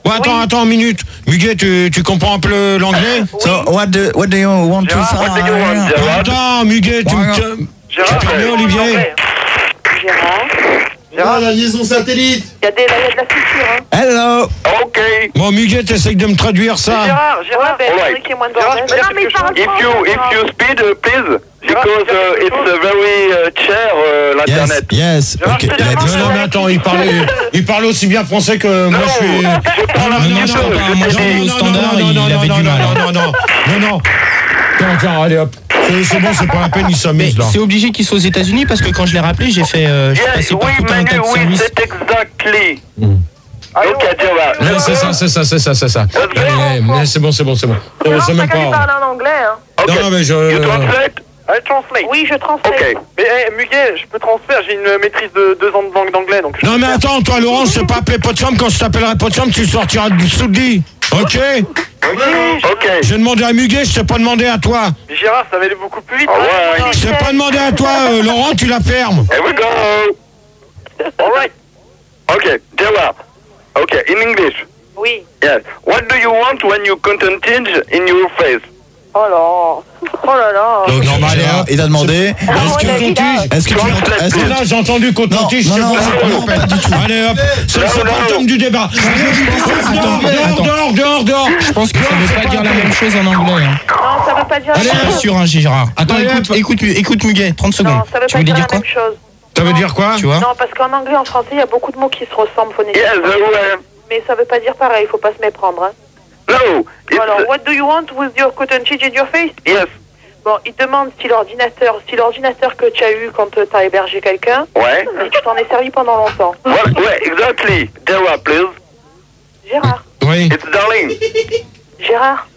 Ouais, attends une minute. Muguet, tu comprends un peu l'anglais? So, what do you want to say? What do you want, Gérard? Attends, Muguet, tu parles, Olivier. Gérard, la liaison satellite. Il y a de la future, hein. Hello. Ok. Bon, Muguet, t'essayes de me traduire ça. Gérard, ben, qui est moins de bordel. Gérard, Non, mais il parle If you speed, please, because it's very cher, l'internet. Yes. Ok. Non, mais attends, il parle aussi bien français que moi je suis. Non. Tiens, allez hop. C'est bon, c'est pas la peine, il s'amuse là. C'est obligé qu'il soit aux États-Unis parce que quand je l'ai rappelé, j'ai fait. Je suis passé par tout un tas de services. C'est exactly. Ok, Gérard. C'est ça. Allez, c'est bon. C'est même pas. pas. parler en anglais, hein. Non, mais You translate? I translate. Oui, je translate. Ok. Mais Muguet, je peux transférer, j'ai une maîtrise de 2 ans de langue d'anglais, donc. Non, mais attends, toi, Laurent, je sais pas appeler Potsdam. Quand je t'appellerai Potsdam, tu sortiras sous le lit. Ok? Ok. J'ai demandé à Muguet, je t'ai pas demandé à toi. Mais Gérard, ça va aller beaucoup plus vite. Je t'ai pas demandé à toi, Laurent, tu la fermes. Here we go. Alright. Ok, Gérard. Ok, in English. Oui. Yes. What do you want when you contentage in your face? Oh là. Donc, Gérard, il a demandé. Est-ce que Là, j'ai entendu coton-tige, c'est bon, c'est pas la peine. Allez hop, c'est pas le thème du débat. Dehors. Je pense que ça ne veut pas dire la même chose en anglais. Hein. Non, ça veut pas dire la Je même suis chose. pas sûr, hein, Gérard. Attends, écoute Muguet, 30 secondes. Non, ça veut Tu pas voulais dire dire la quoi? même chose. Ça veut dire quoi? Tu vois? Non, parce qu'en anglais et en français, il y a beaucoup de mots qui se ressemblent phonétiquement. Yes, very well. Mais ça veut pas dire pareil, faut pas se méprendre, hein. No. Alors, what do you want with your cotton-tige in your face? Yes. Bon, il demande si l'ordinateur que tu as eu quand tu as hébergé quelqu'un, Ouais. si tu t'en es servi pendant longtemps. Ouais, exactly. Gérard, please. Gérard. Oui. It's darling. Gérard.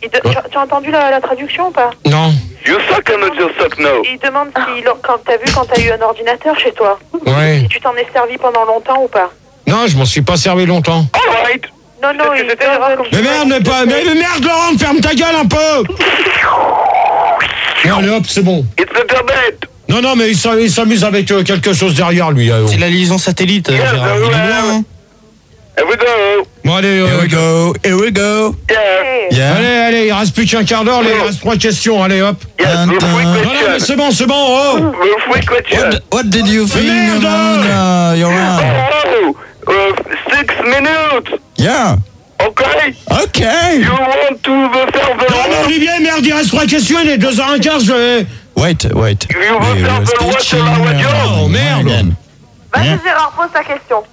Tu as entendu la traduction ou pas? Non. You suck or not you suck, no. Il demande si, quand t'as eu un ordinateur chez toi, Ouais. si tu t'en es servi pendant longtemps ou pas. Non, je m'en suis pas servi longtemps. All right. Non, il demande... Mais merde, Laurent, ferme ta gueule un peu. Non, allez hop, c'est bon. It's internet. Non, mais il s'amuse avec quelque chose derrière lui. C'est la liaison satellite, Gérard. Il est loin, hein. Here we go. Bon, Bon, allez. Here we go. Here we go. Yeah. Allez, il reste plus qu'un quart d'heure, il reste 3 questions, allez hop. Yes, Non, mais c'est bon, oh. What did you think? You're right. 6 minutes. Yeah. Okay. Okay. You want to faire the Non, mais Olivier, merde, il reste 3 questions, il est 2h15, je vais... Wait. You want to faire the watch sur la radio. Oh, merde. Vas-y, Gérard, pose ta question.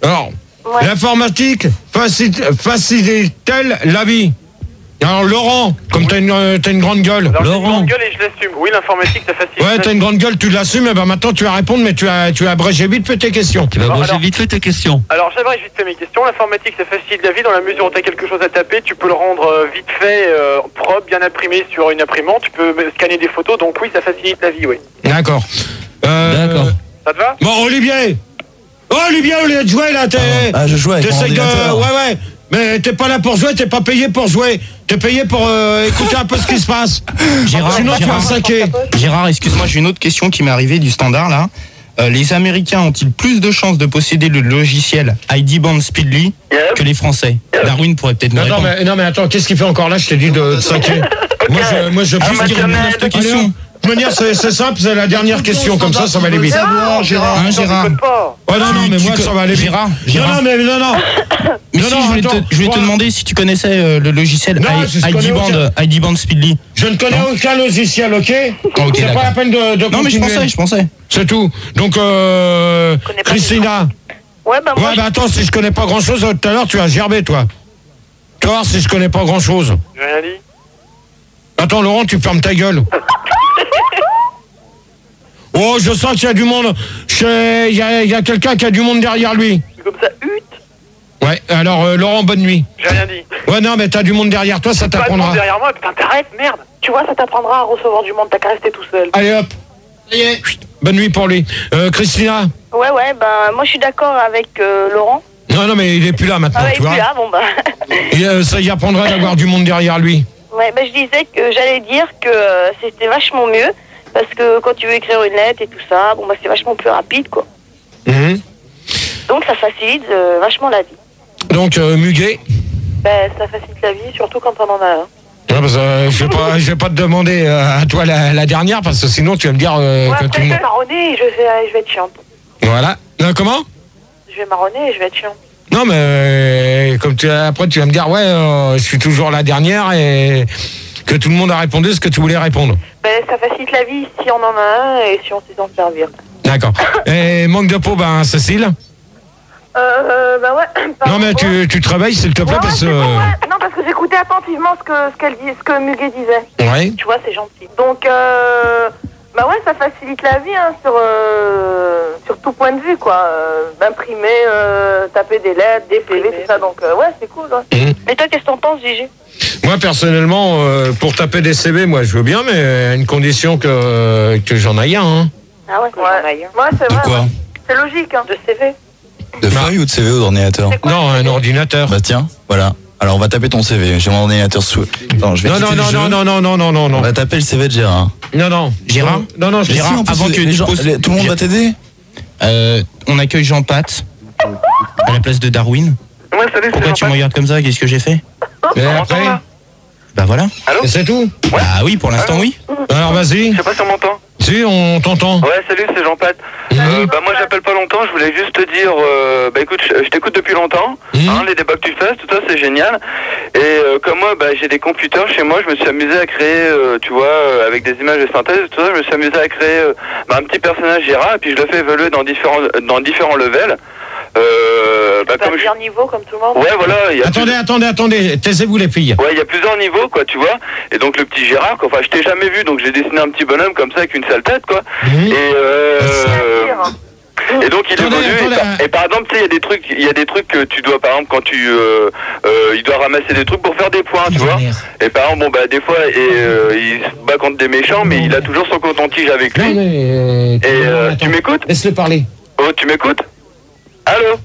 Alors, l'informatique facilite-t-elle la vie? Alors, Laurent, comme t'as une grande gueule. Alors, j'ai une grande gueule et je l'assume. Oui, l'informatique, ça facilite. Ouais, t'as une grande gueule, tu l'assumes, et ben maintenant tu vas répondre, mais tu vas abréger vite fait tes questions. Tu vas abréger vite fait tes questions. Alors, j'abrège vite fait mes questions. L'informatique, ça facilite la vie dans la mesure où tu as quelque chose à taper. Tu peux le rendre vite fait, propre, bien imprimé sur une imprimante. Tu peux scanner des photos. Donc, oui, ça facilite la vie, oui. D'accord. D'accord. Ça te va? Bon, Olivier, au lieu de jouer là, je jouais avec mon ordinateur. Ouais. Mais t'es pas là pour jouer, t'es pas payé pour jouer. T'es payé pour écouter un peu ce qui se passe. Gérard, excuse-moi, j'ai une autre question qui m'est arrivée du standard là. Les Américains ont-ils plus de chances de posséder le logiciel ID Band Speedly que les Français? Darwin pourrait peut-être nous répondre. Non mais attends, qu'est-ce qu'il fait encore là? Je t'ai dit de s'inquiéter. Moi je peux dire une autre question. De manière, c'est simple, c'est la dernière question, comme ça va aller vite. Gérard. Ouais, non, mais moi, ça va aller vite. Gérard. Non. Mais si, je voulais te demander si tu connaissais le logiciel ID Band Speedly. Je ne connais aucun logiciel, ok? C'est pas la peine de continuer. Non, mais je pensais. C'est tout. Donc, Christina. Ouais, bah moi... attends, si je connais pas grand-chose, tout à l'heure, tu as gerbé, toi. Tu vas voir si je connais pas grand-chose. J'ai rien dit. Attends, Laurent, tu fermes ta gueule. Oh, je sens qu'il y a du monde. Il y a quelqu'un qui a du monde derrière lui. Comme ça, Ouais, alors Laurent, bonne nuit. J'ai rien dit. Ouais, non, mais t'as du monde derrière toi, ça t'apprendra. Pas de monde derrière moi, putain, t'arrêtes, merde. Tu vois, ça t'apprendra à recevoir du monde, t'as qu'à rester tout seul. Allez hop. Ça y est. Bonne nuit pour lui. Christina. Ouais, bah moi je suis d'accord avec Laurent. Non, mais il est plus là maintenant, tu vois. Il est plus là, bon bah. Ça y apprendra d'avoir du monde derrière lui. Ouais, bah je disais que j'allais dire que c'était vachement mieux. Parce que quand tu veux écrire une lettre et tout ça, bon bah c'est vachement plus rapide quoi. Donc ça facilite vachement la vie. Donc Muguet. Ben ça facilite la vie, surtout quand on en a un. Ouais, parce que je vais pas te demander à toi la dernière parce que sinon tu vas me dire que tu... Je vais marronner et je vais être chiante. Voilà. Comment? Je vais marronner et je vais être chiante. Non mais comme après tu vas me dire je suis toujours la dernière et que tout le monde a répondu ce que tu voulais répondre. Ben ça facilite la vie si on en a un et si on sait s'en servir. D'accord. Et manque de peau, Cécile? Bah ouais. Non mais tu te réveilles s'il te plaît parce que... Non parce que j'écoutais attentivement ce que Muguet disait. Ouais. Tu vois, c'est gentil. Donc bah ouais, ça facilite la vie sur tout point de vue quoi. D'imprimer, taper des lettres, des PV, tout ça. Donc ouais, c'est cool. Ouais. Et toi, qu'est-ce que t'en penses, Gigi? Moi personnellement, pour taper des CV, moi je veux bien, mais à une condition que j'en aille un. Hein. Ah ouais, j'en aille un. Ouais, c'est vrai. De quoi? C'est logique, de CV. De feuille ou de CV ou d'ordinateur? Non, un ordinateur. Bah tiens, voilà. Alors on va taper ton CV. J'ai mon ordinateur sous. Attends, je vais quitter le jeu. Non. On va taper le CV de Gérard. Non. Gérard? Non. Gérard, avant que tout le monde va t'aider. On accueille Jean-Pat à la place de Darwin. Ouais, salut, pourquoi tu me regardes comme ça? Qu'est-ce que j'ai fait? Et après? Bah voilà. Allô? Et c'est tout? Bah oui, pour l'instant oui. Alors vas-y. Je sais pas si on m'entend. Si, on t'entend. Ouais, salut, c'est Jean-Pat. Bah moi j'appelle pas longtemps, je voulais juste te dire, bah écoute, je t'écoute depuis longtemps, les débats que tu fais, tout ça c'est génial. Et comme moi, bah j'ai des computers chez moi, je me suis amusé à créer, tu vois, avec des images de synthèse, tout ça, je me suis amusé à créer un petit personnage Gérard, et puis je le fais évoluer dans différents levels. Comme plusieurs niveaux comme tout le monde. Ouais, voilà. Attendez, taisez-vous les filles. Ouais, il y a plusieurs niveaux, quoi, tu vois. Et donc le petit Gérard, quoi, enfin, je t'ai jamais vu, donc j'ai dessiné un petit bonhomme comme ça avec une sale tête, quoi. Et donc il évolue. Et par exemple, tu sais, il y a des trucs que tu dois, par exemple, quand il doit ramasser des trucs pour faire des points, tu vois. Et par exemple, bon bah des fois, il se bat contre des méchants, mais il a toujours son coton-tige avec lui. Et tu m'écoutes? Laisse-le parler. Oh, tu m'écoutes? Allô?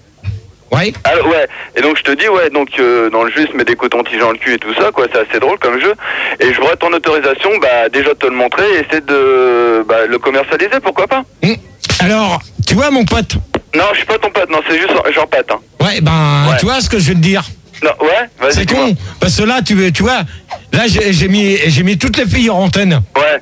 Ouais. Alors, ouais. Et donc je te dis, ouais, donc dans le jeu, il se met des cotons-tiges dans le cul et tout ça, quoi. C'est assez drôle comme jeu. Et je voudrais ton autorisation, bah déjà de te le montrer et essayer de le commercialiser, pourquoi pas? Alors, tu vois mon pote? Non, je suis pas ton pote, non, c'est juste Jean-Pat. Hein. Ouais, tu vois ce que je veux te dire? Non, ouais, vas-y. C'est con, parce que là, tu vois, là, j'ai mis toutes les filles en antenne. Ouais.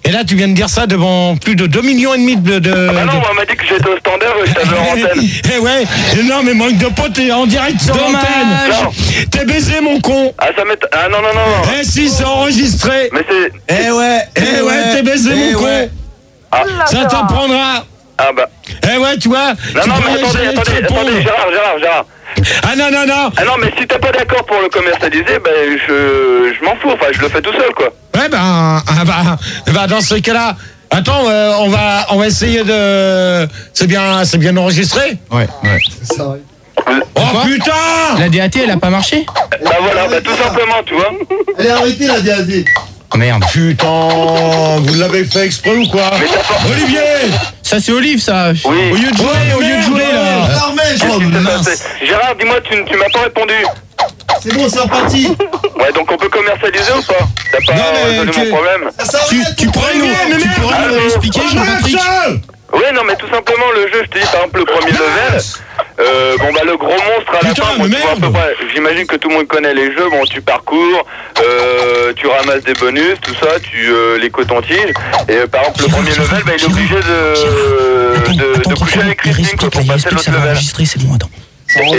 Et là, tu viens de dire ça devant plus de 2,5 millions de... Ah bah non, on m'a dit que j'étais au standard et que j'avais en antenne. Eh ouais, non, mais manque de potes, t'es en direct sur l'antenne. T'es baisé, mon con. Ah, ça m'est... Ah, non. Eh si, c'est enregistré. Mais c'est... Eh ouais, t'es baisé, mon con. Ah. Ça t'apprendra. Ah bah... Eh ouais, tu vois. Non, mais attendez, Gérard. Ah non. Ah non, mais si t'es pas d'accord pour le commercialiser, ben je m'en fous, enfin je le fais tout seul quoi. Ouais bah dans ce cas-là, attends, on va essayer de... C'est bien enregistré? Ouais. C'est ça, ouais. Oh putain! La DAT, elle a pas marché? Bah voilà, bah tout simplement, tu vois. Elle est arrêtée la DAD. Oh merde. Putain, vous l'avez fait exprès ou quoi? Olivier! Ça c'est Olive ça. Oui. Au lieu de jouer là. Gérard, dis-moi, tu m'as pas répondu. C'est bon, c'est reparti. Ouais, donc on peut commercialiser ou pas? T'as pas résolu mon problème? Tu pourrais nous expliquer, Jean-Patrick? Oui, non, mais tout simplement, le jeu, je te dis, par exemple, le premier level, bon, bah, le gros monstre à la fin, bon, tu vois, à peu près, j'imagine que tout le monde connaît les jeux, bon, tu parcours, tu ramasses des bonus, tout ça, tu les cotons-tiges, et par exemple, le premier level, bah, il est obligé de coucher avec Christine, quoi, pour passer l'autre level. C'est bon, attends.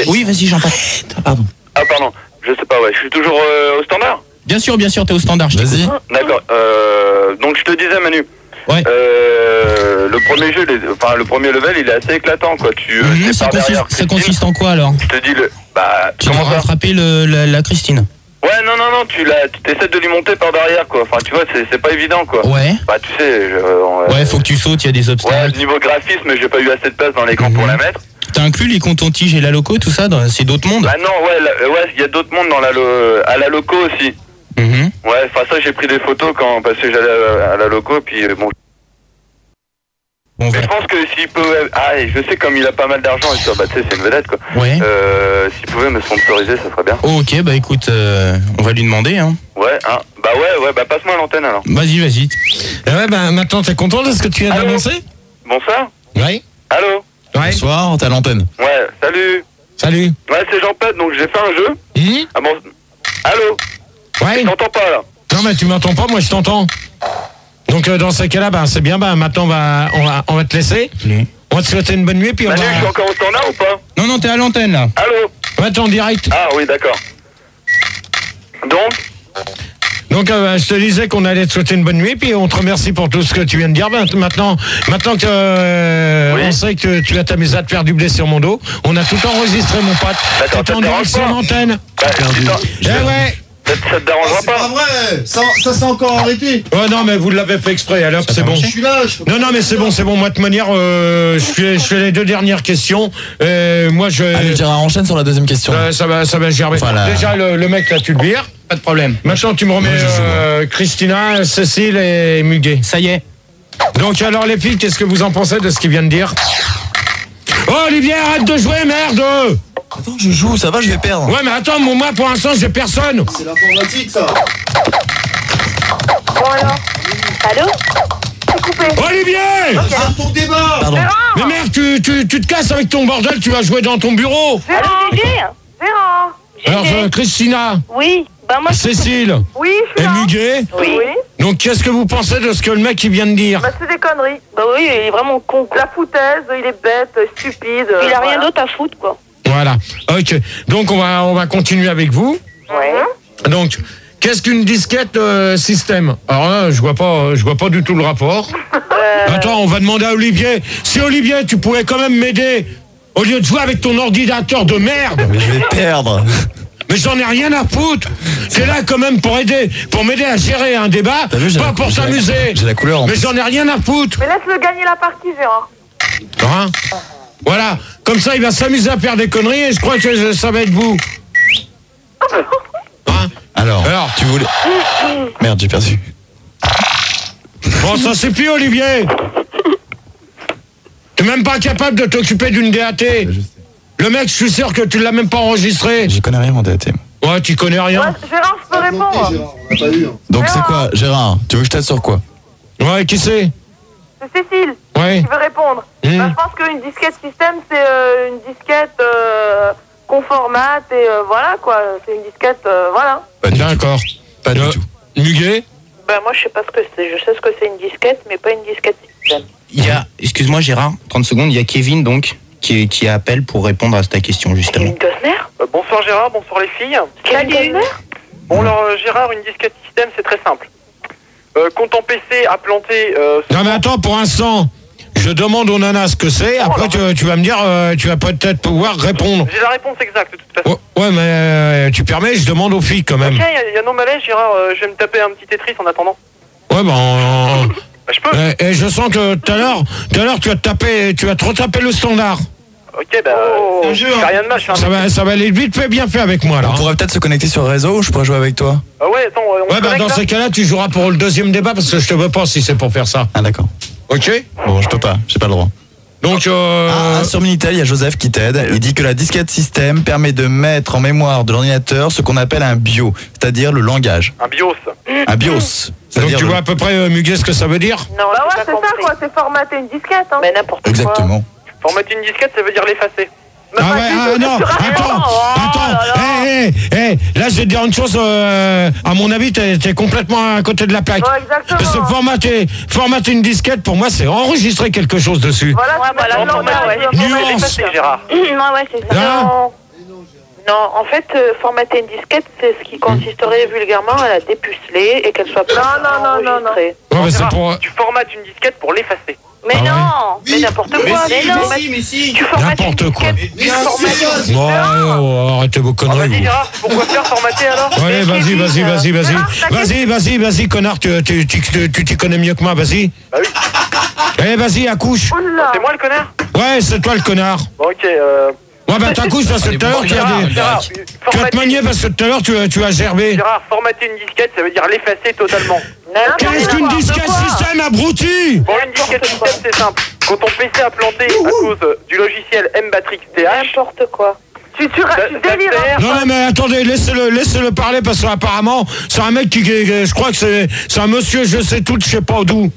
Oui, vas-y, Jean-Patrick. Pardon. Ah, pardon, je sais pas, ouais, je suis toujours au standard? Bien sûr, t'es au standard, je Vas-y. D'accord, donc je te disais, Manu. Ouais. Le premier jeu, le premier level, il est assez éclatant, quoi. Ça consiste en quoi alors? Je te dis tu dois rattraper la Christine. Ouais, non, tu essaies de lui monter par derrière, quoi. Enfin, tu vois, c'est pas évident, quoi. Ouais. Bah, tu sais, ouais, faut que tu sautes, il y a des obstacles. Ouais, niveau graphisme, j'ai pas eu assez de place dans l'écran pour la mettre. T'as inclus les cotons-tiges et la loco, tout ça, c'est d'autres mondes? Bah non, ouais, il y a d'autres mondes dans à la loco aussi. Ouais, enfin ça j'ai pris des photos parce que j'allais à la loco, puis bon. Mais je pense que s'il peut... Ah, et je sais comme il a pas mal d'argent, et bah tu sais c'est une vedette quoi. Ouais. S'il pouvait me sponsoriser, ça serait bien. Ok, bah écoute, on va lui demander hein. Ouais, hein. Bah passe-moi l'antenne alors. Vas-y. Ouais, bah maintenant t'es content de ce que tu viens d'annoncer? Bonsoir. Oui. Allô. Ouais. Bonsoir, t'es à l'antenne. Ouais, salut. Ouais, c'est Jean-Pet, donc j'ai fait un jeu. Ah bon. Allô. Ouais. Je t'entends pas là. Non mais tu m'entends pas, moi je t'entends. Donc dans ces cas-là, c'est bien, maintenant on va te laisser. On va te souhaiter une bonne nuit, puis on va... je suis encore au standard ou pas? Non, t'es à l'antenne là. Allô. Ouais, t'es en direct. Ah oui, d'accord. Donc je te disais qu'on allait te souhaiter une bonne nuit, puis on te remercie pour tout ce que tu viens de dire. Maintenant que on sait que tu vas t'amuser à te faire du blé sur mon dos, on a tout enregistré, mon pote. T'es en direct sur l'antenne. Ouais. Ça te dérangera pas? C'est pas vrai. Ça s'est encore arrêté. Oh non, mais vous l'avez fait exprès, alors c'est bon. Je suis là. Non, mais c'est bon. Moi, de manière, je fais les deux dernières questions. Moi, Allez, Gérard, enchaîne sur la deuxième question. Ça va gerber. Voilà. Déjà, le mec, là, tu le vires. Pas de problème. Maintenant, tu me remets Christina, Cécile et Muguet. Ça y est. Donc, alors, les filles, qu'est-ce que vous en pensez de ce qu'il vient de dire? Oh, Olivier, arrête de jouer, merde! Attends, je joue, ça va, je vais perdre. Ouais, mais attends, moi, pour l'instant, j'ai personne. C'est l'informatique, ça. Bon alors. Allô? C'est coupé. Olivier! Regarde ton débat. Pardon. Mais merde, tu te casses avec ton bordel, tu vas jouer dans ton bureau. Gérard. Alors, Christina. Oui. Bah moi. Cécile. Oui, je suis Et là. Muguet. Oui. Donc, qu'est-ce que vous pensez de ce que le mec il vient de dire? Bah, c'est des conneries. Bah oui, il est vraiment con. La foutaise, il est bête, stupide. Il a rien d'autre à foutre, quoi. Voilà. Ok. Donc, on va continuer avec vous. Ouais. Donc, qu'est-ce qu'une disquette système? Alors là, je vois pas du tout le rapport. Attends, on va demander à Olivier. Si Olivier, tu pouvais quand même m'aider au lieu de jouer avec ton ordinateur de merde. Mais je vais perdre. Mais j'en ai rien à foutre. C'est là quand même pour m'aider à gérer un débat, pas pour s'amuser. J'ai la couleur en Mais plus. j'en ai rien à foutre. Mais laisse-le gagner la partie, Gérard. Hein? Voilà. Comme ça, il va s'amuser à faire des conneries et je crois que ça va être vous. Hein? Alors, tu voulais... Merde, j'ai perdu. Bon, ça suffit, Olivier. T'es même pas capable de t'occuper d'une DAT. Le mec, je suis sûr que tu l'as même pas enregistré. Je connais rien mon DAT. Ouais, tu connais rien. Ouais, Gérard, je peux répondre. On n'a pas eu. Donc c'est quoi, Gérard? Tu veux que je t'aide sur quoi? Ouais, qui c'est? C'est Cécile Ouais. qui veut répondre. Bah, je pense qu'une disquette système, c'est une disquette qu'on formate et voilà quoi. C'est une disquette, voilà. D'accord. Pas du tout. Muguet? Ben moi je sais pas ce que c'est. Je sais ce que c'est une disquette, mais pas une disquette système. Il y a, excuse-moi Gérard, 30 secondes, il y a Kevin donc qui appelle pour répondre à ta question justement. Bonsoir Gérard, bonsoir les filles. Salut. Bon alors Gérard, une disquette système c'est très simple. Quand ton PC a planté... Non mais attends, pour l'instant, je demande aux nanas ce que c'est, après tu vas me dire, tu vas peut-être pouvoir répondre. J'ai la réponse exacte de toute façon. Ouais, mais tu permets, je demande aux filles quand même. Ok, il y a non malaise Gérard, je vais me taper un petit Tetris en attendant. Ouais, ben... je peux. Et je sens que tout à l'heure, tu vas te retaper le standard. Ok, bah, c'est rien de mal. Ça va aller vite fait, bien fait avec moi là. On pourrait peut-être se connecter sur le réseau ou je pourrais jouer avec toi? Ah ouais, attends, on ouais, bah dans ces cas-là, tu joueras pour le deuxième débat parce que je te veux pas si c'est pour faire ça. Ah d'accord. Ok. Bon, je peux pas, j'ai pas le droit. Donc sur Minitel, il y a Joseph qui t'aide. Il dit que la disquette système permet de mettre en mémoire de l'ordinateur ce qu'on appelle un bio, c'est-à-dire le langage. Un BIOS. Un BIOS. Donc tu vois à peu près, Muguet, ce que ça veut dire? Non, bah ouais, c'est ça quoi, c'est formater une disquette. Hein. Mais n'importe quoi. Exactement. Formater une disquette, ça veut dire l'effacer. Non, attends, là je vais te dire une chose, à mon avis t'es complètement à côté de la plaque. Ouais, exactement. Parce que formater une disquette, pour moi c'est enregistrer quelque chose dessus. Voilà, Nuance. Gérard. Non, ouais, c'est ça. Non, en fait, formater une disquette, c'est ce qui consisterait vulgairement à la dépuceler et qu'elle soit pas enregistrée. Ouais, c'est pour... Tu formates une disquette pour l'effacer. Mais non, mais n'importe quoi. Mais si. Tu formates une N'importe quoi. disquette. Arrêtez vos conneries. Vas-y Gérard, pourquoi faire formater alors? Ouais, vas-y, connard, tu t'y connais mieux que moi, vas-y. Bah oui. Allez, vas-y, accouche. C'est moi le connard? Ouais, c'est toi le connard. Bon, ok, Ouais, bah t'accouches parce que tout à l'heure tu vas te manier parce que tout à l'heure tu as gerbé. Gérard, formater une disquette, ça veut dire l'effacer totalement. Qu'est-ce qu'une disquette système, abruti? Bon, une disquette système, c'est simple. Quand ton PC a planté à cause du logiciel MBatrix TH... N'importe quoi. Tu délires. Non, mais attendez, laissez-le parler parce qu'apparemment, c'est un mec qui, je crois que c'est un monsieur, je sais tout, je sais pas d'où.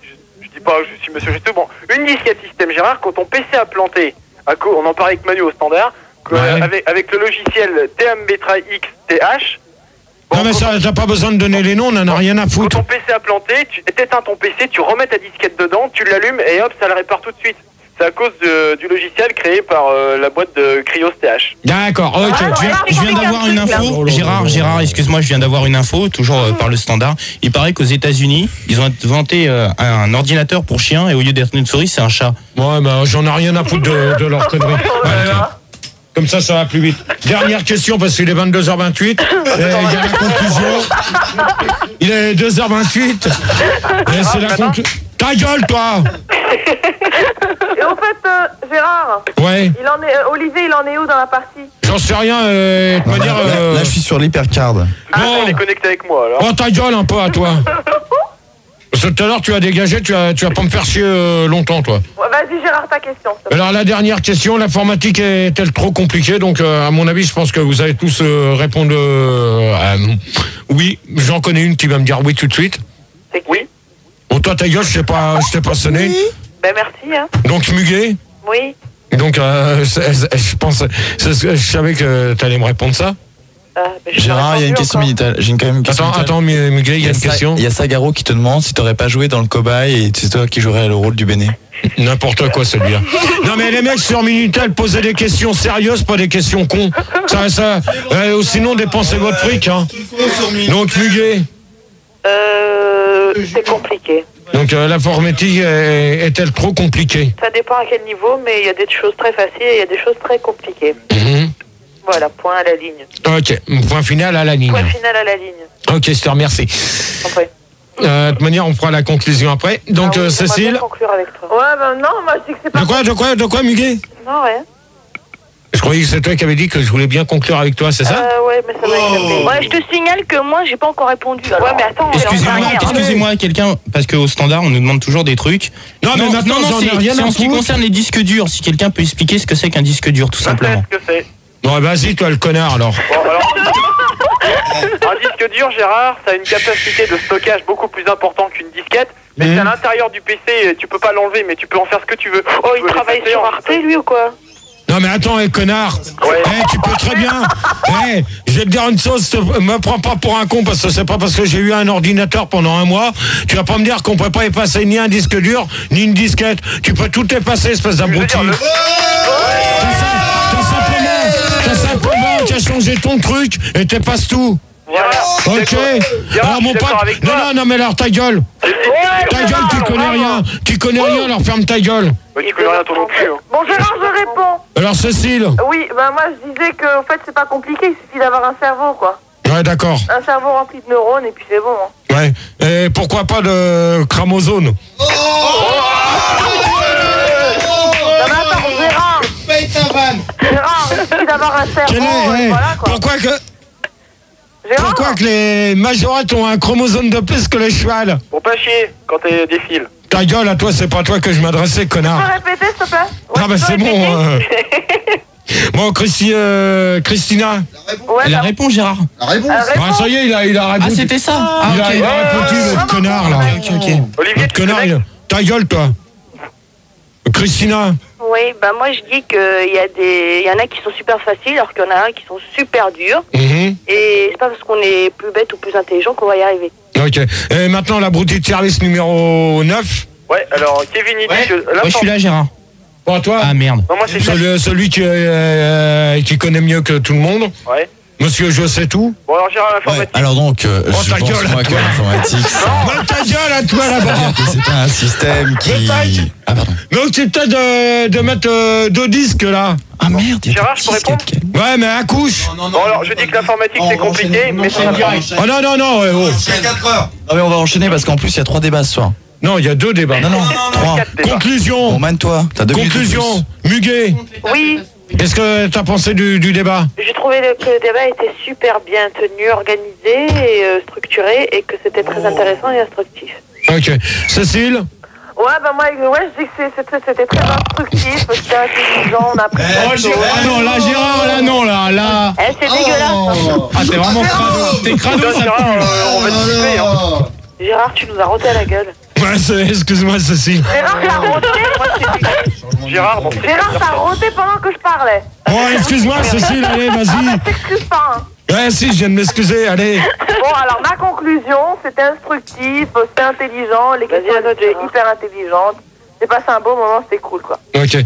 Je dis pas, je suis monsieur juste. Bon, une disquette système, Gérard, quand ton PC a planté, on en parlait avec Manu au standard, avec le logiciel TMBatrix TH... Non mais ça, t'as pas besoin de donner les noms, on en a rien à foutre. Quand ton PC a planté, tu éteins ton PC, tu remets ta disquette dedans, tu l'allumes et hop, ça le répare tout de suite. C'est à cause du logiciel créé par la boîte de Cryos TH. D'accord, ok. Je viens d'avoir une info. Gérard, excuse-moi, je viens d'avoir une info, toujours par le standard. Il paraît qu'aux États-Unis, ils ont inventé un ordinateur pour chien et au lieu d'être une souris, c'est un chat. Ouais, bah j'en ai rien à foutre de leur connerie. Comme ça va plus vite. Dernière question, parce qu'il est 22h28. Il y a la conclusion. Il est 2h28. Et c'est la conclusion. Ta gueule, toi! Et au fait, Gérard. Ouais. Olivier, il en est où dans la partie? J'en sais rien. Là, je suis sur l'hypercard. On est connecté avec moi, alors. Oh, ta gueule un peu à toi. Parce que tout à l'heure, tu as dégagé, tu vas pas me faire chier longtemps, toi. Ouais, vas-y, Gérard, ta question. Alors, la dernière question, l'informatique est-elle trop compliquée? Donc, à mon avis, je pense que vous allez tous répondre oui. J'en connais une qui va me dire oui tout de suite. C'est oui. Bon, toi, ta gueule, je t'ai pas sonné. Ben, merci, hein. Donc, Muguet? Oui. Donc, je savais que tu allais me répondre ça. Gérard, il y a une question Minitel. J'ai quand même une question. Attends, Muguet, il y a une question. Il y a Sagaro qui te demande si t'aurais pas joué dans le cobaye et c'est toi qui jouerais le rôle du Béné. N'importe quoi, celui-là. Non, mais les mecs sur Minitel, posez des questions sérieuses, pas des questions cons. Sinon, dépensez votre fric, hein. Donc, Muguet. C'est compliqué. Donc, l'informatique est-elle trop compliquée? Ça dépend à quel niveau, mais il y a des choses très faciles et il y a des choses très compliquées. Voilà, point à la ligne. Ok, point final à la ligne. Point final à la ligne. Ok, je te remercie. Après. De toute manière, on fera la conclusion après. Donc, oui, Cécile. Bien conclure avec toi. Ouais, ben non, moi je dis que c'est pas. De quoi, Muguet? Non, ouais. Je croyais que c'est toi qui avais dit que je voulais bien conclure avec toi, c'est ça? Ouais, mais ça va échapper. Ouais, je te signale que moi, j'ai pas encore répondu. Alors. Ouais, mais attends, Excusez-moi, quelqu'un, parce qu'au standard, on nous demande toujours des trucs. Non, c'est en ce qui concerne les disques durs. Si quelqu'un peut expliquer ce que c'est qu'un disque dur, tout simplement. Qu'est-ce que c'est? Bon, vas-y, toi, le connard, alors. Bon, alors... Un disque dur, Gérard, ça a une capacité de stockage beaucoup plus importante qu'une disquette. Mais c'est à l'intérieur du PC, tu peux pas l'enlever, mais tu peux en faire ce que tu veux. Oh, il travaille sur Arte, lui, ou quoi? Non mais attends, connard. Tu peux très bien. Je vais te dire une chose, me prends pas pour un con parce que c'est pas parce que j'ai eu un ordinateur pendant un mois. Tu vas pas me dire qu'on peut pas effacer ni un disque dur ni une disquette. Tu peux tout effacer, espèce d'abruti. T'as simplement qu'à changer ton truc et t'effaces tout. Voilà. Ok. Alors mon pote. Non mais alors ta gueule. Ta gueule, tu connais rien. Tu connais rien, alors ferme ta gueule. Tu connais rien toi non plus. Bon, Gérard, je réponds. Alors Cécile. Oui, bah moi je disais que en fait c'est pas compliqué, il suffit d'avoir un cerveau quoi. Ouais, d'accord. Un cerveau rempli de neurones et puis c'est bon. Hein. Ouais. Et pourquoi pas de chromosome? Non mais attends, Gérard. Paye ta vanne. Gérard, il suffit d'avoir un cerveau. Voilà, quoi. Pourquoi que les majorettes ont un chromosome de plus que les chevals? Pour pas chier quand t'es défile. Ta gueule, à toi, c'est pas à toi que je m'adressais, connard. Tu peux répéter, s'il te plaît? Ah bah c'est bon. Bon, Christina. Elle a répondu, Gérard. La réponse. Ah, ça y est, il a répondu. Ah, c'était ça. Il a répondu, le connard, là. Ok. Olivier, tu connard, ta gueule, toi. Christina. Oui, bah moi je dis qu'il y en a qui sont super faciles alors qu'il y en a qui sont super durs. Et c'est pas parce qu'on est plus bête ou plus intelligent qu'on va y arriver. Ok. Et maintenant, l'abruti de service numéro 9. Ouais, alors Kevin il dit que... je suis là, Gérard. Bon, toi. Ah merde. Non, moi c'est celui qui connaît mieux que tout le monde. Ouais. Monsieur, je sais tout. Bon, alors Gérard, l'informatique. Alors donc, je pense ta gueule, moi que l'informatique, ta gueule à toi là-bas. c'est pas un système qui... Ah pardon. Donc c'est peut-être de mettre 2 disques là. Ah merde. Gérard, je peux répondre? Ouais, mais à couche. Bon, alors je dis que l'informatique c'est compliqué, mais c'est direct. Oh non, oh. C'est 4 heures. Non mais on va enchaîner parce qu'en plus il y a 3 débats ce soir. Non, il y a 2 débats. Non, 3. Conclusion. Bon, mène-toi. T'as 2 minutes de Conclusion. plus. Muguet. Oui, Qu'est-ce que t'as pensé du débat? j'ai trouvé que le débat était super bien tenu, organisé et structuré et que c'était très intéressant et instructif. Ok. Cécile? Ouais, bah moi, je dis que c'était très instructif, c'était intelligent, on a appris plein de choses. Ah non, là, Gérard, là, non, là. C'est dégueulasse. Ah, t'es vraiment crado. T'es crado, ça pue. On va te tuer, hein. Gérard, tu nous as roté à la gueule. Ouais, excuse-moi, Cécile. Gérard, t'as roté. Gérard, bon, Gérard, t'as roté pendant que je parlais. Bon, excuse-moi, Cécile, allez, vas-y. T'excuses pas, hein. Ouais, si, je viens de m'excuser, allez. Bon, alors ma conclusion, c'était instructif, c'était intelligent, les questions étaient hyper intelligentes. J'ai passé un beau moment, c'était cool, quoi. Ok.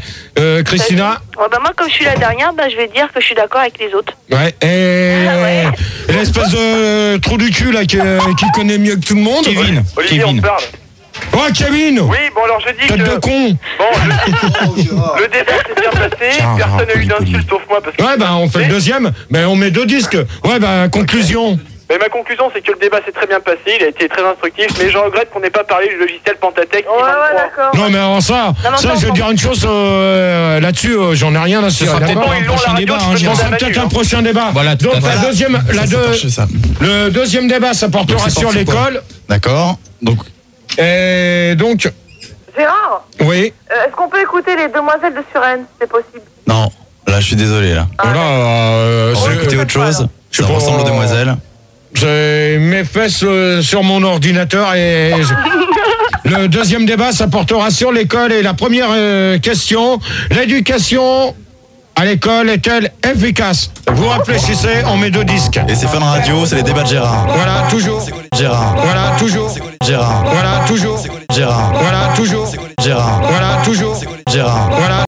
Christina? Ouais, bah moi, comme je suis la dernière, bah, je vais dire que je suis d'accord avec les autres. Ouais, et l'espèce de trou du cul là qui connaît mieux que tout le monde. Kevin. Olivier, on te parle. Oh, Kevin! Oui, bon alors je dis Tête que... de con! Bon, le débat s'est bien passé, personne n'a eu d'insulte sauf moi parce que... Ouais, bah on fait le deuxième, mais on met 2 disques. Ouais, bah conclusion. Mais ma conclusion c'est que le débat s'est très bien passé, il a été très instructif, mais je regrette qu'on n'ait pas parlé du logiciel Pentatech. Ouais, d'accord. Non, mais avant ça, je veux dire une chose là-dessus, j'en ai rien à se faire. Peut-être pas un prochain débat, hein, Je pense à peut-être un prochain débat. Voilà, tout à donc fait. le deuxième débat, ça portera sur l'école. D'accord. Donc. Et donc. Gérard? Oui. Est-ce qu'on peut écouter les Demoiselles de Suresnes, c'est possible? Non, là je suis désolé là. Voilà, on va écouter autre chose. Ça ressemble aux Demoiselles. J'ai mes fesses sur mon ordinateur et le deuxième débat, ça portera sur l'école. Et la première question, l'éducation à l'école est-elle efficace? Vous réfléchissez, on met 2 disques. Et c'est Fun Radio, c'est les débats de Gérard. Voilà, toujours. Gérard. Voilà, toujours. Gérard. Voilà, toujours. Gérard. Voilà, toujours. Gérard. Voilà, toujours. Gérard. Voilà.